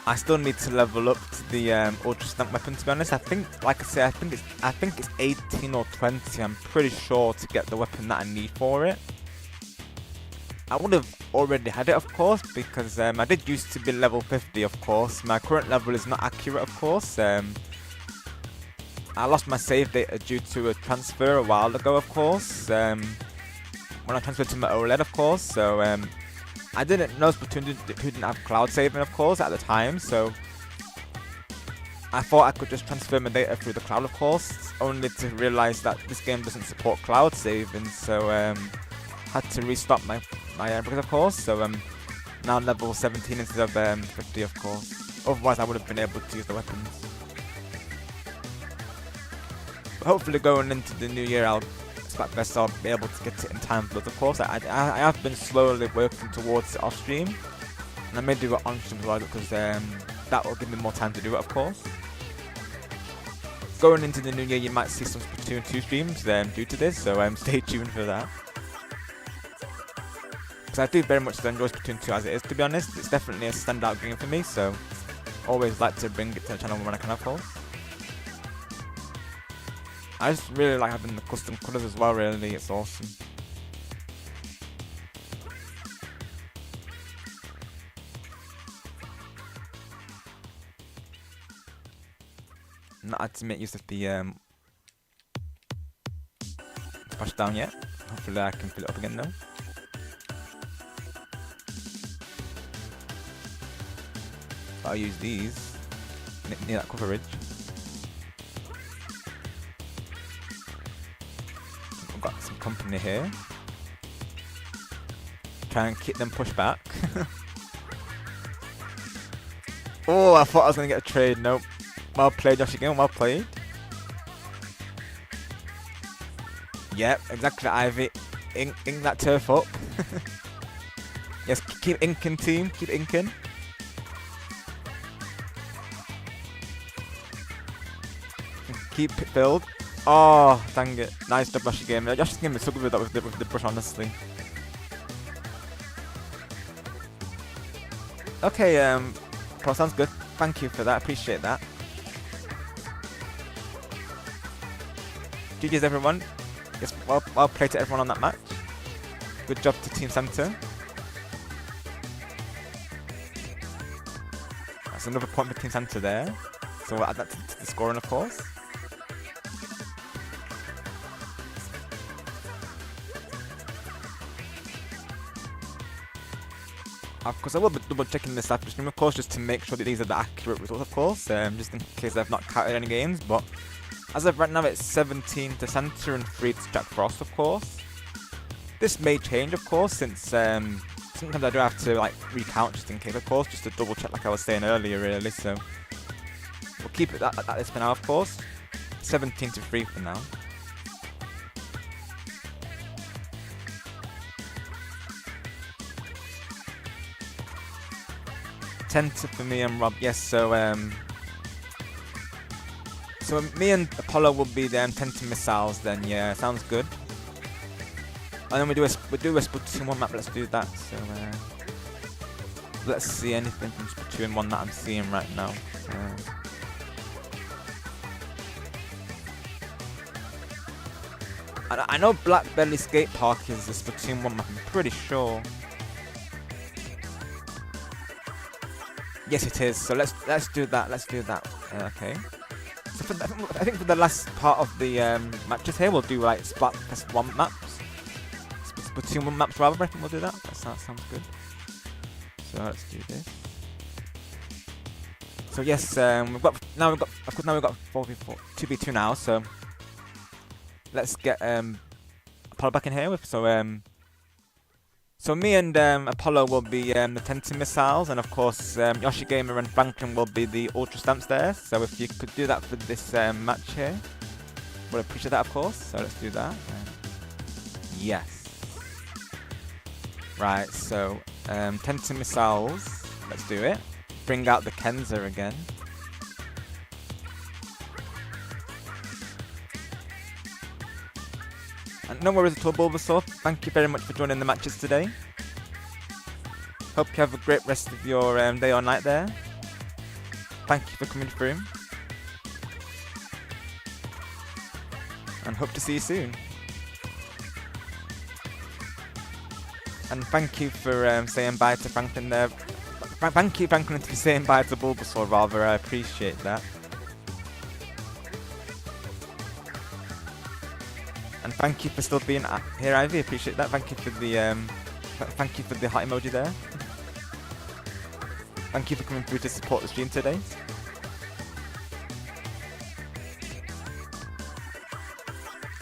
I still need to level up to the Ultra Stamp weapon, to be honest. I think, like I say, I think it's 18 or 20. I'm pretty sure to get the weapon that I need for it. I would have already had it, of course, because I did used to be level 50, of course. My current level is not accurate, of course. I lost my save data due to a transfer a while ago, of course. When I transferred to my OLED, of course. So I didn't know Splatoon didn't have cloud saving, of course, at the time, so I thought I could just transfer my data through the cloud, of course, only to realise that this game doesn't support cloud saving, so had to restart my because, of course, so now level 17 instead of 50, of course. Otherwise, I would have been able to use the weapons. But hopefully, going into the new year, Splatfest, I'll be able to get it in time for it, of course. I have been slowly working towards it off stream, and I may do it on stream as well, because that will give me more time to do it, of course. Going into the new year, you might see some Splatoon 2 streams due to this, so stay tuned for that. Because I do very much enjoy Splatoon 2 as it is, to be honest. It's definitely a standout game for me, so always like to bring it to the channel when I can, of course. I just really like having the custom colours as well, really, it's awesome. Not had to make use of the splash down yet. Hopefully I can fill it up again though. But I'll use these near that coverage. Got some company here. Try and keep them pushed back. Oh, I thought I was going to get a trade. Nope. Well played, Josh, again. Well played. Yep, exactly, Ivy. Ink that turf up. Yes, keep inking, team. Keep inking. Keep it build. Oh, dang it. Nice job, Josh, game. Josh's game is so good with that with the brush, honestly. Okay, Pro, sounds good. Thank you for that. Appreciate that. GG's, everyone. Yes, well played to everyone on that match. Good job to Team Santa. That's another point for Team Santa there. So we'll add that to the scoring, of course. Of course, I will be double checking this after stream, of course, just to make sure that these are the accurate results, of course, just in case I've not counted any games. But as of right now, it's 17 to Santa and 3 to Jack Frost, of course. This may change, of course, since sometimes I do have to like recount just in case, of course, just to double check, like I was saying earlier, really. So we'll keep it at this for now, of course. 17 to 3 for now. Tenta for me and Rob, yes. So me and Apollo will be the Tenta missiles. Then yeah, sounds good. And then we do a Splatoon 1 map. Let's do that. So let's see anything from Splatoon 1 that I'm seeing right now. I know Black Belly Skate Park is the Splatoon 1 map. I'm pretty sure. Yes, it is. So let's do that. Let's do that. Okay. So I think for the last part of the matches here, we'll do like Splatfest 1 maps, Splatoon 1 maps rather. I think we'll do that. That sounds good. So let's do this. So yes, we've got 4v4, 2v2 now. So let's get Apollo back in here with So me and Apollo will be the Tenta missiles, and of course Yoshi Gamer and Franklin will be the Ultra Stamps there. So if you could do that for this match here, we'll appreciate that, of course. So let's do that. Yes. Right. So Tenta missiles. Let's do it. Bring out the Kenza again. And no worries at all, Bulbasaur. Thank you very much for joining the matches today. Hope you have a great rest of your day or night there. Thank you for coming through. And hope to see you soon. And thank you for saying bye to Franklin there. Thank you, Franklin, for saying bye to Bulbasaur, rather. I appreciate that. And thank you for still being here, Ivy. Appreciate that. Thank you for the heart emoji there. Thank you for coming through to support the stream today.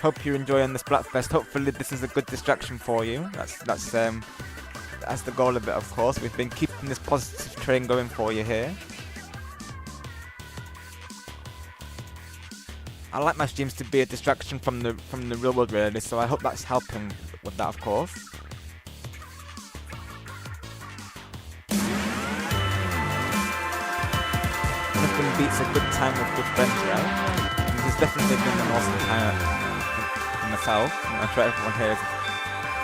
Hope you're enjoying the Splatfest. Hopefully this is a good distraction for you. That's the goal of it, of course. We've been keeping this positive train going for you here. I like my streams to be a distraction from the real world, really, so I hope that's helping with that, of course. Nothing beats a good time with good friends, right? And this has definitely been an awesome time for myself, and I'm sure everyone here is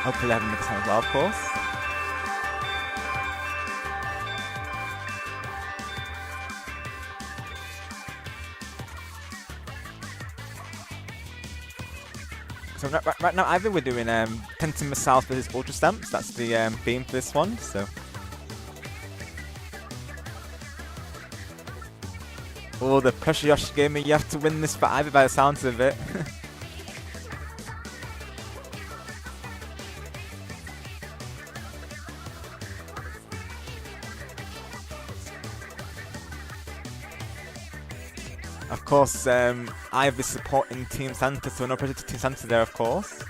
hopefully having a good time as well, of course. So right now, either we're doing Tenta missiles for his Ultra Stamps. That's the theme for this one. So, oh, the pressure, Yoshi Gamer! You have to win this for Ivy by the sounds of it. Of course, Ivy's supporting Team Santa, so no pressure to Team Santa there, of course.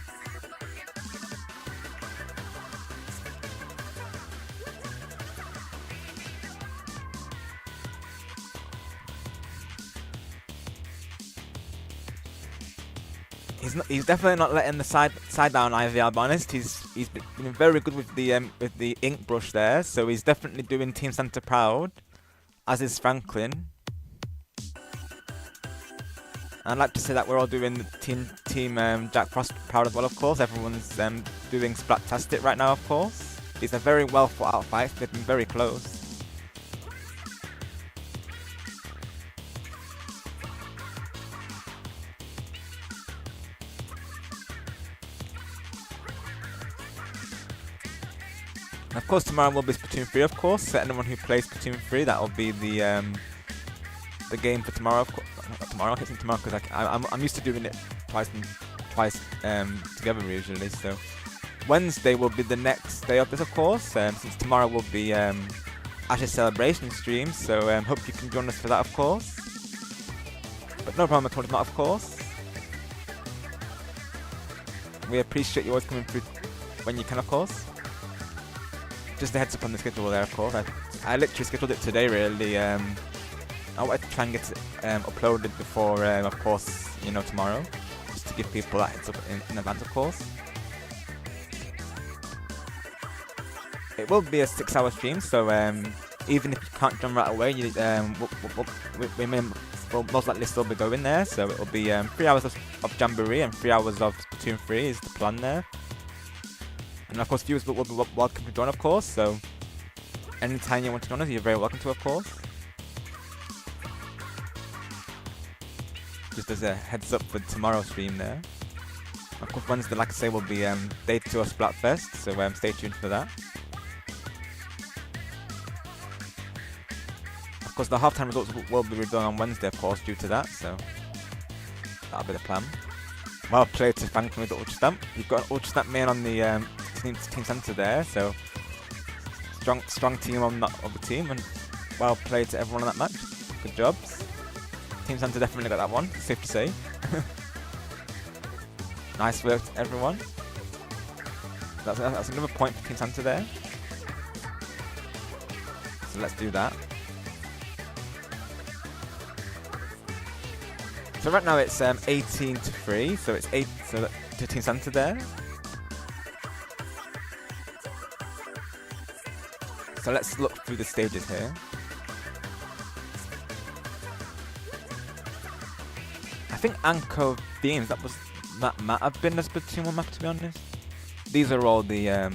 He's definitely not letting the side down Ivy, I'll be honest. He's been very good with the ink brush there, so he's definitely doing Team Santa proud, as is Franklin. I'd like to say that we're all doing Team Jack Frost proud as well, of course. Everyone's doing Splattastic right now, of course. It's a very well thought out fight. They've been very close. And of course, tomorrow will be Splatoon 3, of course. So anyone who plays Splatoon 3, that will be the game for tomorrow, of course. Not tomorrow, I can't think tomorrow because I'm used to doing it twice together usually. So Wednesday will be the next day of this, of course, since tomorrow will be Ash's celebration stream, so hope you can join us for that, of course. But no problem at all if not, of course. We appreciate you always coming through when you can, of course. Just a heads up on the schedule there, of course. I literally scheduled it today, really. I wanted to try and get it uploaded before, of course, you know, tomorrow. Just to give people that heads up in advance, of course. It will be a 6-hour stream, so even if you can't join right away, we may most likely still be going there. So it will be 3 hours of Jamboree and 3 hours of Splatoon 3 is the plan there. And of course, viewers will be welcome to join, of course. So anytime you want to join us, you're very welcome to, of course. Just as a heads up for tomorrow's stream there. Of course, Wednesday, like I say, will be day 2 of Splatfest, so stay tuned for that. Of course, the halftime results will be redone on Wednesday, of course, due to that, so that'll be the plan. Well played to Franklin with the Ultra Stamp. You've got an Ultra Stamp main on the team centre there, so strong team on the team, and well played to everyone in that match. Good jobs. Team centre definitely got that one, safe to say. Nice work to everyone. That's another point for team centre there. So let's do that. So right now it's 18-3, so it's 8 to team centre there. So let's look through the stages here. I think Anko Themes, that might have been the Splatoon 1 map, to be honest. These are all the I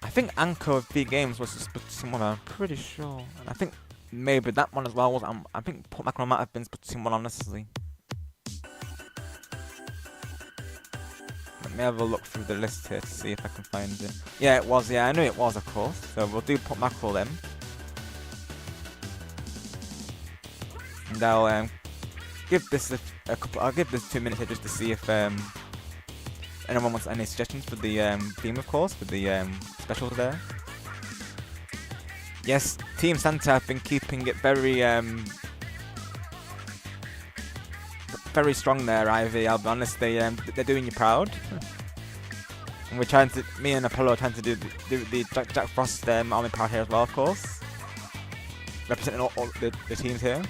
think Anko V Games was the Splatoon 1, I'm pretty sure. And I think maybe that one as well was. I think Port Macron might have been Splatoon 1, honestly. Let me have a look through the list here to see if I can find it. Yeah, it was. Yeah, I knew it was, of course. So we'll do Port Macron then. And I'll give this a couple. I'll give this 2 minutes here just to see if anyone wants any suggestions for the theme, of course, for the specials there. Yes, Team Santa have been keeping it very very strong there, Ivy. I'll be honest, they're doing you proud. And we're trying to, me and Apollo are trying to do the Jack Frost army proud here as well, of course. Representing all the teams here.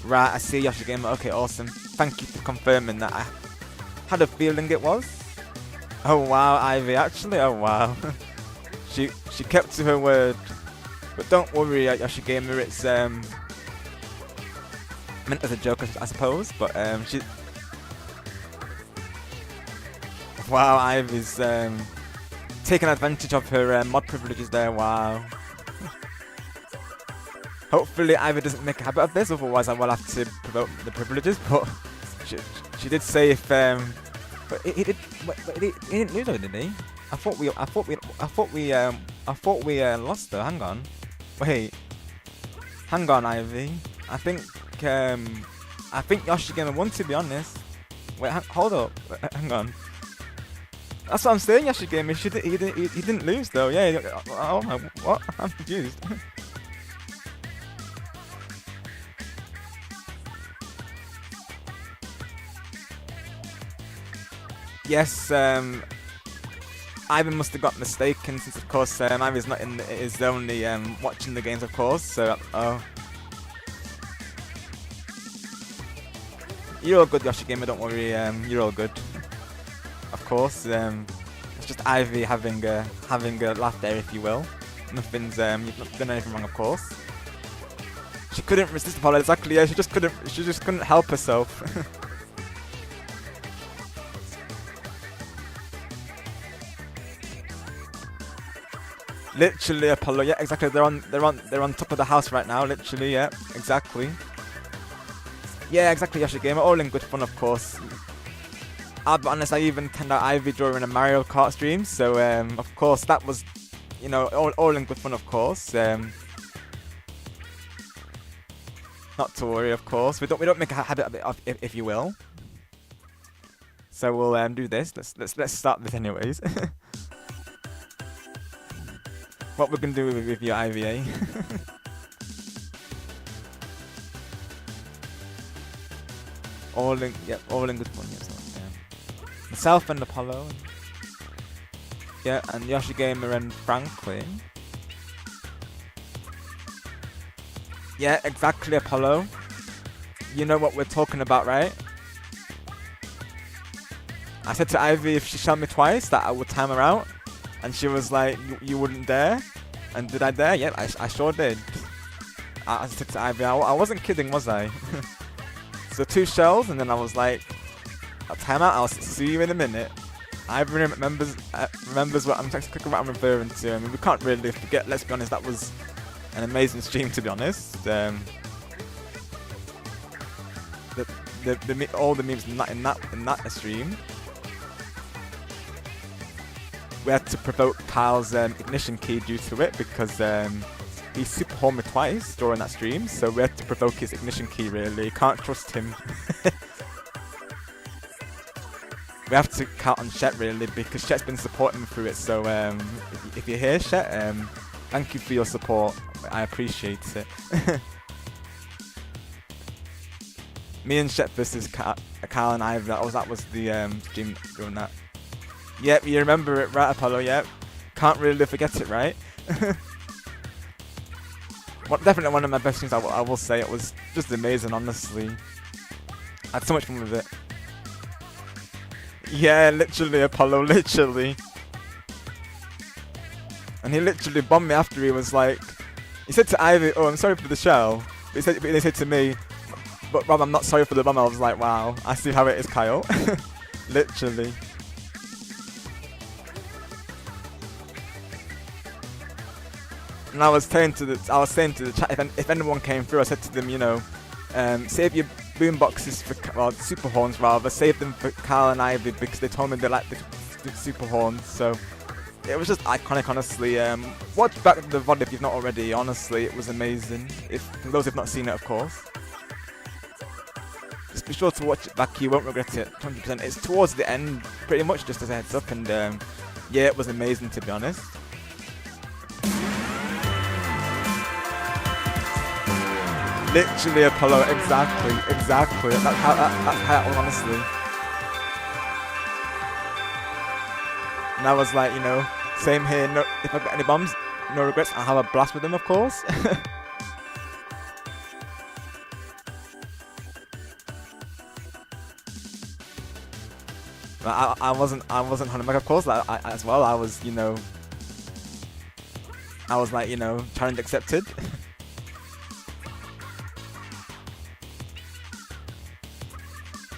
Right, I see Yoshi Gamer. Okay, awesome. Thank you for confirming that. I had a feeling it was. Oh wow, Ivy, actually, oh wow. She kept to her word. But don't worry, Yoshi Gamer, it's meant as a joke, I suppose, but she... Wow, Ivy's taking advantage of her mod privileges there, wow. Hopefully Ivy doesn't make a habit of this, otherwise I will have to promote the privileges, but she did say if... But he didn't lose though, did he? I thought we lost though, hang on. Wait, hang on, Ivy. I think Yoshi Gamer won, to be honest. Wait, hold up. Hang on. That's what I'm saying, Yoshi Gamer. He didn't lose though. Yeah. Oh my, what? I'm confused. Yes. Ivan must have got mistaken since, of course, Ivan's not in is only watching the games, of course. So, you're all good, Yoshi Gamer. Don't worry. You're all good. Of course. It's just Ivy having a laugh there, if you will. Nothing's you've not done anything wrong, of course. She couldn't resist Apollo. Exactly. Yeah. She just couldn't help herself. Literally, Apollo. Yeah, exactly. They're on top of the house right now. Literally, yeah, exactly. Yeah, exactly. Yoshi Gamer. All in good fun, of course. I'll be honest. I even turned out Ivy during a Mario Kart stream, so of course that was, you know, all in good fun, of course. Not to worry, of course. We don't make a habit of it, if you will. So we'll do this. Let's start this anyways. What we're gonna do with your IVA? all in good fun. Yes, yeah. Myself and Apollo. Yeah, and Yoshi Gamer and Franklin. Yeah, exactly, Apollo. You know what we're talking about, right? I said to Ivy if she shot me twice that I would time her out, and she was like, "You wouldn't dare." And did I dare? Yeah, I sure did. I said to Ivy, I wasn't kidding, was I? So 2 shells, and then I was like, "Time out. I'll see you in a minute." Ivy remembers what I'm referring to. I mean, we can't really forget. Let's be honest, that was an amazing stream, to be honest. All the memes in that stream. We had to provoke Kyle's ignition key due to it because he super horned me twice during that stream, so we had to provoke his ignition key. Really, can't trust him. We have to count on Shet really because Shet's been supporting me through it. So if you're here, Shet, thank you for your support. I appreciate it. Me and Shet versus Kyle and Ivy. That was the stream doing that. Yep, you remember it, right, Apollo? Yep. Can't really forget it, right? Definitely one of my best streams. I will say it was just amazing. Honestly, I had so much fun with it. Yeah, literally, Apollo, literally. And he literally bombed me after. He was like, he said to Ivy, "Oh, I'm sorry for the shell." But he said to me, "But Rob, I'm not sorry for the bomb." I was like, "Wow, I see how it is, Kyle." Literally. And I was saying to the chat, if anyone came through, I said to them, you know, save your boom boxes for super horns rather. Save them for Kyle and Ivy because they told me they like the super horns. So it was just iconic, honestly. Watch back the VOD if you've not already. Honestly, it was amazing. For those who've not seen it, of course. Just be sure to watch it back. You won't regret it. 100%. It's towards the end, pretty much, just as a heads up. And yeah, it was amazing, to be honest. Literally, Apollo, exactly. That's how it was, honestly. And I was like, you know, same here. No, if I've got any bombs, no regrets. I'll have a blast with them, of course. I wasn't holding back, of course. As well, I was, you know, like, you know, challenge accepted.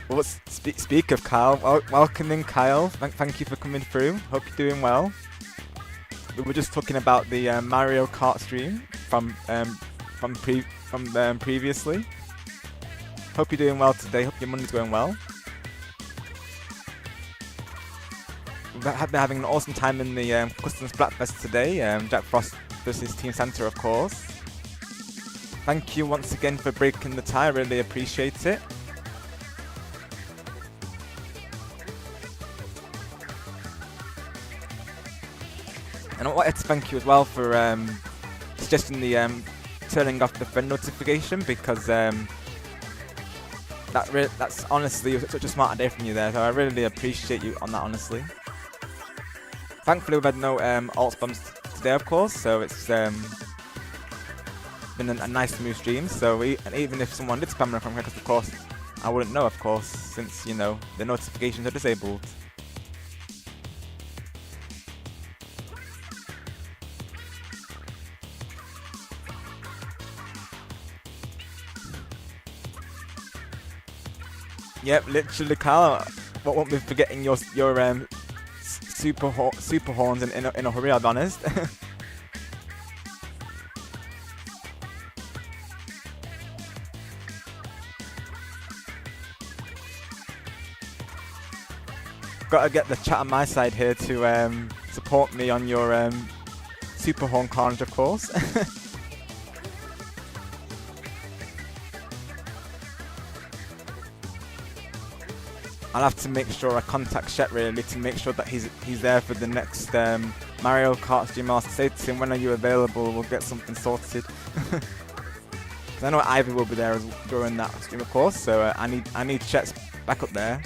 Well, speak of Kyle, welcoming Kyle. Thank you for coming through. Hope you're doing well. We were just talking about the Mario Kart stream from previously. Hope you're doing well today. Hope your Monday's going well. We've been having an awesome time in the custom Splatfest today. Jack Frost versus Team Santa, of course. Thank you once again for breaking the tie. Really appreciate it. And I wanted to thank you as well for suggesting the turning off the friend notification because that's honestly such a smart idea from you there. So I really appreciate you on that, honestly. Thankfully, we've had no alt spams today, of course. So it's been a nice smooth stream. So and even if someone did spam from because of course I wouldn't know, of course, since you know the notifications are disabled. Yep, literally, Kyle. What won't be forgetting your super horns in a hurry? I'll be honest. Gotta get the chat on my side here to support me on your super horn carnage, of course. I'll have to make sure I contact Shet really to make sure that he's there for the next Mario Kart stream. I'll say to him, when are you available? We'll get something sorted. I know Ivy will be there during that stream, of course. So I need Shet's back up there.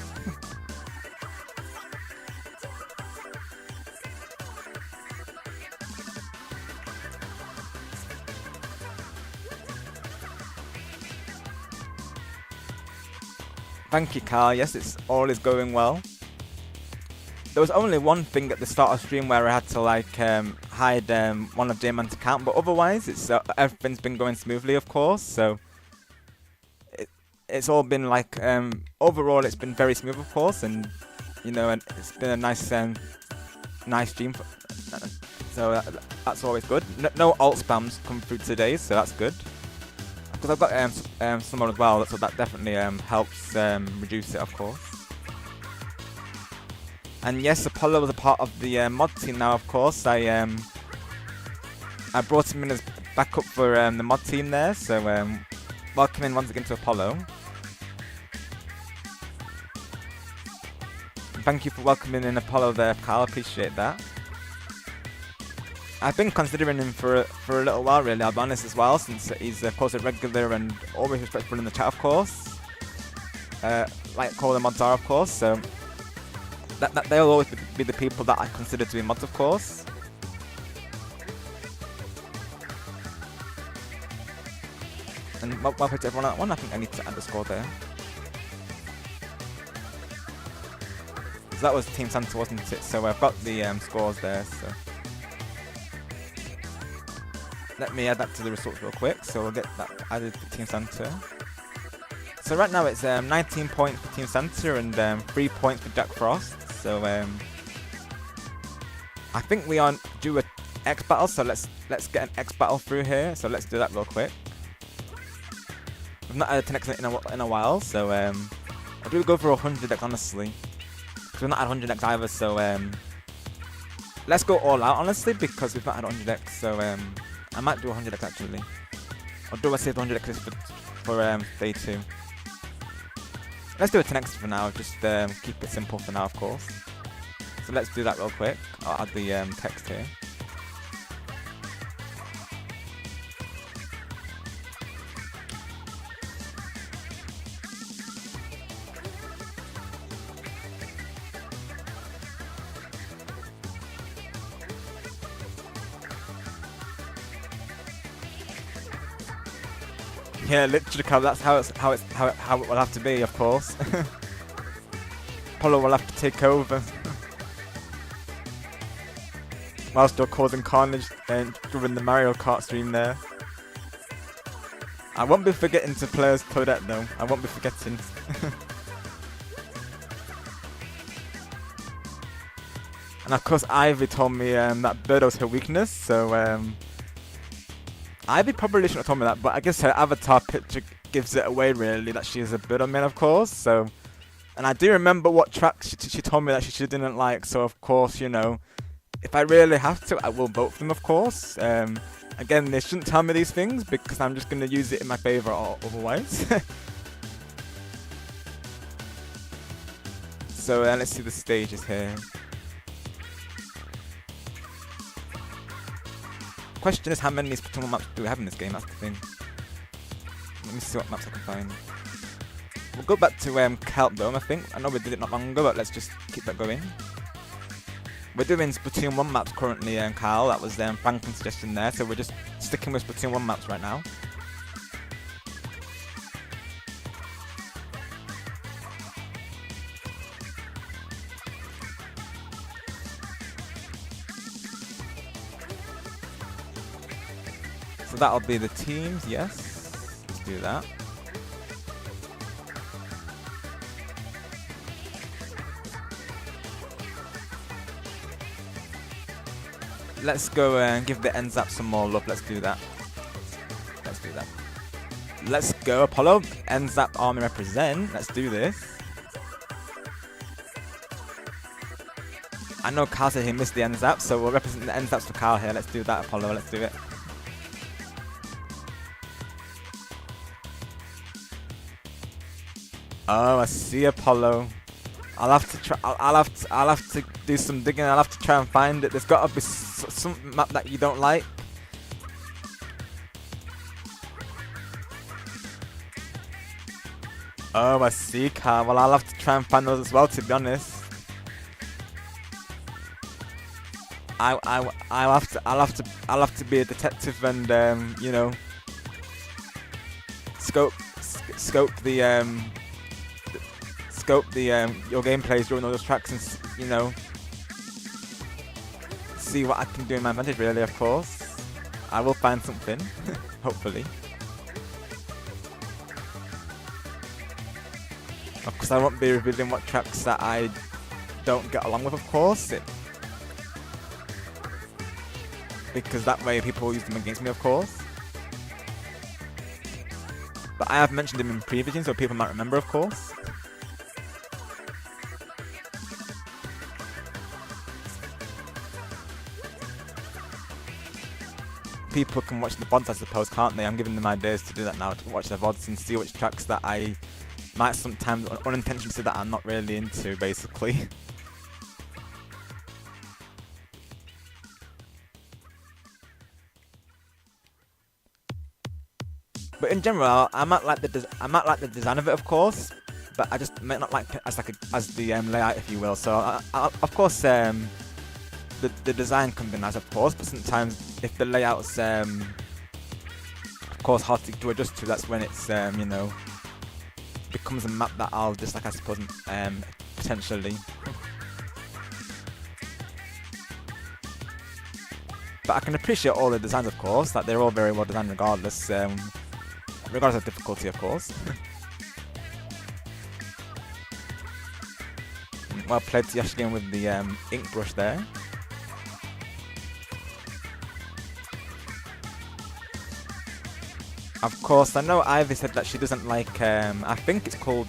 Thank you, Carl. Yes, it's all is going well. There was only one thing at the start of stream where I had to like hide one of J-Man's account, but otherwise it's everything's been going smoothly, of course. So it's all been like overall it's been very smooth, of course, and you know, and it's been a nice stream. So that's always good. No alt spams come through today, so that's good. Because I've got someone as well, so that definitely helps reduce it, of course. And yes, Apollo was a part of the mod team now, of course. I brought him in as backup for the mod team there, so welcome in once again to Apollo. Thank you for welcoming in Apollo there, Carl. Appreciate that. I've been considering him for a little while, really, I'll be honest as well, since he's, of course, a regular and always respectful in the chat, of course. Like all the mods are, of course, so they'll always be the people that I consider to be mods, of course. And welcome to everyone on that one. I think I need to add the score there. So that was Team Santa, wasn't it? So I've got the scores there, so... Let me add that to the results real quick, so we'll get that added for Team Santa. So right now it's 19 points for Team Santa and 3 points for Jack Frost. So I think we are due a X battle, so let's get an X battle through here. So let's do that real quick. We've not had an X in a while, so I'll do go for 100 X honestly. Because we've not had 100 X either, so let's go all out honestly because we've not had 100 X. So I might do 100 X actually. Or do I save 100 X for day 2? Let's do a 10X for now, just keep it simple for now, of course. So let's do that real quick. I'll add the text here. Yeah, literally, that's how it will have to be, of course. Apollo will have to take over. While still causing carnage during the Mario Kart stream there. I won't be forgetting to play as Toadette though. I won't be forgetting. And of course Ivy told me that Birdo's her weakness, so Ivy probably shouldn't have told me that, but I guess her avatar picture gives it away really that she is a Birdo main, of course. So, and I do remember what track she told me that she didn't like. So of course, you know, if I really have to, I will vote for them, of course. Again, they shouldn't tell me these things because I'm just gonna use it in my favor or otherwise. So let's see the stages here. Question is, how many Splatoon maps do we have in this game? That's the thing. Let me see what maps I can find. We'll go back to Kelp Dome, I think. I know we did it not long ago, but let's just keep that going. We're doing Splatoon 1 maps currently, Kyle. That was Franklin's suggestion there, so we're just sticking with Splatoon 1 maps right now. So that'll be the teams, yes. Let's do that. Let's go and give the NZAP some more love. Let's do that. Let's do that. Let's go, Apollo. NZAP Army represent. Let's do this. I know Carl said he missed the NZAP, so we'll represent the NZAPs for Carl here. Let's do that, Apollo. Let's do it. Oh, I see, Apollo. I'll have to do some digging. I'll have to try and find it. There's got to be some map that you don't like. Oh, I see, Carl. Well, I'll have to try and find those as well, to be honest. I'll have to be a detective and you know, scope the your gameplays during all those tracks and you know, see what I can do in my advantage. Really, of course, I will find something, hopefully. Of course, I won't be revealing what tracks that I don't get along with, of course. Because that way people will use them against me, of course. But I have mentioned them in previously, so people might remember, of course. People can watch the VODs, I suppose, can't they? I'm giving them ideas to do that now, to watch the VODs and see which tracks that I might sometimes unintentionally say that I'm not really into, basically. But in general, I might like the design of it, of course. But I just might not like it as the layout, if you will. So of course, the design can be nice, of course. But sometimes if the layout's of course hard to adjust to, that's when it's you know, becomes a map that I'll dislike, I suppose, potentially. But I can appreciate all the designs, of course. Like, they're all very well designed, regardless of difficulty, of course. Well played to Yash again with the ink brush there. Of course, I know Ivy said that she doesn't like, I think it's called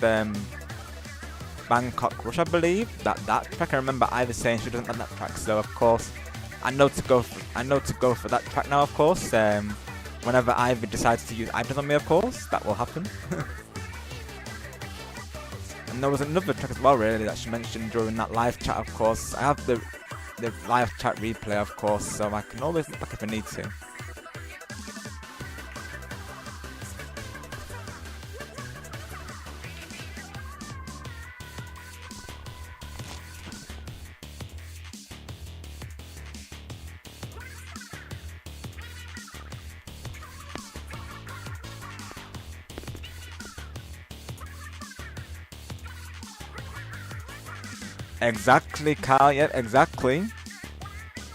Bangkok Rush, I believe. That track, I remember Ivy saying she doesn't like that track. So of course, I know to go for that track now, of course. Whenever Ivy decides to use items on me, of course, that will happen. And there was another track as well, really, that she mentioned during that live chat, of course. I have the live chat replay, of course, so I can always look back if I need to. Exactly, Carl. Yep, exactly.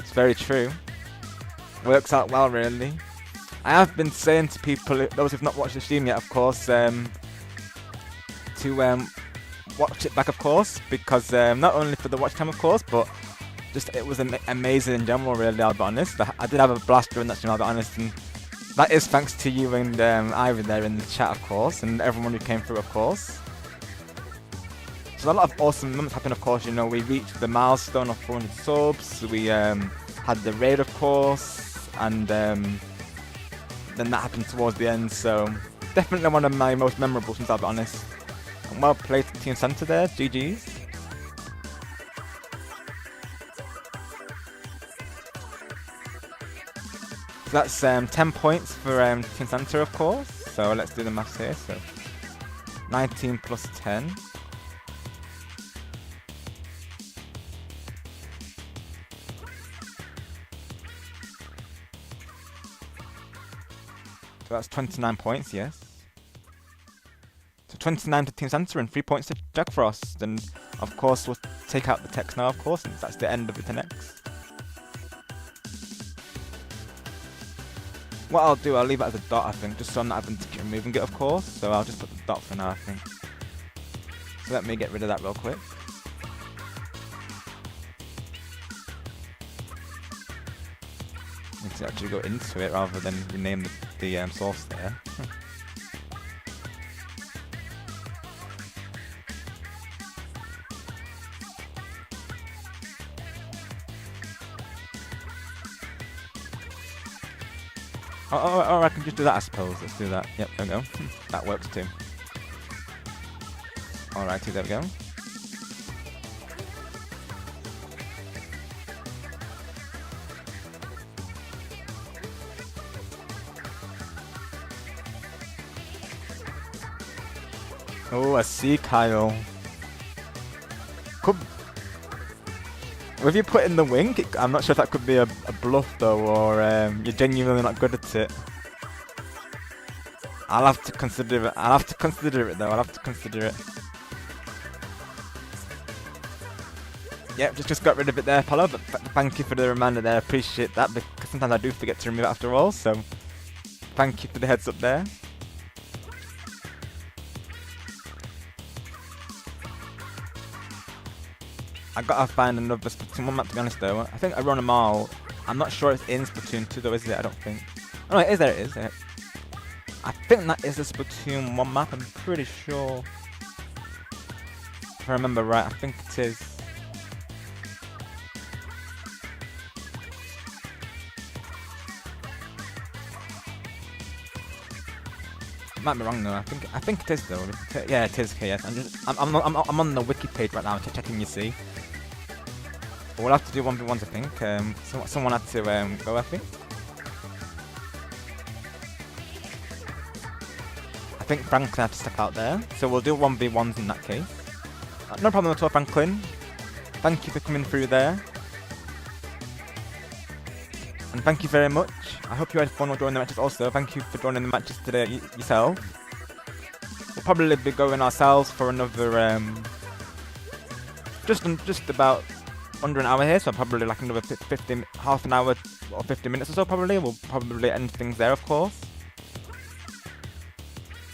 It's very true. Works out well, really. I have been saying to people, those who've not watched the stream yet, of course, to watch it back, of course, because not only for the watch time, of course, but just it was amazing in general, really. I'll be honest. I did have a blast during that stream, I'll be honest, and that is thanks to you and Ivy there in the chat, of course, and everyone who came through, of course. So a lot of awesome moments happened, of course. You know, we reached the milestone of 400 subs. We had the raid, of course, and then that happened towards the end. So definitely one of my most memorable, since I'll be honest. And well played to Team Center there. GG's. So that's 10 points for Team Center, of course. So let's do the maths here. So 19 plus 10. So that's 29 points, yes. So 29 to Team Center and 3 points to Jack Frost. And of course, we'll take out the text now, of course, and that's the end of the 10x. What I'll do, I'll leave it as a dot, I think, just so I'm not having to keep removing it, of course. So I'll just put the dot for now, I think. So let me get rid of that real quick. I need to actually go into it rather than rename the source there. Or I can just do that, I suppose. Let's do that. Yep, there we go. That works too. Alrighty, there we go. Oh, I see, Kyle. Could with you put in the wing, I'm not sure if that could be a bluff though, or you're genuinely not good at it. I'll have to consider it. I'll have to consider it though. I'll have to consider it. Yep, just got rid of it there, Apollo, but thank you for the reminder there. I appreciate that, because sometimes I do forget to remove it after all, so thank you for the heads up there. I gotta find another Splatoon 1 map, to be honest though. I think I run them all. I'm not sure it's in Splatoon 2 though, is it? I don't think. Oh no, it is, there it is. I think that is a Splatoon 1 map, I'm pretty sure. If I remember right, I think it is. Might be wrong though. I think it is though. Yeah, it is. Okay, yes. I'm on the wiki page right now, checking. You see. We'll have to do 1v1s, I think. Someone had to go, I think. I think Franklin had to step out there, so we'll do 1v1s in that case. No problem at all, Franklin. Thank you for coming through there. And thank you very much. I hope you had fun joining the matches also. Thank you for joining the matches today yourself. We'll probably be going ourselves for another, just about under an hour here, so probably like another half an hour or 50 minutes or so probably. We'll probably end things there, of course.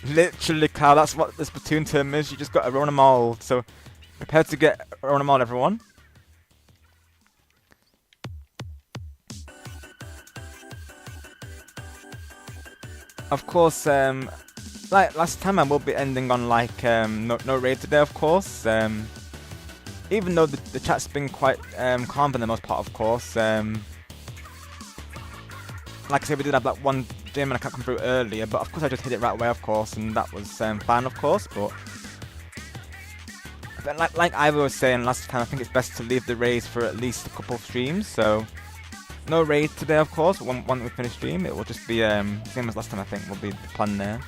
Literally, Kyle, that's what the Splatoon term is. You just got to run them all. So prepare to get run them all, everyone. Of course, like last time, I will be ending on like no raid today, of course. Even though the chat's been quite calm for the most part, of course. Like I said, we did have that one gym and I can't come through earlier, but of course I just hit it right away, of course, and that was fine, of course. But like Ivor was saying last time, I think it's best to leave the raids for at least a couple of streams. So no raid today, of course. When we finish stream, it will just be same as last time. I think will be the plan there.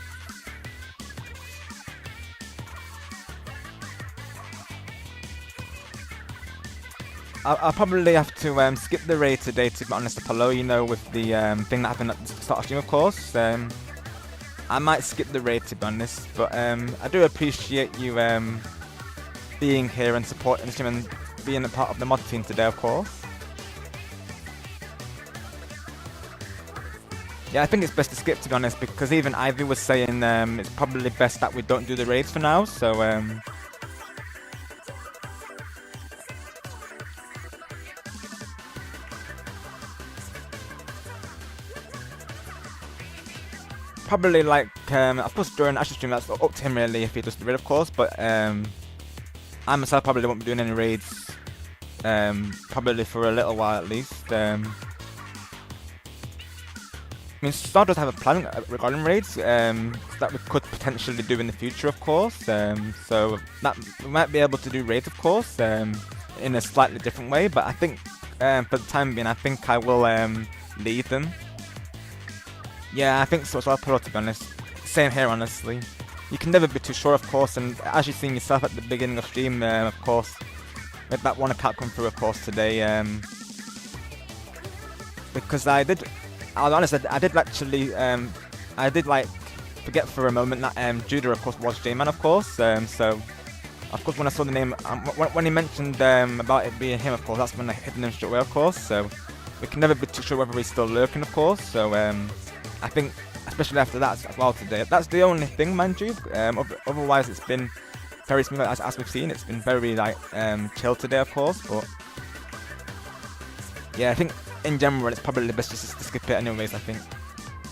I'll probably have to skip the raid today, to be honest, Apollo, you know, with the thing that happened at the start of stream, of course. I might skip the raid, to be honest, but I do appreciate you being here and supporting the stream and being a part of the mod team today, of course. Yeah, I think it's best to skip, to be honest, because even Ivy was saying it's probably best that we don't do the raids for now, so probably like, of course during Ash's stream, that's up to him really if he does the raid, of course, but I myself probably won't be doing any raids, probably for a little while at least. I mean, Star does have a plan regarding raids that we could potentially do in the future, of course, so that we might be able to do raids, of course, in a slightly different way, but I think for the time being, I think I will lead them. Yeah, I think so as well, Pro, to be honest. Same here, honestly. You can never be too sure, of course, and as you've seen yourself at the beginning of stream, of course, with that one account come through, of course, today, because I'll be honest, I did actually, I did, like, forget for a moment that Judah, of course, was J-Man, of course, so, of course, when I saw the name, when he mentioned about it being him, of course, that's when I hit him straight away, of course, so we can never be too sure whether he's still lurking, of course, so, I think, especially after that as well today, that's the only thing, mind you. Otherwise, it's been very smooth, as we've seen. It's been very like chill today, of course. But yeah, I think in general, it's probably best just to skip it, anyways. I think.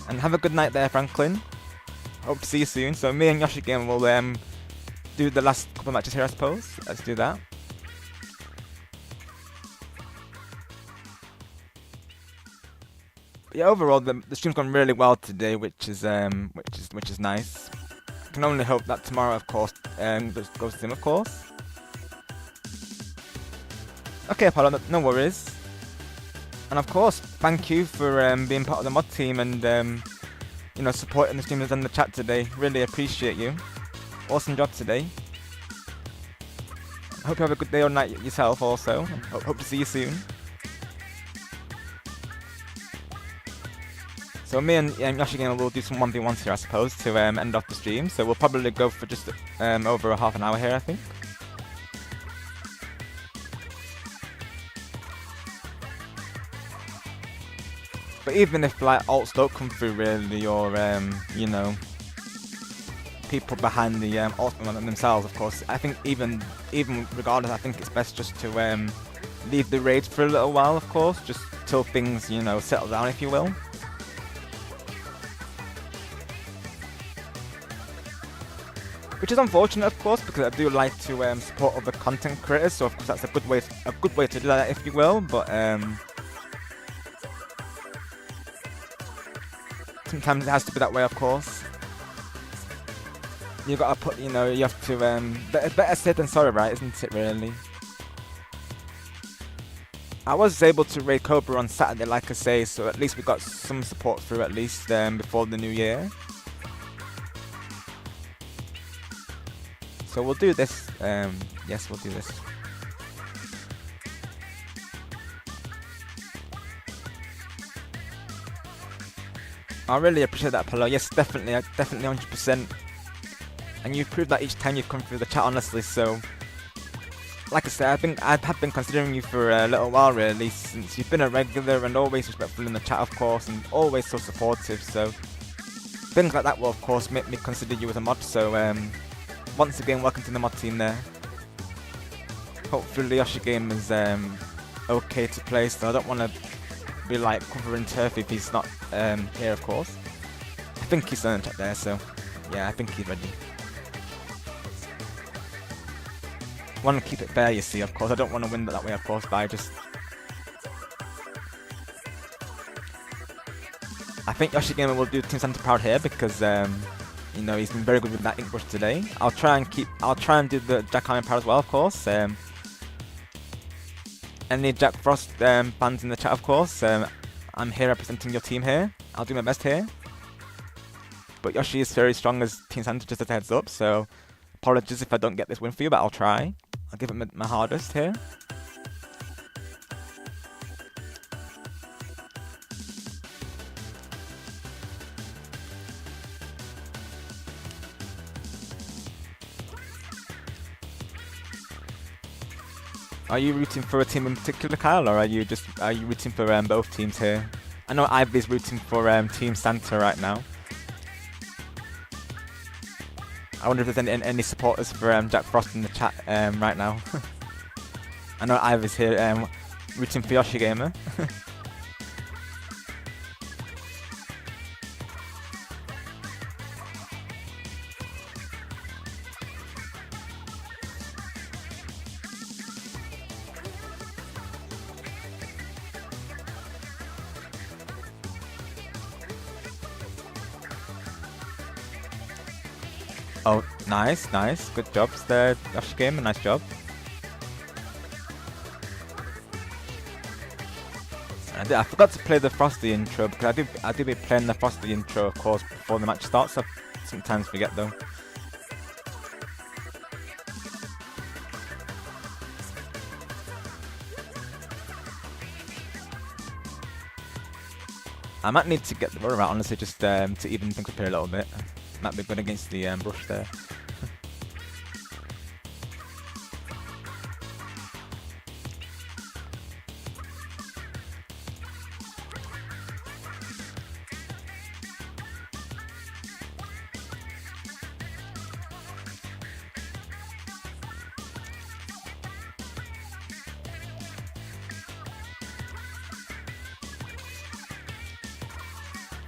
And have a good night there, Franklin. Hope to see you soon. So me and Yoshi again will do the last couple of matches here, I suppose. Let's do that. Yeah, overall the stream's gone really well today, which is nice. I can only hope that tomorrow, of course, goes to him, of course. Okay, Apollo, no worries. And of course, thank you for being part of the mod team and you know, supporting the streamers and the chat today. Really appreciate you. awesome job today. Hope you have a good day or night yourself also. Hope to see you soon. So me and Yoshigame will do some 1v1s here, I suppose, to end off the stream. So we'll probably go for just over a half an hour here, I think. But even if like alts don't come through really, or you know, people behind the alts themselves, of course, I think even regardless, I think it's best just to leave the raids for a little while, of course, just till things, you know, settle down, if you will. Which is unfortunate, of course, because I do like to support other content creators. So of course that's a good way to do that, if you will. But sometimes it has to be that way, of course. You gotta put, you know, you have to better said than sorry, right? Isn't it really? I was able to raid Cobra on Saturday, like I say, so at least we got some support through at least before the new year. So we'll do this. Yes, we'll do this. I really appreciate that, Polo. Yes, definitely 100%. And you've proved that each time you've come through the chat, honestly. So, like I said, I have been considering you for a little while, really, since you've been a regular and always respectful in the chat, of course, and always so supportive. So, things like that will, of course, make me consider you as a mod. So, once again, welcome to the mod team there. Hopefully Yoshigame is okay to play, so I don't want to be like covering turf if he's not here, of course. I think he's on the chat there, so yeah, I think he's ready. Want to keep it fair, you see, of course. I don't want to win that way, of course, but I think Yoshigame will do Team Santa proud here because you know, he's been very good with that ink brush today. I'll try and do the Jack Iron Power as well, of course. Any Jack Frost fans in the chat, of course. I'm here representing your team here. I'll do my best here. But Yoshi is very strong as Team Santa, just as a heads up, so apologies if I don't get this win for you, but I'll try. I'll give it my hardest here. Are you rooting for a team in particular, Kyle, or are you rooting for both teams here? I know Ivy's rooting for Team Santa right now. I wonder if there's any supporters for Jack Frost in the chat right now. I know Ivy's here rooting for Yoshigame. Oh, nice. Good jobs there, Yoshigame. Nice job. I forgot to play the Frosty intro because I did be playing the Frosty intro, of course, before the match starts. I sometimes forget though. I might need to get the rudder out, honestly, just to even things up here a little bit. Might be good against the brush there.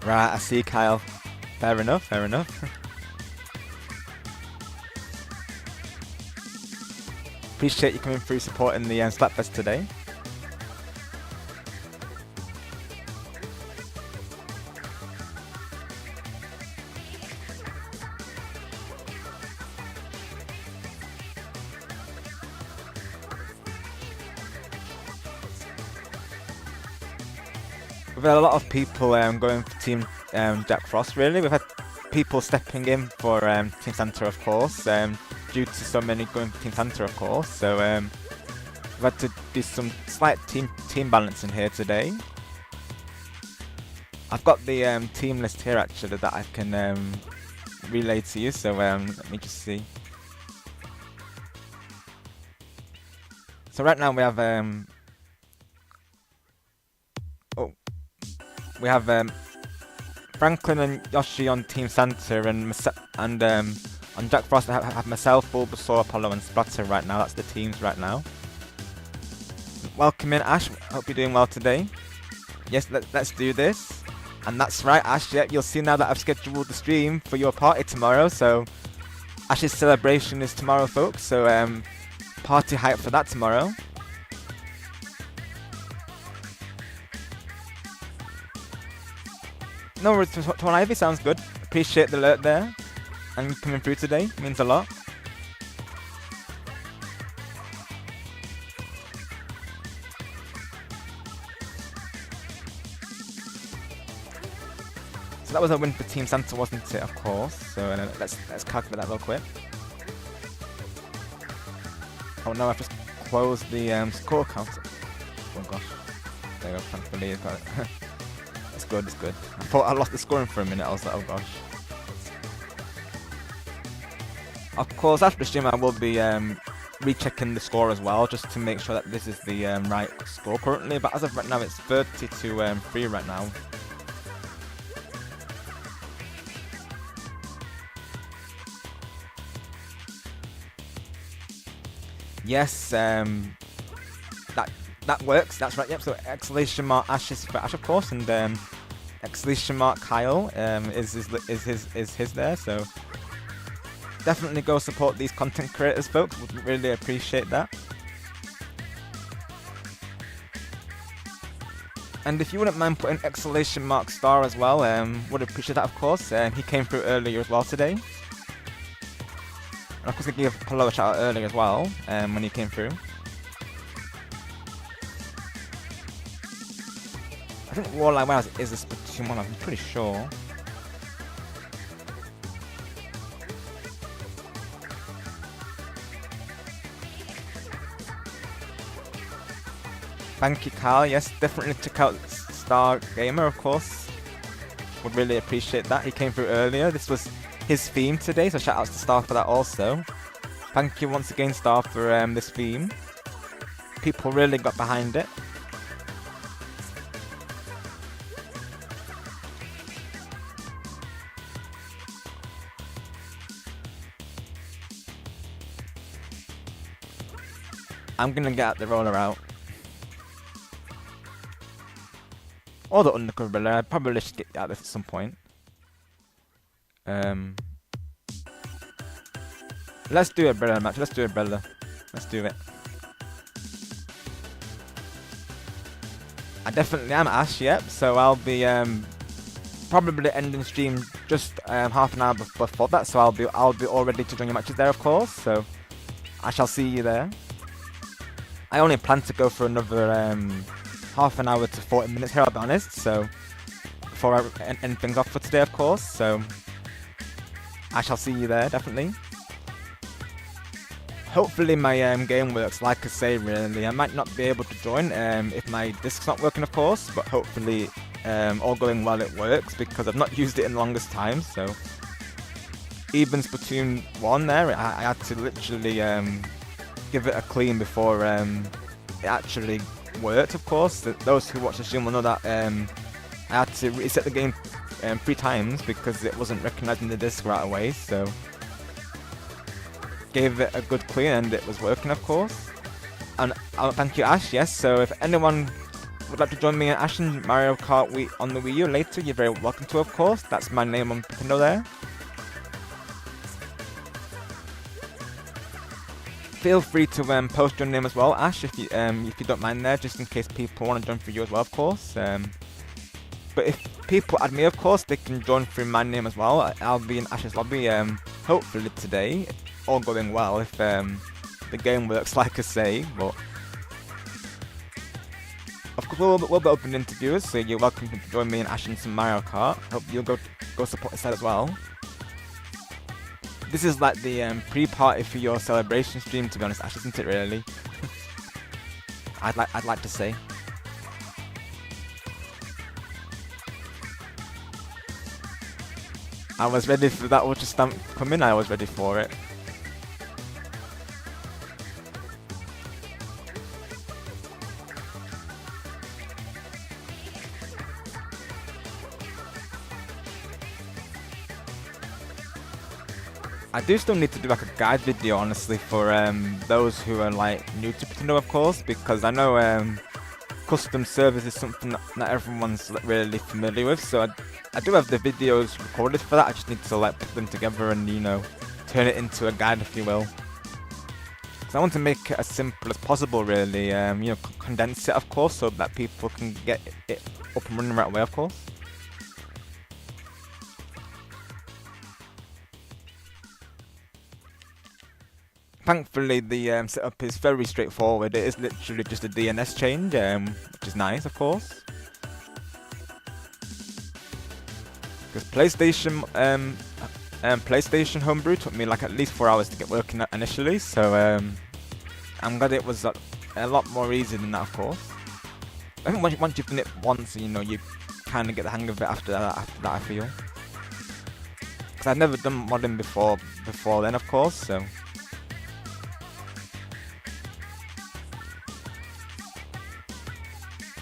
Right, I see, Kyle. Fair enough. Appreciate you coming through supporting the Splatfest today. We've had a lot of people going for Team Jack Frost, really. We've had people stepping in for Team Santa, of course, due to so many going for Team Santa, of course. So we've had to do some slight team balancing here today. I've got the team list here actually that I can relay to you. So let me just see. So right now we have Franklin and Yoshi on Team Santa, and on Jack Frost I have myself, Bulbasaur, Apollo, and Splatter right now. That's the teams right now. Welcome in, Ash. Hope you're doing well today. Yes, let's do this. And that's right, Ash. Yeah, you'll see now that I've scheduled the stream for your party tomorrow. So Ash's celebration is tomorrow, folks. So party hype for that tomorrow. No worries, Twan Ivy, sounds good. Appreciate the alert there. And you coming through today, means a lot. So that was a win for Team Santa, wasn't it, of course. So let's calculate that real quick. Oh no, I've just closed the score counter. Oh gosh. There you go, thankfully it's got it. It's good, it's good. I thought I lost the scoring for a minute, I was like, oh gosh. Of course, after the stream I will be rechecking the score as well, just to make sure that this is the right score currently. But as of right now, it's 30-3 right now. Yes, that works. That's right. Yep. So exclamation mark Ash is for Ash, of course, and exclamation mark Kyle is his there. So definitely go support these content creators, folks. Would really appreciate that. And if you wouldn't mind putting exclamation mark Star as well, would appreciate that, of course. He came through earlier as well today. And of course, I gave Apollo a shout out earlier as well when he came through. I think Warline Wales is a Splatoon 1, I'm pretty sure. Thank you, Carl. Yes, definitely check out Star Gamer, of course. Would really appreciate that. He came through earlier. This was his theme today, so shout outs to Star for that also. Thank you once again, Star, for this theme. People really got behind it. I'm gonna get the roller out. Or the undercover brother. I probably should get out of this at some point. Let's do a brother match. Let's do a brother. Let's do it. I definitely am Ash, yep. So I'll be probably ending stream just half an hour before that. So I'll be all ready to join your matches there, of course. So I shall see you there. I only plan to go for another half an hour to 40 minutes here, I'll be honest. So before I end things off for today, of course. So I shall see you there, definitely. Hopefully my game works, like I say, really. I might not be able to join if my disc's not working, of course, but hopefully all going well it works, because I've not used it in the longest time. So even Splatoon 1 there, I had to literally give it a clean before it actually worked, of course. Those who watch the stream will know that I had to reset the game 3 times because it wasn't recognising the disc right away. So gave it a good clean and it was working, of course. And thank you, Ash. Yes, so if anyone would like to join me in Ash and Mario Kart Wii on the Wii U later, you're very welcome to, of course. That's my name on Nintendo there. Feel free to post your name as well, Ash, if you don't mind there, just in case people want to join for you as well, of course. But if people add me, of course, they can join through my name as well. I'll be in Ash's lobby, hopefully today, all going well, if the game works, like I say. But of course, we'll be open to interviewers, so you're welcome to join me in Ash and some Mario Kart. Hope you'll go support the side as well. This is like the pre-party for your celebration stream, to be honest, Ash, isn't it? Really? I'd like to say. I was ready for that ultra stamp coming. I was ready for it. I do still need to do like a guide video, honestly, for those who are like new to Splatoon, of course, because I know custom servers is something that not everyone's really familiar with. So I do have the videos recorded for that. I just need to like put them together and, you know, turn it into a guide, if you will. Because I want to make it as simple as possible, really. You know, condense it, of course, so that people can get it up and running right away, of course. Thankfully, the setup is very straightforward. It is literally just a DNS change, which is nice, of course. Because PlayStation Homebrew took me like at least 4 hours to get working initially, so I'm glad it was a lot more easy than that, of course. I think once you've done it once, you know, you kind of get the hang of it after that, I feel. Because I've never done modding before then, of course, so.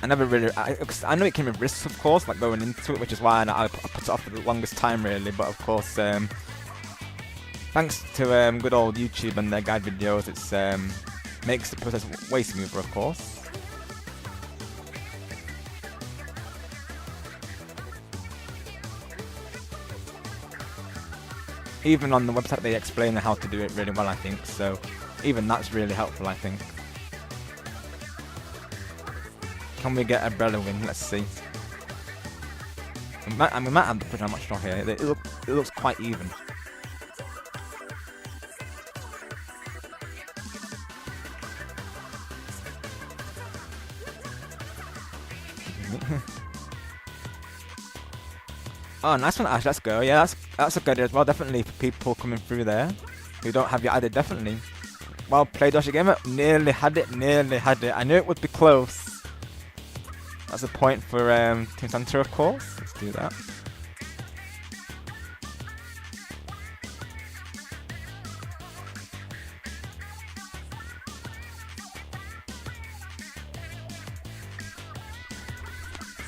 I never really, I know it came with risks, of course, like going into it, which is why I put it off for the longest time, really. But of course, thanks to good old YouTube and their guide videos, it's makes the process way smoother, of course. Even on the website, they explain how to do it really well, I think. So even that's really helpful, I think. Can we get a Umbrella win? Let's see. We might have to put how much more here. It looks quite even. Oh, nice one, Ash. Let's go. Yeah, that's a good idea as well. Definitely for people coming through there who don't have your idea. Definitely. Well played, Dodger Gamer. Nearly had it. Nearly had it. I knew it would be close. That's a point for Team Santa, of course. Let's do that.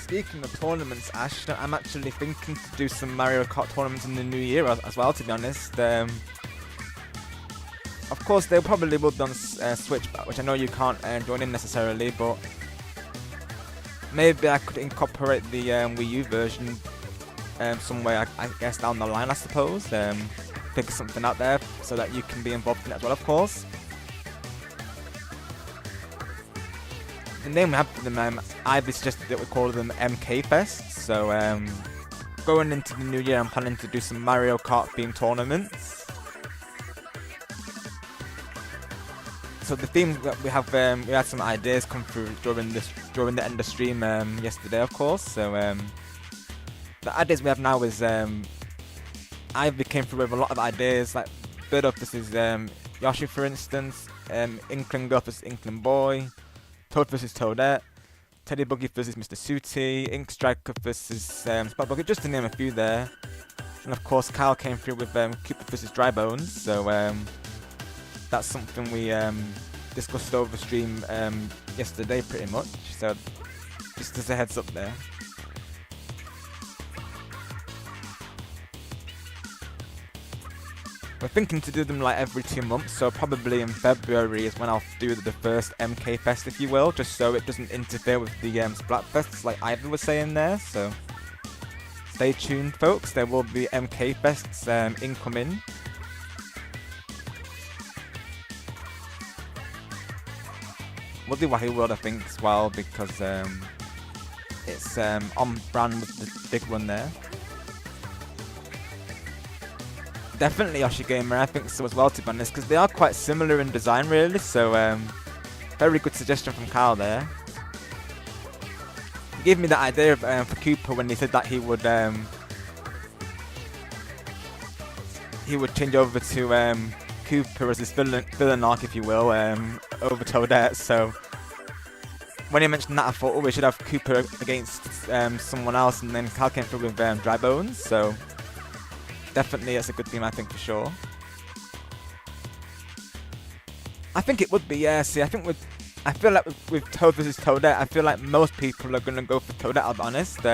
Speaking of tournaments, Ash, I'm actually thinking to do some Mario Kart tournaments in the new year as well, to be honest. Of course, they probably will be on Switch, which I know you can't join in necessarily, but maybe I could incorporate the Wii U version somewhere, I guess, down the line, I suppose. Figure something out there so that you can be involved in it as well, of course. The name we have for them, Ivy suggested that we call them MK Fest. So going into the new year, I'm planning to do some Mario Kart themed tournaments. So the theme that we have, we had some ideas come through during the end of stream yesterday, of course. So the ideas we have now is Ivy came through with a lot of ideas, like Bird Up versus Yoshi, for instance, Inkling Girl versus Inkling Boy, Toad versus Toadette, Teddy Buggy versus Mr. Sooty, Ink Striker versus Spot Bucket, just to name a few there. And of course, Kyle came through with Cooper versus Dry Bones. So that's something we discussed over stream yesterday, pretty much. So just as a heads up there. We're thinking to do them like every 2 months, so probably in February is when I'll do the first MK Fest, if you will, just so it doesn't interfere with the Splatfests like Ivy was saying there. So stay tuned, folks. There will be MK Fests incoming. We'll do Wahoo World, I think, as well, because it's on brand with the big one there. Definitely Yoshi Gamer, I think so as well, to be honest, because they are quite similar in design, really. So very good suggestion from Kyle there. He gave me the idea of, for Cooper when he said that he he would change over to Cooper as his villain arc, if you will, over Toadette. So when he mentioned that, I thought, oh, we should have Cooper against someone else, and then Cal came through with Dry Bones. So definitely, it's a good theme, I think, for sure. I think it would be, yeah. See, I feel like with Toad versus Toadette, I feel like most people are gonna go for Toadette. I'll be honest.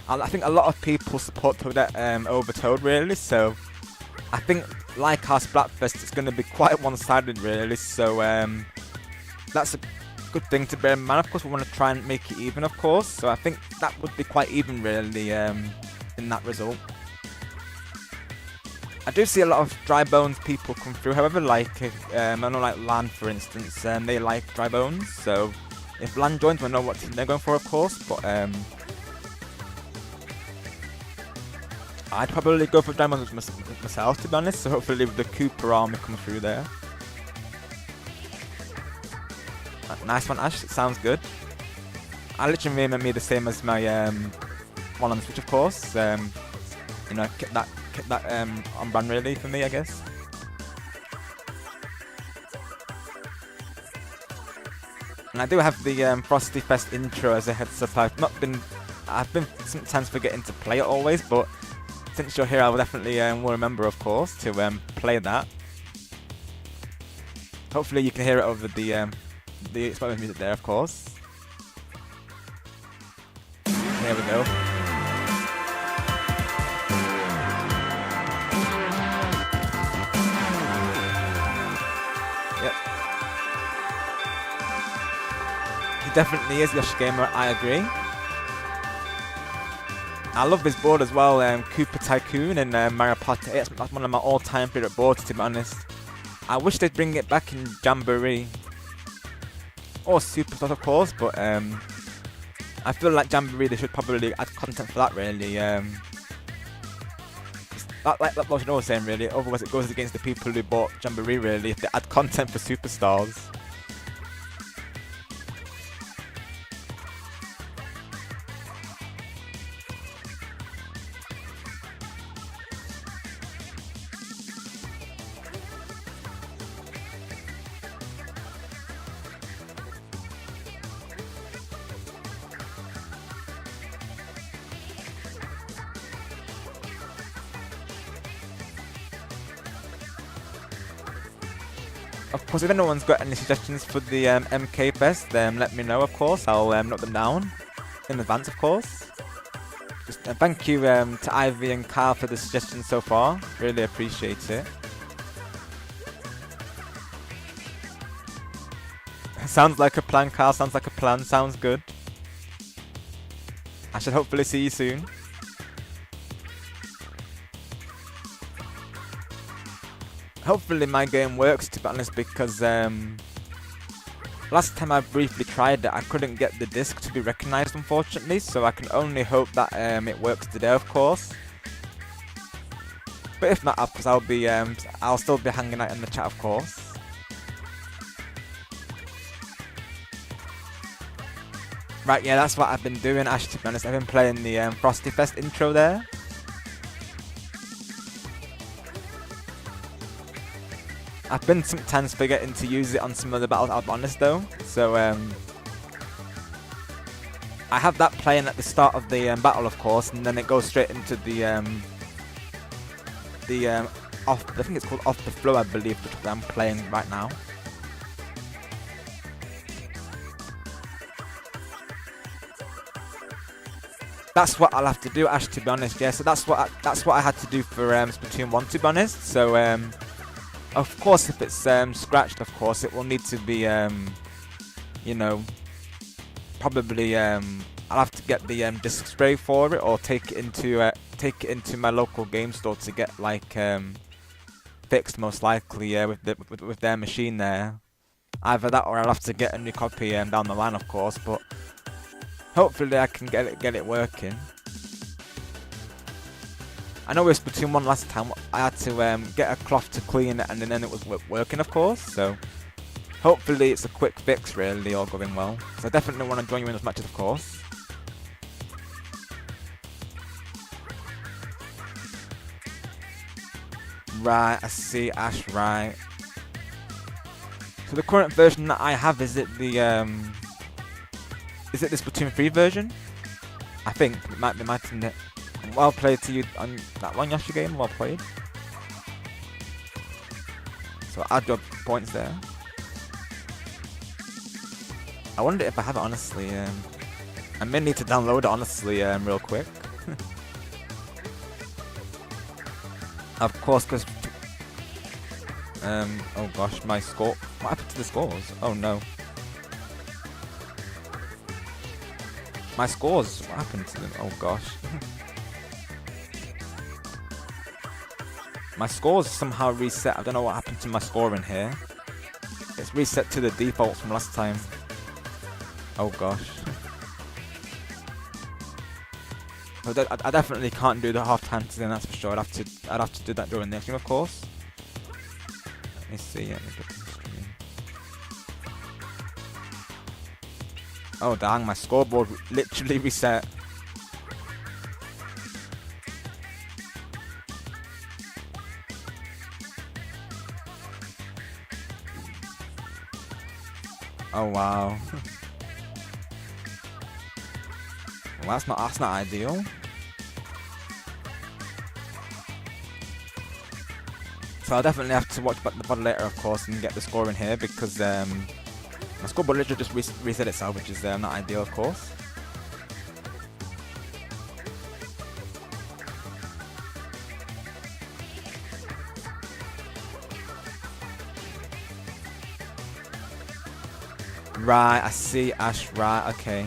I think a lot of people support Toadette over Toad, really. So I think, like our Splatfest, it's gonna be quite one-sided, really. So that's a good thing to bear in mind. Of course, we want to try and make it even, of course. So I think that would be quite even, really, in that result. I do see a lot of Dry Bones people come through. However, like I know, like Lan, for instance, they like Dry Bones. So if Lan joins, we know what team they're going for, of course. But I'd probably go for Dry Bones myself, to be honest. So hopefully, the Cooper army come through there. Nice one, Ash. It sounds good. I literally remember me the same as my one on the Switch, of course. You know, kept that on brand, really, for me, I guess. And I do have the Frosty Fest intro as a heads up. I've been sometimes forgetting to play it always, but since you're here, I will definitely will remember, of course, to play that. Hopefully, you can hear it over the Splatfest music there, of course. Here we go. Yep. He definitely is Yoshi Gamer, I agree. I love this board as well, Koopa Tycoon and Mario Party 8. That's one of my all-time favourite boards, to be honest. I wish they'd bring it back in Jamboree. Or Superstars, of course, but I feel like Jamboree, they should probably add content for that, really. Like what I was saying, really. Otherwise, it goes against the people who bought Jamboree, really, if they add content for Superstars. Of course, if anyone's got any suggestions for the MK Fest, then let me know, of course. I'll note them down in advance, of course. Just, thank you to Ivy and Kyle for the suggestions so far. Really appreciate it. Sounds like a plan, Kyle. Sounds like a plan. Sounds good. I should hopefully see you soon. Hopefully my game works, to be honest, because last time I briefly tried it, I couldn't get the disc to be recognised, unfortunately, so I can only hope that it works today, of course. But if not, of course, I'll still be hanging out in the chat, of course. Right, yeah, that's what I've been doing, Ash, to be honest. I've been playing the Frosty Fest intro there. I've been sometimes forgetting to use it on some of the battles, I'll be honest, though. So, I have that playing at the start of the battle, of course, and then it goes straight into I think it's called Off the Flow, I believe, which I'm playing right now. That's what I'll have to do, Ash, to be honest. Yeah, so that's what I had to do for Splatoon 1, to be honest. So, of course, if it's scratched, of course, it will need to be, you know, probably I'll have to get the disc spray for it, or take it into my local game store to get like fixed, most likely, with their machine there. Either that, or I'll have to get a new copy down the line, of course. But hopefully, I can get it working. I know with Splatoon 1 last time, I had to get a cloth to clean it, and then it was working, of course. So hopefully it's a quick fix, really, all going well. So I definitely want to join you in those matches, of course. Right, I see, Ash, right. So the current version that I have, is it the Splatoon 3 version? I think it might be it. Well played to you on that one Yoshi game, well played. So add your points there. I wonder if I have it honestly. I may need to download it honestly real quick. Of course, because oh gosh, my score. What happened to the scores? Oh no. My scores. What happened to them? Oh gosh. My scores somehow reset. I don't know what happened to my score in here. It's reset to the defaults from last time. Oh gosh. I definitely can't do the half-time thing, that's for sure. I'd have to do that during the stream, of course. Let me see. Let me go to the stream. Oh dang, my scoreboard literally reset. Oh wow. Well, that's not ideal. So I'll definitely have to watch the VOD later, of course, and get the score in here because my scoreboard literally just reset itself, which is not ideal, of course. Right, I see, Ash. Right, okay.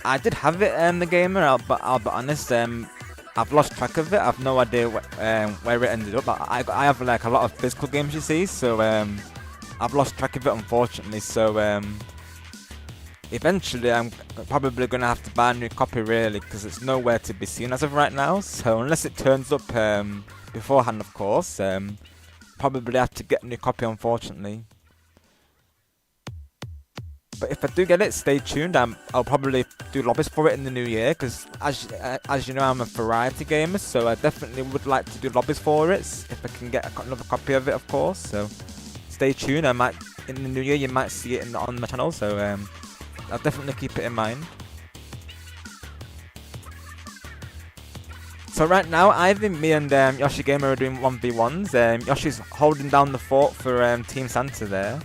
I did have it the gamer, but I'll be honest, I've lost track of it. I've no idea where it ended up. I have like a lot of physical games, you see, so I've lost track of it, unfortunately. So eventually I'm probably gonna have to buy a new copy, really, because it's nowhere to be seen as of right now. So unless it turns up beforehand, of course, probably have to get a new copy, unfortunately. But if I do get it, stay tuned. I'll probably do lobbies for it in the new year, because as you know, I'm a variety gamer, so I definitely would like to do lobbies for it if I can get another copy of it, of course. So stay tuned. I might in the new year you might see it on my channel. So I'll definitely keep it in mind. So right now, I think me and Yoshi Gamer are doing 1v1s. Yoshi's holding down the fort for Team Santa there.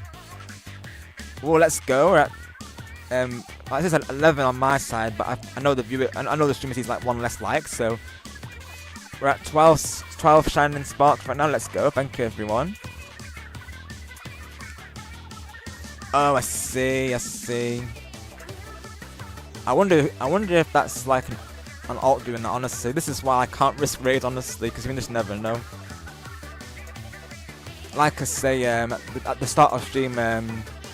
Well, let's go. We're at it says 11 on my side, but I know the viewer, I know the streamer sees like one less like, so we're at 12 shining sparks right now. Let's go. Thank you, everyone. Oh, I see. I wonder if that's like an alt doing that. Honestly, this is why I can't risk raids, honestly, because you just never know. Like I say, at the start of stream,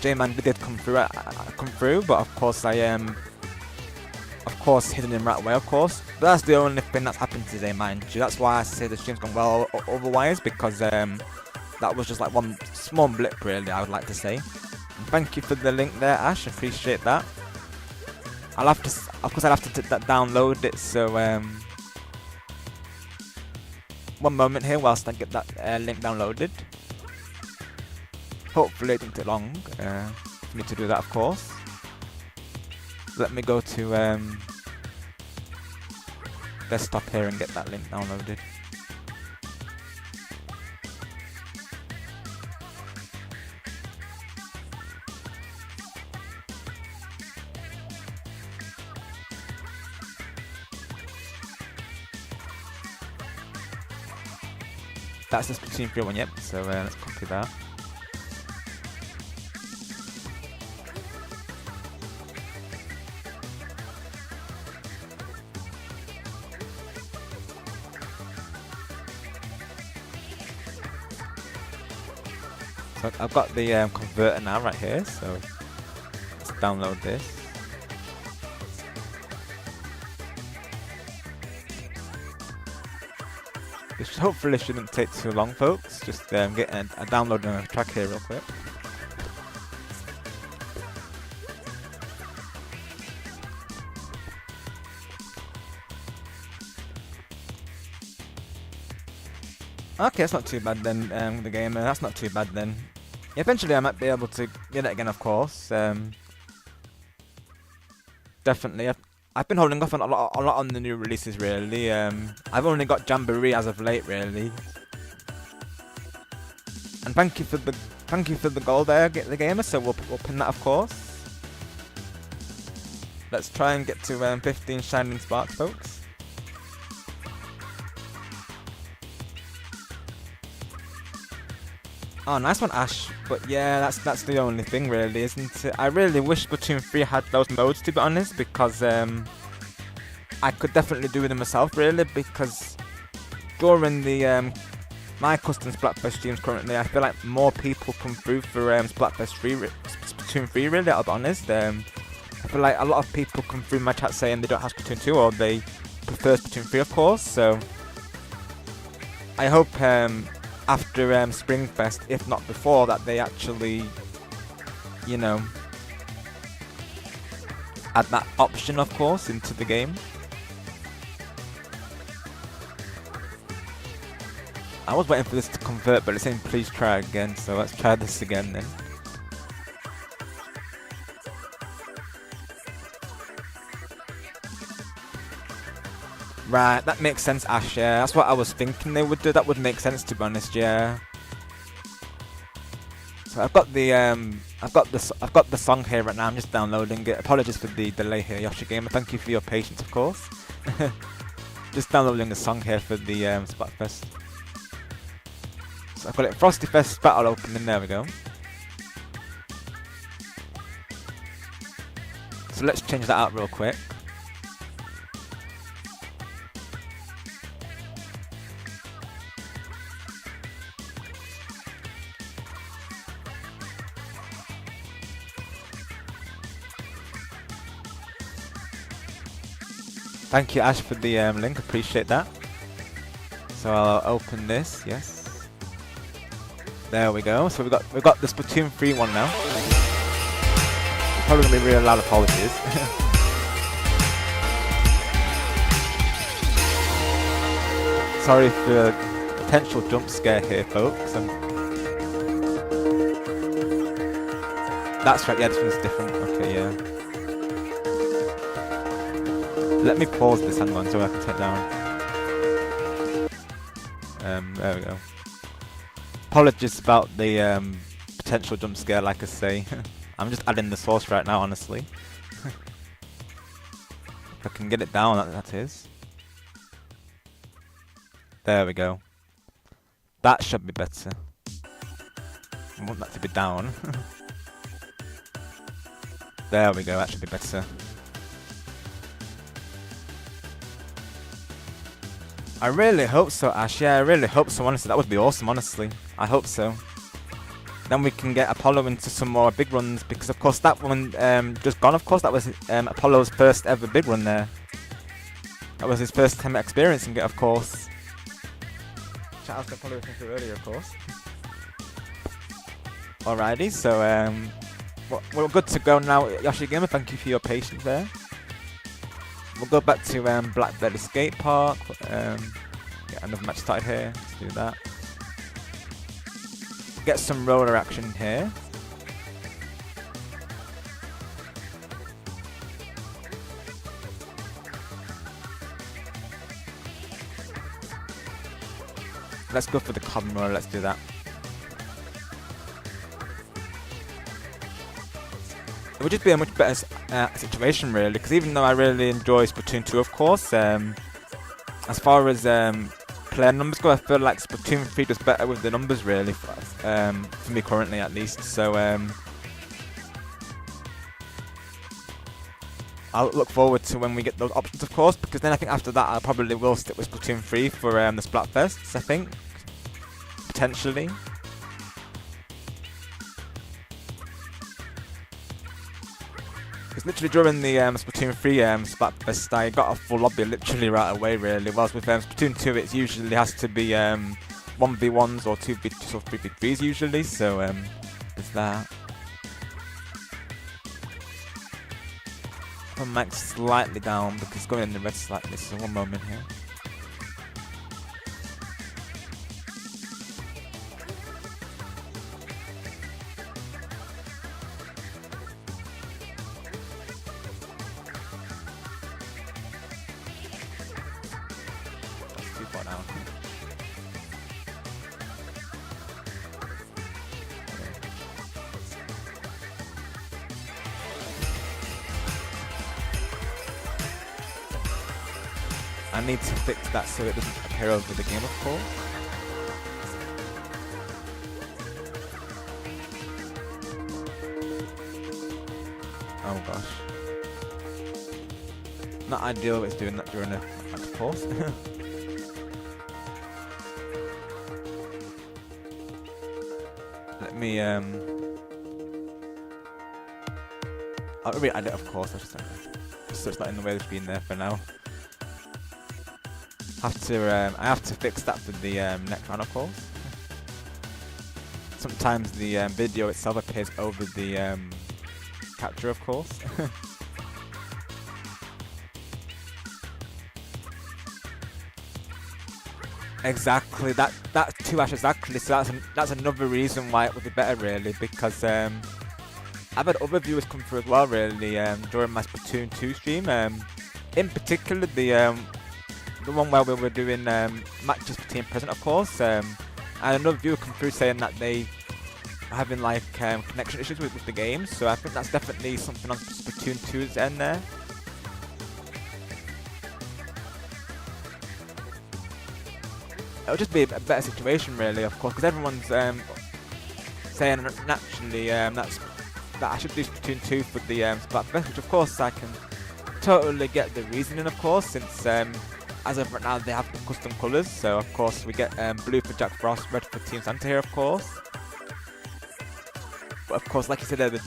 J-Man did come through, but of course I of course hidden him right away, of course. But that's the only thing that's happened today, mind you. That's why I say the stream's gone well otherwise, because that was just like one small blip, really, I would like to say. And thank you for the link there, Ash. Appreciate that. I'll have to download it. So one moment here whilst I get that link downloaded. Hopefully it didn't take long for me to do that, of course. Let me go to desktop here and get that link downloaded. That's the Splatoon 3 one, yep, so let's copy that. So I've got the converter now right here, so let's download this. This hopefully shouldn't take too long, folks. Just getting a download and a track here real quick. Okay, that's not too bad then, the gamer. That's not too bad then. Yeah, eventually I might be able to get it again, of course. Definitely. I've been holding off on a lot on the new releases, really. I've only got Jamboree as of late, really. And thank you for the goal there, get the gamer. So we'll pin that, of course. Let's try and get to 15 shining sparks, folks. Oh, nice one, Ash. But yeah, that's the only thing, really, isn't it? I really wish Splatoon 3 had those modes, to be honest, because I could definitely do them myself, really, because during the my custom Splatfest streams currently, I feel like more people come through for Splatfest 3, Splatoon 3, really, I'll be honest. I feel like a lot of people come through my chat saying they don't have Splatoon 2 or they prefer Splatoon 3, of course, so I hope after Springfest, if not before, that they actually, you know, add that option, of course, into the game. I was waiting for this to convert, but it's saying please try again, so let's try this again then. Right, that makes sense, Ash, yeah. That's what I was thinking they would do. That would make sense, to be honest, yeah. So I've got the song here right now. I'm just downloading it. Apologies for the delay here, Yoshi Gamer. Thank you for your patience, of course. Just downloading the song here for the Splatfest. So I've got it Frosty Fest battle opening. There we go. So let's change that out real quick. Thank you, Ash, for the link. Appreciate that. So I'll open this. Yes. There we go. So we've got the Splatoon 3 one now. It's probably gonna be real loud. Apologies. Sorry for a potential jump scare here, folks. That's right. Yeah, this one's different. Okay, yeah. Let me pause this, hang on, so I can take down. There we go. Apologies about the potential jump scare, like I say. I'm just adding the source right now, honestly. If I can get it down, that is. There we go. That should be better. I want that to be down. There we go, that should be better. I really hope so, Ash. Yeah, I really hope so, honestly. That would be awesome, honestly. I hope so. Then we can get Apollo into some more big runs, because, of course, that one just gone, of course. That was Apollo's first ever big run there. That was his first time experiencing it, of course. Shout out to Apollo earlier, of course. Alrighty, so we're good to go now, Yoshi Gamer. Thank you for your patience there. We'll go back to Blackbird Skate Park. Get another match started here. Let's do that. Get some roller action here. Let's go for the common roller. Let's do that. It would just be a much better situation, really, because even though I really enjoy Splatoon 2, of course, as far as player numbers go, I feel like Splatoon 3 does better with the numbers, really, for me currently, at least. So I'll look forward to when we get those options, of course, because then I think after that I probably will stick with Splatoon 3 for the Splatfests, I think, potentially. Because literally during the Splatoon 3 Splatfest, I got a full lobby literally right away, really. Whilst with Splatoon 2, it usually has to be 1v1s or 2v2s or 3v3s usually, so there's that. Put my mic slightly down because it's going in the red slightly, so one moment here. I need to fix that so it doesn't appear over the game, of course. Oh gosh. Not ideal if it's doing that during a pause. Let me I'll re-add it, of course. Just so it's not in the way it's been there for now. I have to fix that for the next round, of course. Sometimes the video itself appears over the capture, of course. Exactly. That too, Ash. Exactly. So that's another reason why it would be better, really, because I've had other viewers come through as well, really, during my Splatoon 2 stream. In particular, the one where we were doing matches for Team Present, of course. And another viewer come through saying that they are having like connection issues with the game. So I think that's definitely something on Splatoon 2's end there. It'll just be a better situation, really, of course, because everyone's saying naturally that I should do Splatoon 2 for the Splatfest, which of course I can totally get the reasoning, of course, since as of right now they have the custom colours. So of course we get blue for Jack Frost, red for Team Santa here, of course. But of course, like you said, the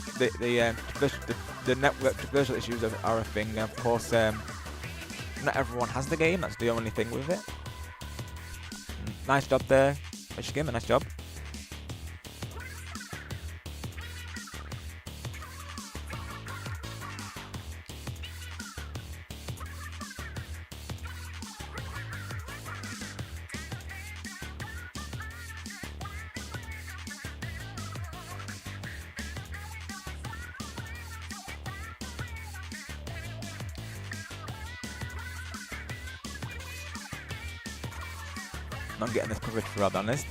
network traversal issues are a thing. Of course, not everyone has the game. That's the only thing with it. Nice job there, Michigan. Nice job. Not getting this coverage, for rather honest.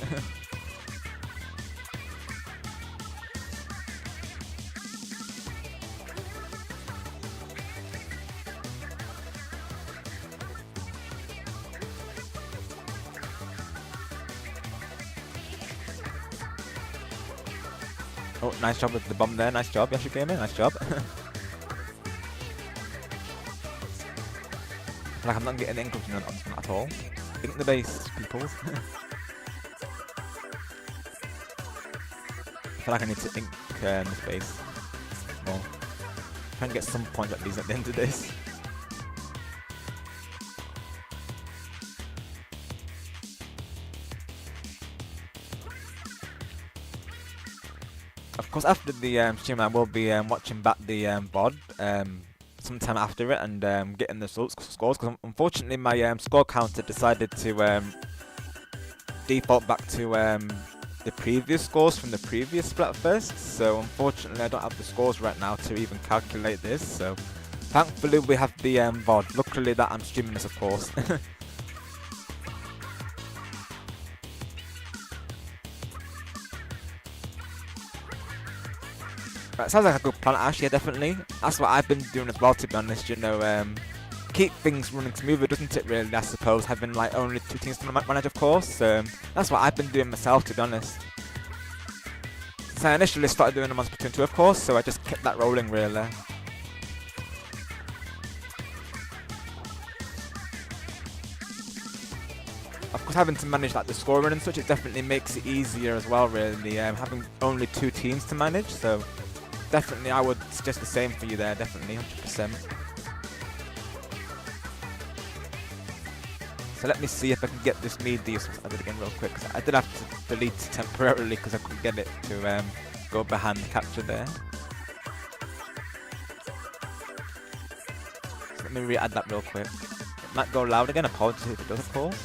Oh, nice job with the bomb there. Nice job, Yasha Gamer. Nice job. Like I'm not getting any inclusion on this one at all. Think the base, people. I feel like I need to ink the space more. Try and get some points at least at the end of this. Of course, after the stream, I will be watching back the VOD sometime after it and getting the scores, because unfortunately my score counter decided to default back to the previous scores from the previous Splatfest. So unfortunately I don't have the scores right now to even calculate this. So thankfully we have the VOD. Luckily that I'm streaming this, of course. Right, sounds like a good plan, Ash. Yeah, definitely. That's what I've been doing as well, to be honest. You know, keep things running smoother, doesn't it? Really, I suppose, having like only 2 teams to manage, of course. That's what I've been doing myself, to be honest. Since I initially started doing them on Splatoon 2, of course, so I just kept that rolling, really. Of course, having to manage like the scoring and such, it definitely makes it easier as well, really. Having only 2 teams to manage, so. Definitely, I would suggest the same for you there, definitely, 100%. So let me see if I can get this media added again real quick, because I did have to delete it temporarily because I couldn't get it to go behind the capture there. So let me re-add that real quick. It might go loud again, apologies if it does, of course.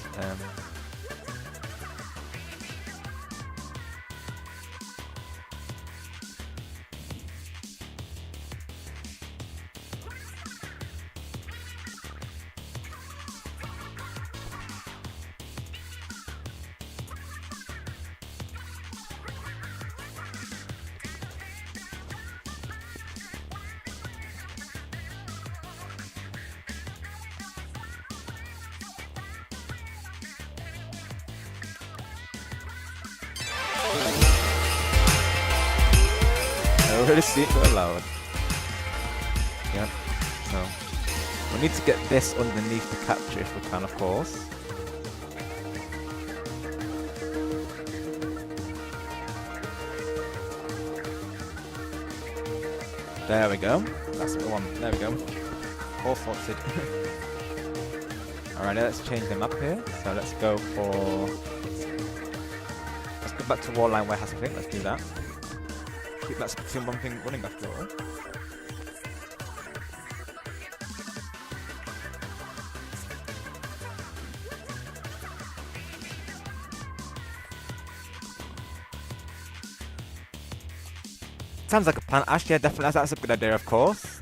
really super loud. Yep. So we need to get this underneath the capture if we can, of course. There we go. That's what we want. There we go. All sorted. Alright, let's change them up here. So let's go for... Let's go back to Warline Warehouse, I think. Let's do that. Keep that Splatoon 1 thing running after all. Sounds like a plan, Ash. Yeah, definitely. That's a good idea, of course.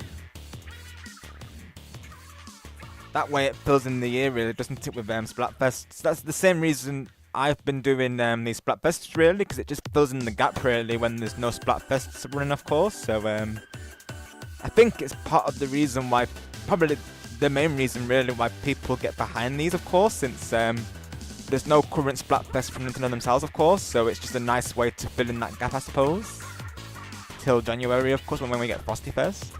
That way it fills in the area, doesn't it, with Splatfest. So that's the same reason I've been doing these Splatfests, really, because it just fills in the gap, really, when there's no Splatfests running, of course. So I think it's part of the reason why, probably the main reason, really, why people get behind these, of course, since there's no current Splatfest from Nintendo themselves, of course. So it's just a nice way to fill in that gap, I suppose. Till January, of course, when we get Frosty Fest.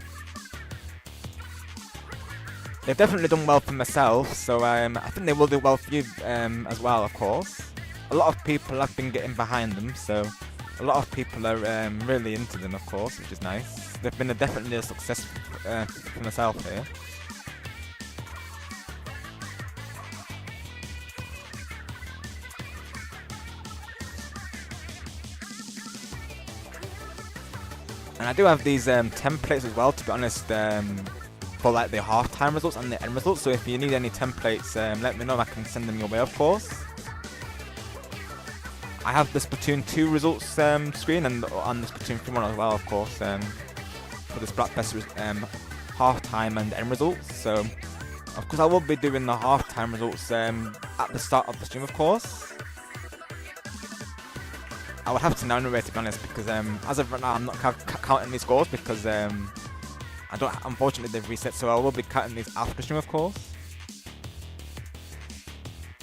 They've definitely done well for myself, so I think they will do well for you as well, of course. A lot of people have been getting behind them, so a lot of people are really into them, of course, which is nice. They've been definitely a success for myself here. And I do have these templates as well, to be honest, for like the half-time results and the end results. So if you need any templates, let me know. I can send them your way, of course. I have the Splatoon 2 results screen and on the Splatoon 3 one as well, of course, for the Splatfest half-time and end results. So, of course, I will be doing the half-time results at the start of the stream, of course. I would have to now anyway, to be honest, because as of right now, I'm not counting these scores because I don't. Unfortunately, they've reset, so I will be counting these after stream, of course.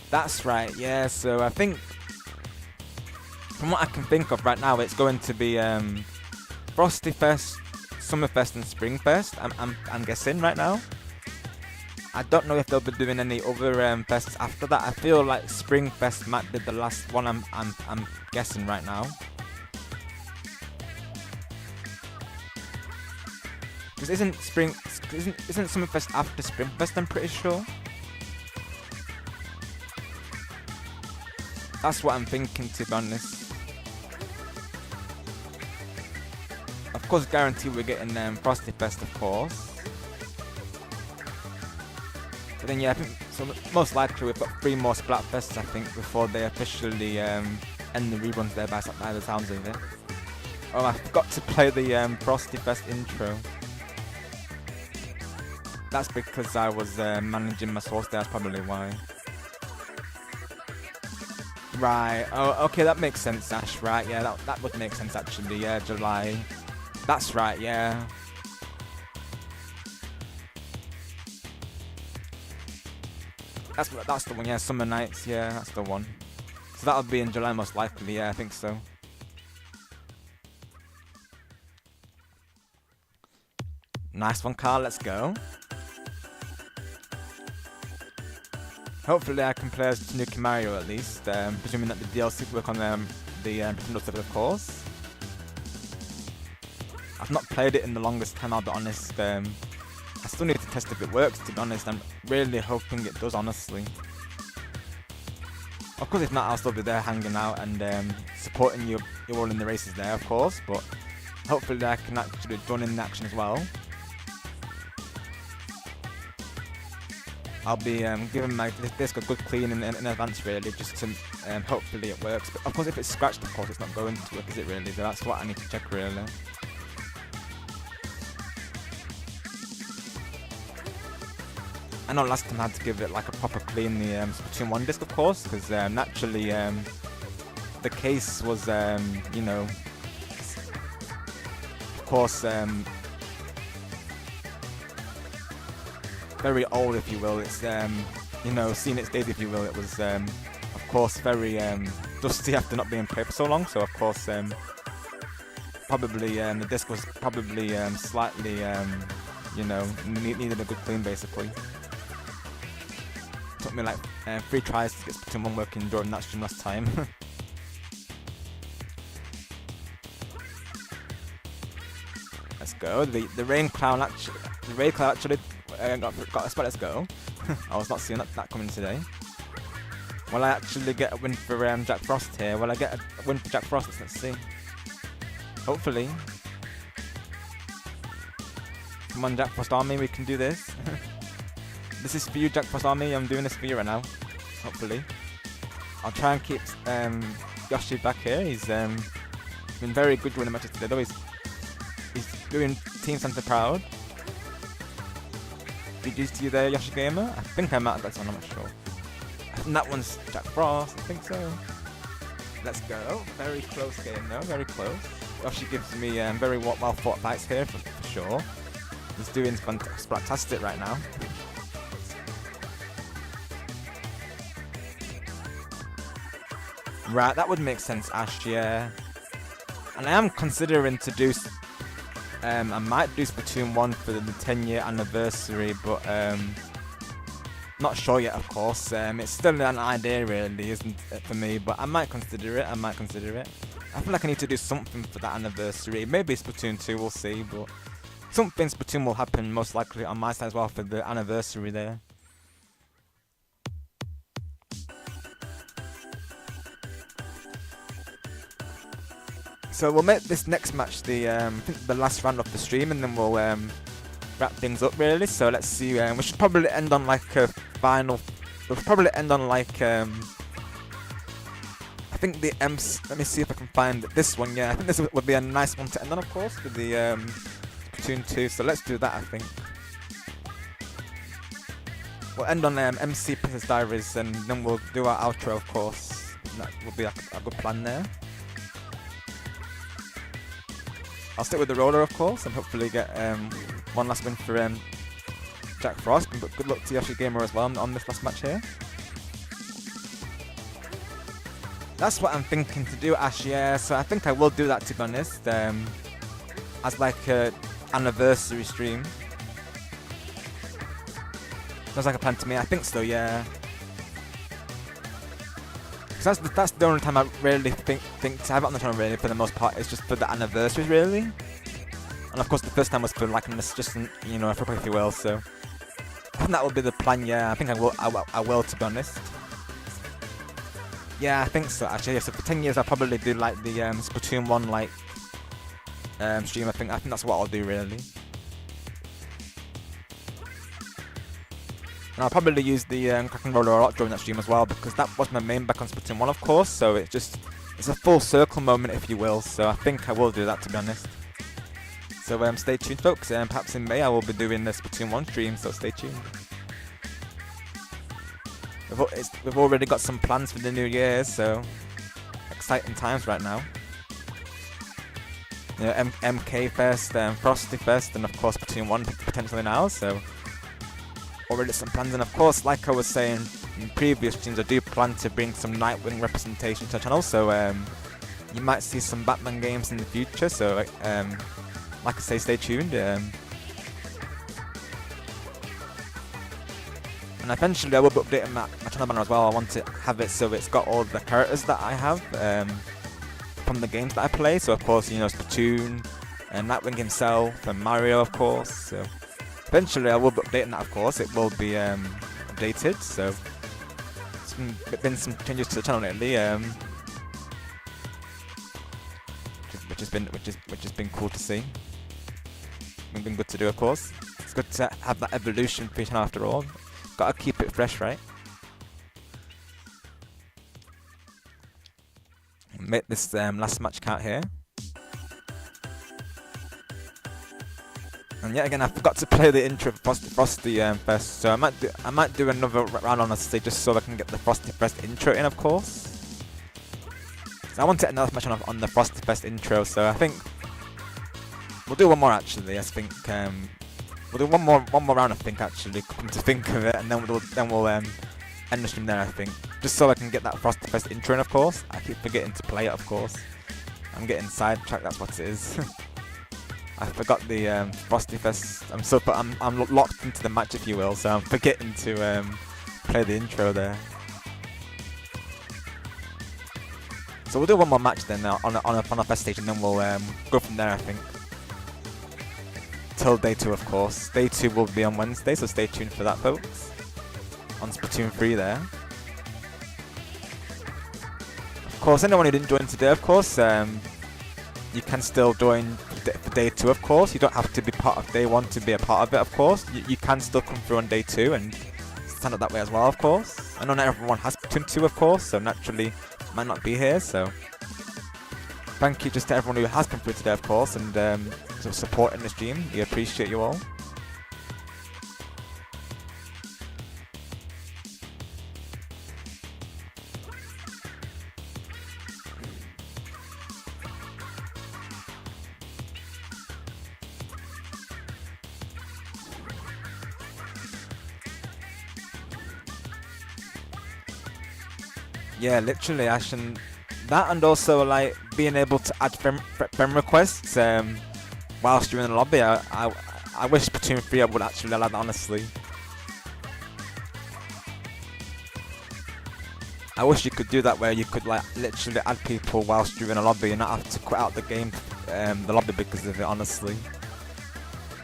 That's right, yeah. So I think, from what I can think of right now, it's going to be Frosty Fest, Summerfest, and Springfest. I'm guessing right now. I don't know if they'll be doing any other fests after that. I feel like Springfest might be the last one. I'm guessing right now. Because isn't Summerfest after Springfest? I'm pretty sure. That's what I'm thinking, to be honest. Of course, guarantee we're getting Frosty Fest, of course. But then, yeah, I think so. Most likely we've got 3 more Splatfests, I think, before they officially end the reruns there by the sounds of it. Oh, I forgot to play the Frosty Fest intro. That's because I was managing my source there. That's probably why. Right. Oh, okay. That makes sense, Ash. Right. Yeah, that would make sense actually. Yeah, July. That's right. Yeah. That's the one, yeah, Summer Nights, yeah, that's the one. So that'll be in July most likely, yeah, I think so. Nice one, Carl, let's go. Hopefully I can play as Tanuki Mario at least, presuming that the DLC will work on the Nintendo stuff, of course. I've not played it in the longest time, I'll be honest. I still need to test if it works, to be honest. I'm really hoping it does, honestly. Of course, if not, I'll still be there hanging out and supporting you all in the races there, of course. But hopefully I can actually join in the action as well. I'll be giving my disc a good clean in advance, really, just to hopefully it works. But of course, if it's scratched, of course, it's not going to work, is it really? So that's what I need to check, really. I know last time I had to give it like a proper clean, the Splatoon 1 disc, of course, because naturally the case was, you know, of course, very old, if you will. It's, you know, seen its days, if you will. It was, of course, very dusty after not being played for so long. So, of course, probably the disc was probably slightly needed a good clean basically. Took me like 3 tries to get Splatoon 1 working during that stream last time. Let's go. The rain cloud actually got a spot. Let's go. I was not seeing that coming today. Will I actually get a win for Jack Frost here? Will I get a win for Jack Frost? Let's see. Hopefully. Come on, Jack Frost Army, we can do this. This is for you, Jack Frost Army. I'm doing this for you right now. Hopefully. I'll try and keep Yoshi back here. He's been very good during the matches today, though. He's doing Team Santa proud. GG's to you there, Yoshi Gamer. I think I might have got this one, I'm not sure. And that one's Jack Frost, I think so. Let's go. Very close game though, very close. Yoshi gives me very well fought fights here for sure. He's doing Splatfest right now. Right, that would make sense, Ash, yeah. And I am considering to do... I might do Splatoon 1 for the 10-year anniversary, but not sure yet, of course. It's still an idea, really, isn't it, for me? But I might consider it. I feel like I need to do something for that anniversary. Maybe Splatoon 2, we'll see. But something Splatoon will happen, most likely, on my side as well for the anniversary there. So we'll make this next match the last round of the stream, and then we'll wrap things up really. So let's see. We should probably end on like a final. We'll probably end on like I think the Let me see if I can find this one. Yeah, I think this would be a nice one to end on, of course, with the Splatoon 2. So let's do that. I think we'll end on MC Princess Diaries, and then we'll do our outro, of course. That will be a good plan there. I'll stick with the roller, of course, and hopefully get one last win for Jack Frost. But good luck to Yoshi Gamer as well on this last match here. That's what I'm thinking to do, Ash, yeah. So I think I will do that, to be honest, as like an anniversary stream. Sounds like a plan to me. I think so, yeah. Because that's the only time I really think to have it on the channel, really, for the most part. It's just for the anniversaries, really. And of course the first time was for like just for if you will, so I think that will be the plan, yeah. I think I will, to be honest. Yeah, I think so, actually. Yeah, so for 10 years I'll probably do like the Splatoon 1 like stream. I think that's what I'll do, really. And I'll probably use the Kraken Roller a lot during that stream as well, because that was my main back on Splatoon 1, of course, so it's a full circle moment, if you will, so I think I will do that, to be honest. So stay tuned, folks. Perhaps in May I will be doing the Splatoon 1 stream, so stay tuned. We've already got some plans for the new year, so exciting times right now. You know, MK Fest, Frosty Fest, and of course Splatoon 1 potentially now, so already some plans. And of course, like I was saying in previous streams, I do plan to bring some Nightwing representation to the channel, so you might see some Batman games in the future, so like I say, stay tuned. And eventually I will be updating my channel banner as well. I want to have it so it's got all the characters that I have from the games that I play, so of course, Splatoon, and Nightwing himself, and Mario, of course, so eventually I will be updating that, of course. It will be updated, so there's been some changes to the channel lately, which has been cool to see. Been good to do, of course. It's good to have that evolution for your channel after all. Gotta keep it fresh, right? Make this last match count here. And yet again, I forgot to play the intro for Frosty Fest, so I might do another round on the stage just so I can get the Frosty Fest intro in, of course. So I want to end another match on the Frosty Fest intro, so I think we'll do one more actually. I think we'll do one more round. I think actually, come to think of it, and then we'll end the stream there. I think just so I can get that Frosty Fest intro in, of course. I keep forgetting to play it, of course. I'm getting sidetracked, that's what it is. I forgot the Frosty Fest. I'm locked into the match, if you will, so I'm forgetting to play the intro there. So we'll do one more match then on a fest stage, and then we'll go from there, I think. Till day 2, of course. Day 2 will be on Wednesday, so stay tuned for that, folks. On Splatoon 3 there. Of course, anyone who didn't join today, of course, you can still join for day 2, of course. You don't have to be part of day 1 to be a part of it, of course. You can still come through on day 2 and stand up that way as well, of course. I know not everyone has Splatoon 2, of course, so naturally might not be here, so thank you just to everyone who has come through today, of course, and so supporting the stream. We appreciate you all. Yeah, literally, Ash, and that, and also like being able to add friend requests whilst you're in the lobby. I wish Splatoon 3 would actually allow that, honestly. I wish you could do that, where you could like literally add people whilst you're in a lobby and not have to quit out the game, the lobby, because of it, honestly.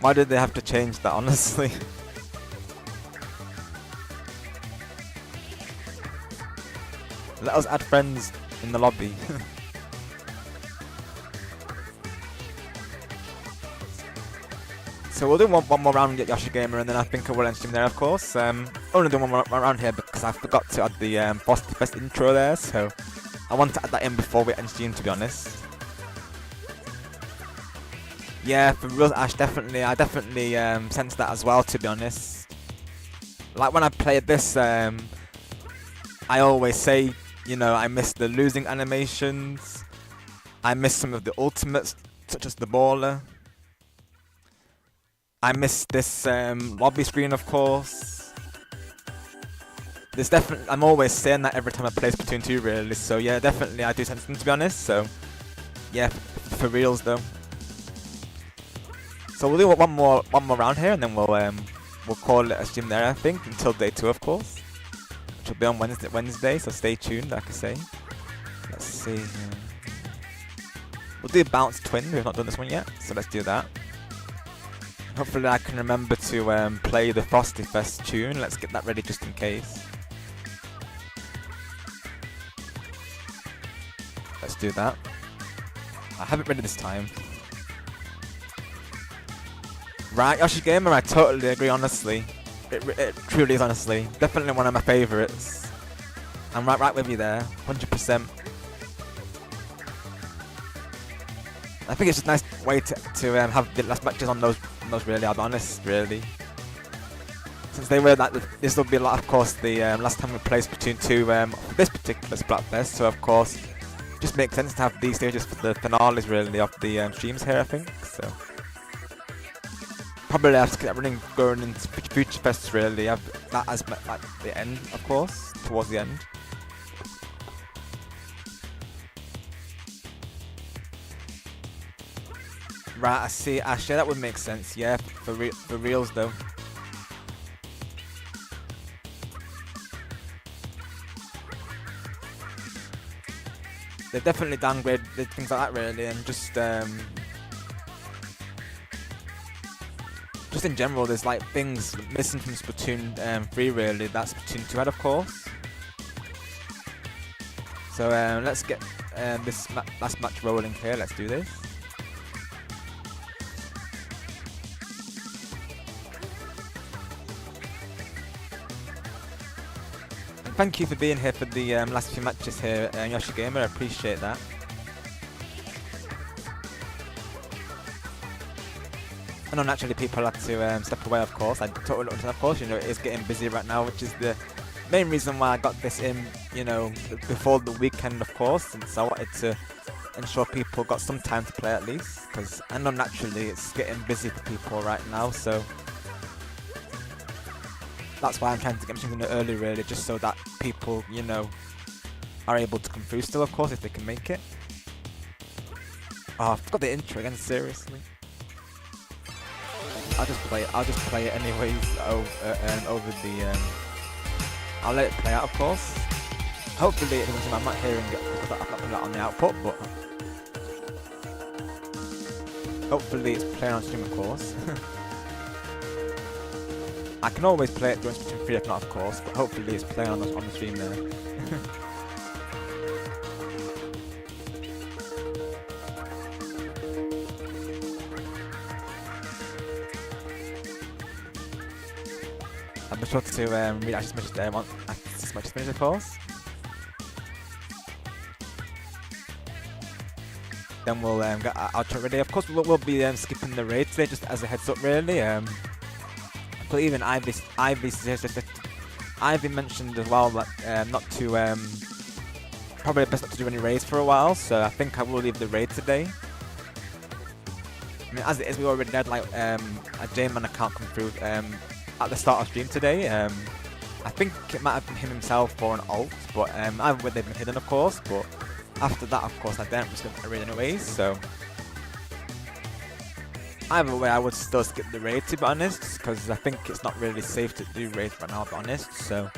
Why did they have to change that, honestly? Let us add friends in the lobby. So we'll do one more round at Yoshi Gamer, and then I think I will end stream there, of course. Only do one more round here because I forgot to add the Frosty Fest intro there, so I want to add that in before we end stream, to be honest. Yeah, for real, Ash, definitely. I definitely sense that as well, to be honest. Like when I played this, I always say, you know, I miss the losing animations. I miss some of the ultimates, such as the baller. I miss this lobby screen, of course. There's definitely, I'm always saying that every time I play Splatoon 2, really. So yeah, definitely I do sense them, to be honest. So yeah, for reals though. So we'll do one more round here, and then we'll call it a stream there, I think, until day 2, of course, which will be on Wednesday. So stay tuned, like I say. Let's see. We'll do Bounce Twin. We've not done this one yet, so let's do that. Hopefully I can remember to play the Frosty Fest tune. Let's get that ready just in case. Let's do that. I have it ready this time. Right, Yoshi Gamer, I totally agree, honestly. It truly is, honestly. Definitely one of my favourites. I'm right with you there, 100%. I think it's just a nice way to have the last matches on those really, I'll be honest, really. Since they were that, this will be, of course, the last time we played Splatoon 2 for this particular Splatfest, so of course, just makes sense to have these stages for the finales, really, of the streams here, I think, so. Probably have to get that running going into future fests, really, have that as at the end, of course, towards the end. Right, I see. Actually, that would make sense. Yeah, for reals though. They definitely downgraded things like that, really, and just in general, there's like things missing from Splatoon 3, really. That Splatoon 2 had, of course. So let's get this last match rolling here. Let's do this. Thank you for being here for the last few matches here, Yoshi Gamer. I appreciate that. I know naturally people had to step away, of course. I totally understand, of course. You know, it is getting busy right now, which is the main reason why I got this in, you know, before the weekend, of course. Since I wanted to ensure people got some time to play at least, because I know naturally it's getting busy for people right now. So that's why I'm trying to get something early, really, just so that people, you know, are able to come through still, of course, if they can make it. Oh, I forgot the intro again, seriously. I'll just play it anyways over the I'll let it play out, of course. Hopefully it doesn't, I'm not hearing it because I've not put that on the output, but hopefully it's playing on stream, of course. I can always play it during Splatoon 3 if not, of course, but hopefully it's playing on the stream there. I'll be sure to read as much as finish, of course. Then we'll get our outro ready. Of course, we'll be skipping the raid today, just as a heads up, really. But even Ivy mentioned as well that not to probably best not to do any raids for a while. So I think I will leave the raid today. I mean, as it is, we already had like a J-Man account come through at the start of stream today. I think it might have been him himself or an alt, but either way they've been hidden, of course. But after that, of course, I didn't risk a raid anyways. So either way, I would still skip the raid, to be honest, because I think it's not really safe to do raids right now, to be honest. So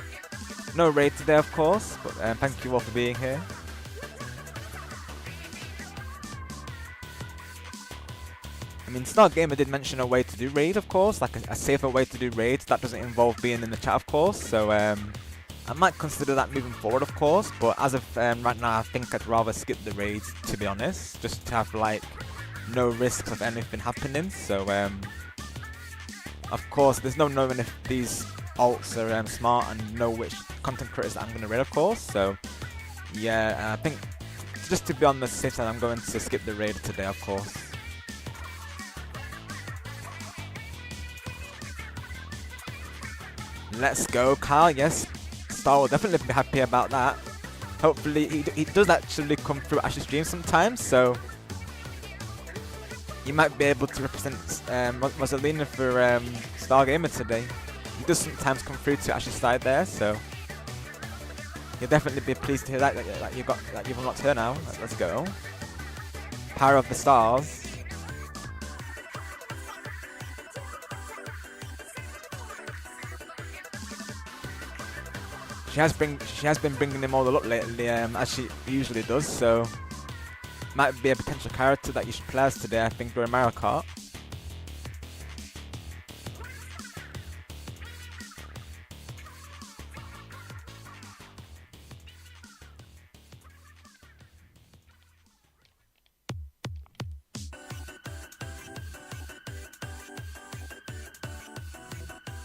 no raid today, of course, but thank you all for being here. I mean, Star Gamer did mention a way to do raid, of course, like a safer way to do raids that doesn't involve being in the chat, of course. So I might consider that moving forward, of course, but as of right now, I think I'd rather skip the raids, to be honest, just to have like no risks of anything happening. So of course, there's no knowing if these alts are smart and know which content creators that I'm going to raid, of course. So yeah, I think just to be on the safe side, I'm going to skip the raid today, of course. Let's go, Kyle. Yes, Star will definitely be happy about that. Hopefully he does actually come through Ash's stream sometimes, so you might be able to represent Rosalina for Star Gamer today. He does sometimes come through to Ash's side there, so you'll definitely be pleased to hear that you've unlocked her now. Let's go. Power of the stars. She has been bringing them all up lately, as she usually does. So might be a potential character that you should play as today, I think, during Mario Kart.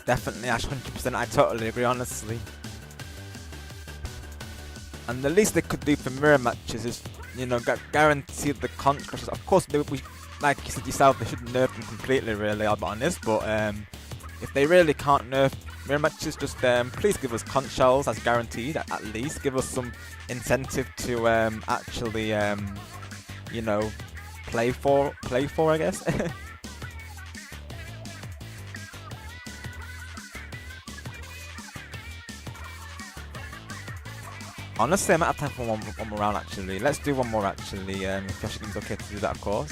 Definitely, Ash, 100%. I totally agree, honestly. And the least they could do for mirror matches is, you know, guarantee the conch crushes. Of course, like you said yourself, they should nerf them completely, really, I'll be honest. But if they really can't nerf mirror matches, just please give us conch shells as guaranteed, at least. Give us some incentive to actually, you know, play for, I guess. Honestly, I might have time for one more round, actually. Let's do one more, actually, if Yoshikim's okay to do that, of course.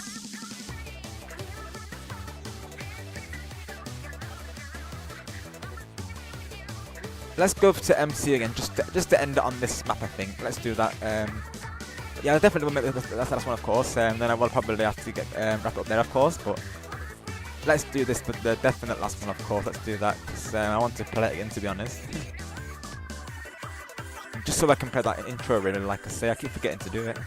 Let's go to MC again, just to end it on this map, I think. Let's do that. Yeah, I definitely will make that's the last one, of course. Then I will probably have to get wrap it up there, of course. But let's do this, the definite last one, of course. Let's do that, because I want to play it again, to be honest. Just so I can play that intro, really, like I say. I keep forgetting to do it.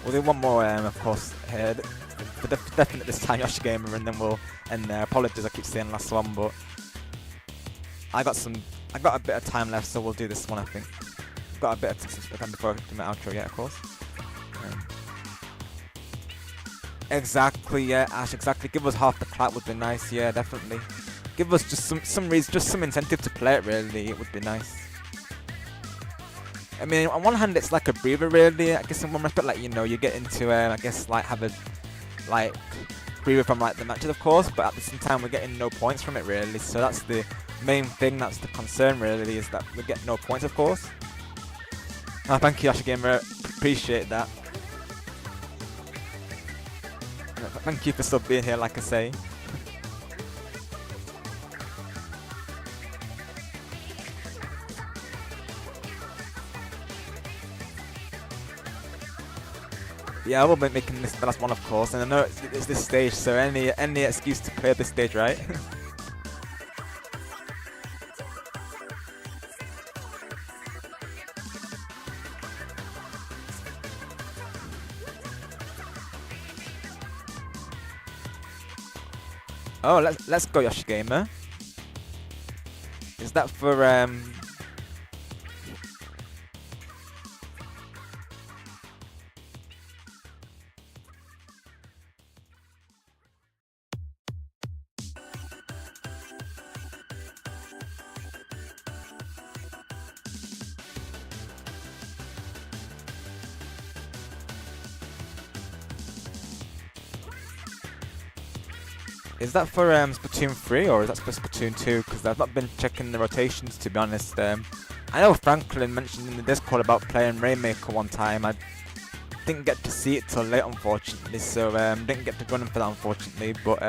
We'll do one more, of course, here. For definite this time, Yoshi Gamer, and then we'll end there. Apologies, I keep saying last one, but I got a bit of time left, so we'll do this one, I think. Got a bit of time before I do my outro, yeah, of course. Exactly, yeah, Ash, exactly. Give us half the clout would be nice, yeah, definitely. Give us just some reason, just some incentive to play it, really. It would be nice. I mean, on one hand, it's like a breather, really. I guess in one respect, like, you know, you get into, I guess, like, have a, like, breather from, like, the matches, of course. But at the same time, we're getting no points from it, really. So that's the main thing, that's the concern, really, is that we get no points, of course. Oh, thank you, Yoshi Gamer. Appreciate that. Thank you for still being here, like I say. Yeah, I will be making this the last one, of course, and I know it's this stage, so any excuse to play this stage, right? Oh, let's go, Yoshi Gamer. Is that for Splatoon 3 or is that for Splatoon 2? Because I've not been checking the rotations, to be honest. I know Franklin mentioned in the Discord about playing Rainmaker one time. I didn't get to see it till late, unfortunately, so didn't get to run for that, unfortunately. But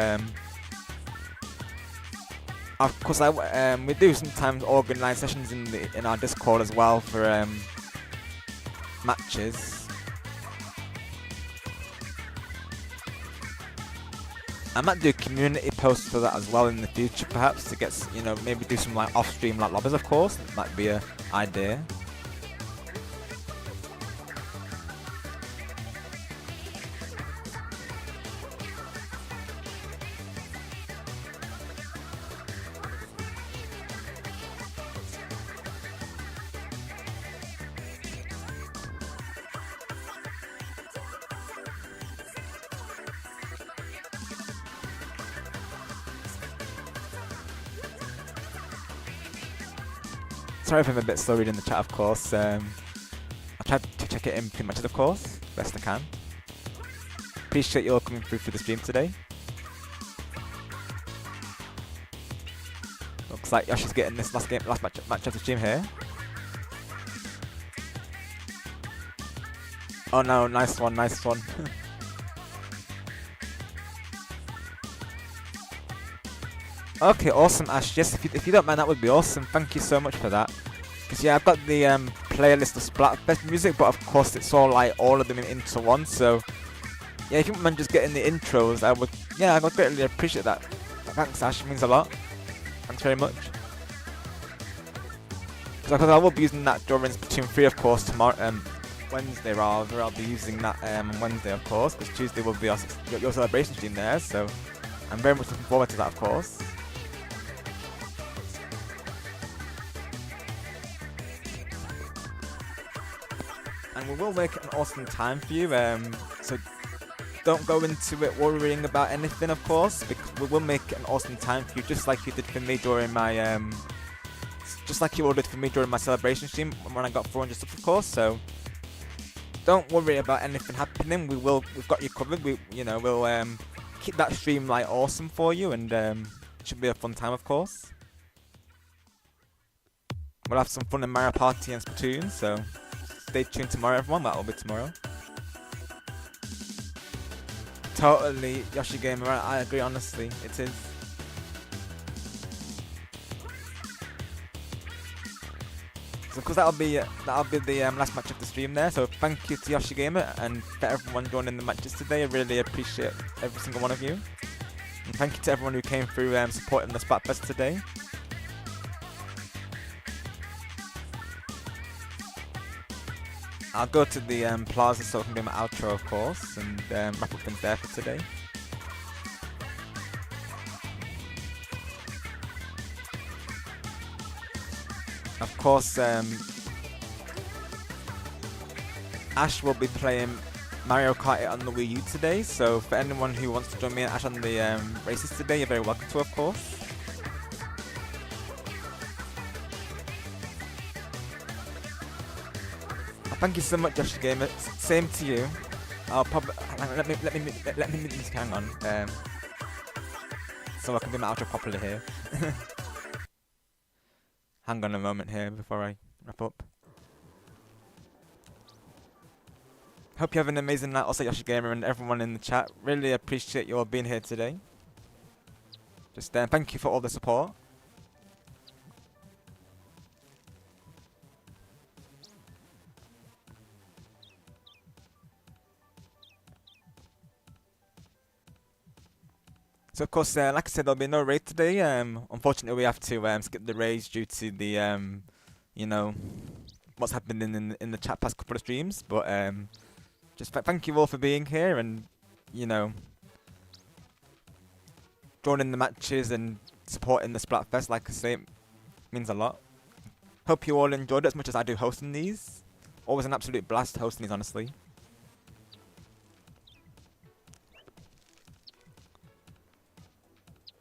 of course, we do sometimes organise sessions in our Discord as well for matches. I might do community posts for that as well in the future, perhaps, to get, maybe do some like off-stream like lobbies, of course. That might be an idea. Sorry if I'm a bit slow reading the chat, of course. I tried to check it in pretty much, of course, best I can. Appreciate you all coming through for the stream today. Looks like Yoshi's getting this last match of the stream here. Oh no, nice one, nice one. Okay, awesome, Ash. Yes, if you don't mind, that would be awesome. Thank you so much for that. Because yeah, I've got the playlist of Splatfest music, but of course it's all like all of them into one. So yeah, if you wouldn't mind just getting the intros, I would greatly appreciate that. Thanks, Ash. It means a lot. Thanks very much. Because I will be using that during Splatoon 3, of course, tomorrow, Wednesday rather. I'll be using that on Wednesday, of course, because Tuesday will be your celebration stream there. So I'm very much looking forward to that, of course. And we will make an awesome time for you, so don't go into it worrying about anything, of course, because we will make an awesome time for you, just like you did for me during my celebration stream when I got 400 subs, of course. So don't worry about anything happening. We've got you covered. We'll keep that stream like awesome for you, and it should be a fun time, of course. We'll have some fun in Mario Party and Splatoon, so stay tuned tomorrow, everyone. That will be tomorrow. Totally, Yoshi Gamer. I agree, honestly. It is. So, of course, that'll be the last match of the stream there. So, thank you to Yoshi Gamer and for everyone joining the matches today. I really appreciate every single one of you. And thank you to everyone who came through supporting the Splatfest today. I'll go to the plaza so I can do my outro, of course, and wrap up things there for today. Of course, Ash will be playing Mario Kart on the Wii U today, so for anyone who wants to join me and Ash on the races today, you're very welcome to, of course. Thank you so much, Josh Gamer. Same to you. I'll probably let me just hang on. So I can do my outro properly here. Hang on a moment here before I wrap up. Hope you have an amazing night, also Yoshi Gamer and everyone in the chat. Really appreciate you all being here today. Just thank you for all the support. So of course, like I said, there'll be no raid today. Unfortunately, we have to skip the raids due to the you know, what's happened in the chat past couple of streams. But just thank you all for being here and you know, joining the matches and supporting the Splatfest. Like I say, it means a lot. Hope you all enjoyed it as much as I do hosting these. Always an absolute blast hosting these, honestly.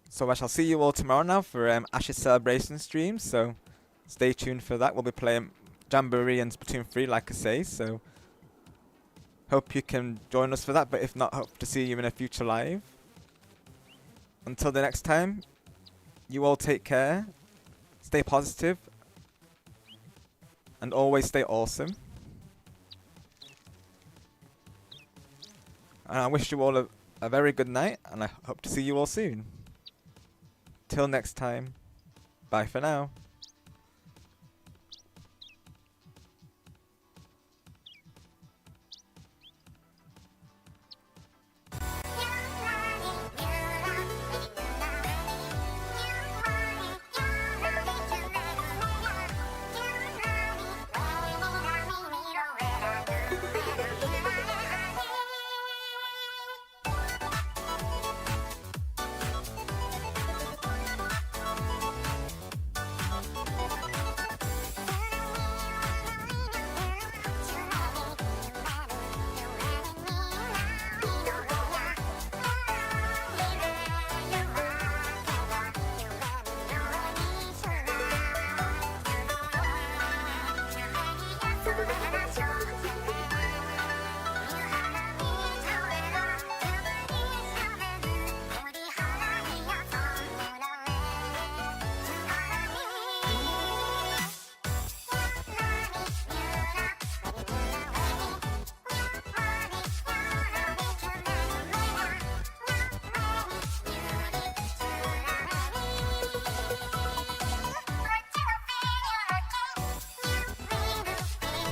So I shall see you all tomorrow now for Ash's celebration stream. So stay tuned for that. We'll be playing Jamboree and Splatoon 3, like I say. So hope you can join us for that. But if not, hope to see you in a future live. Until the next time, you all take care. Stay positive. And always stay awesome. And I wish you all a very good night. And I hope to see you all soon. Till next time, bye for now.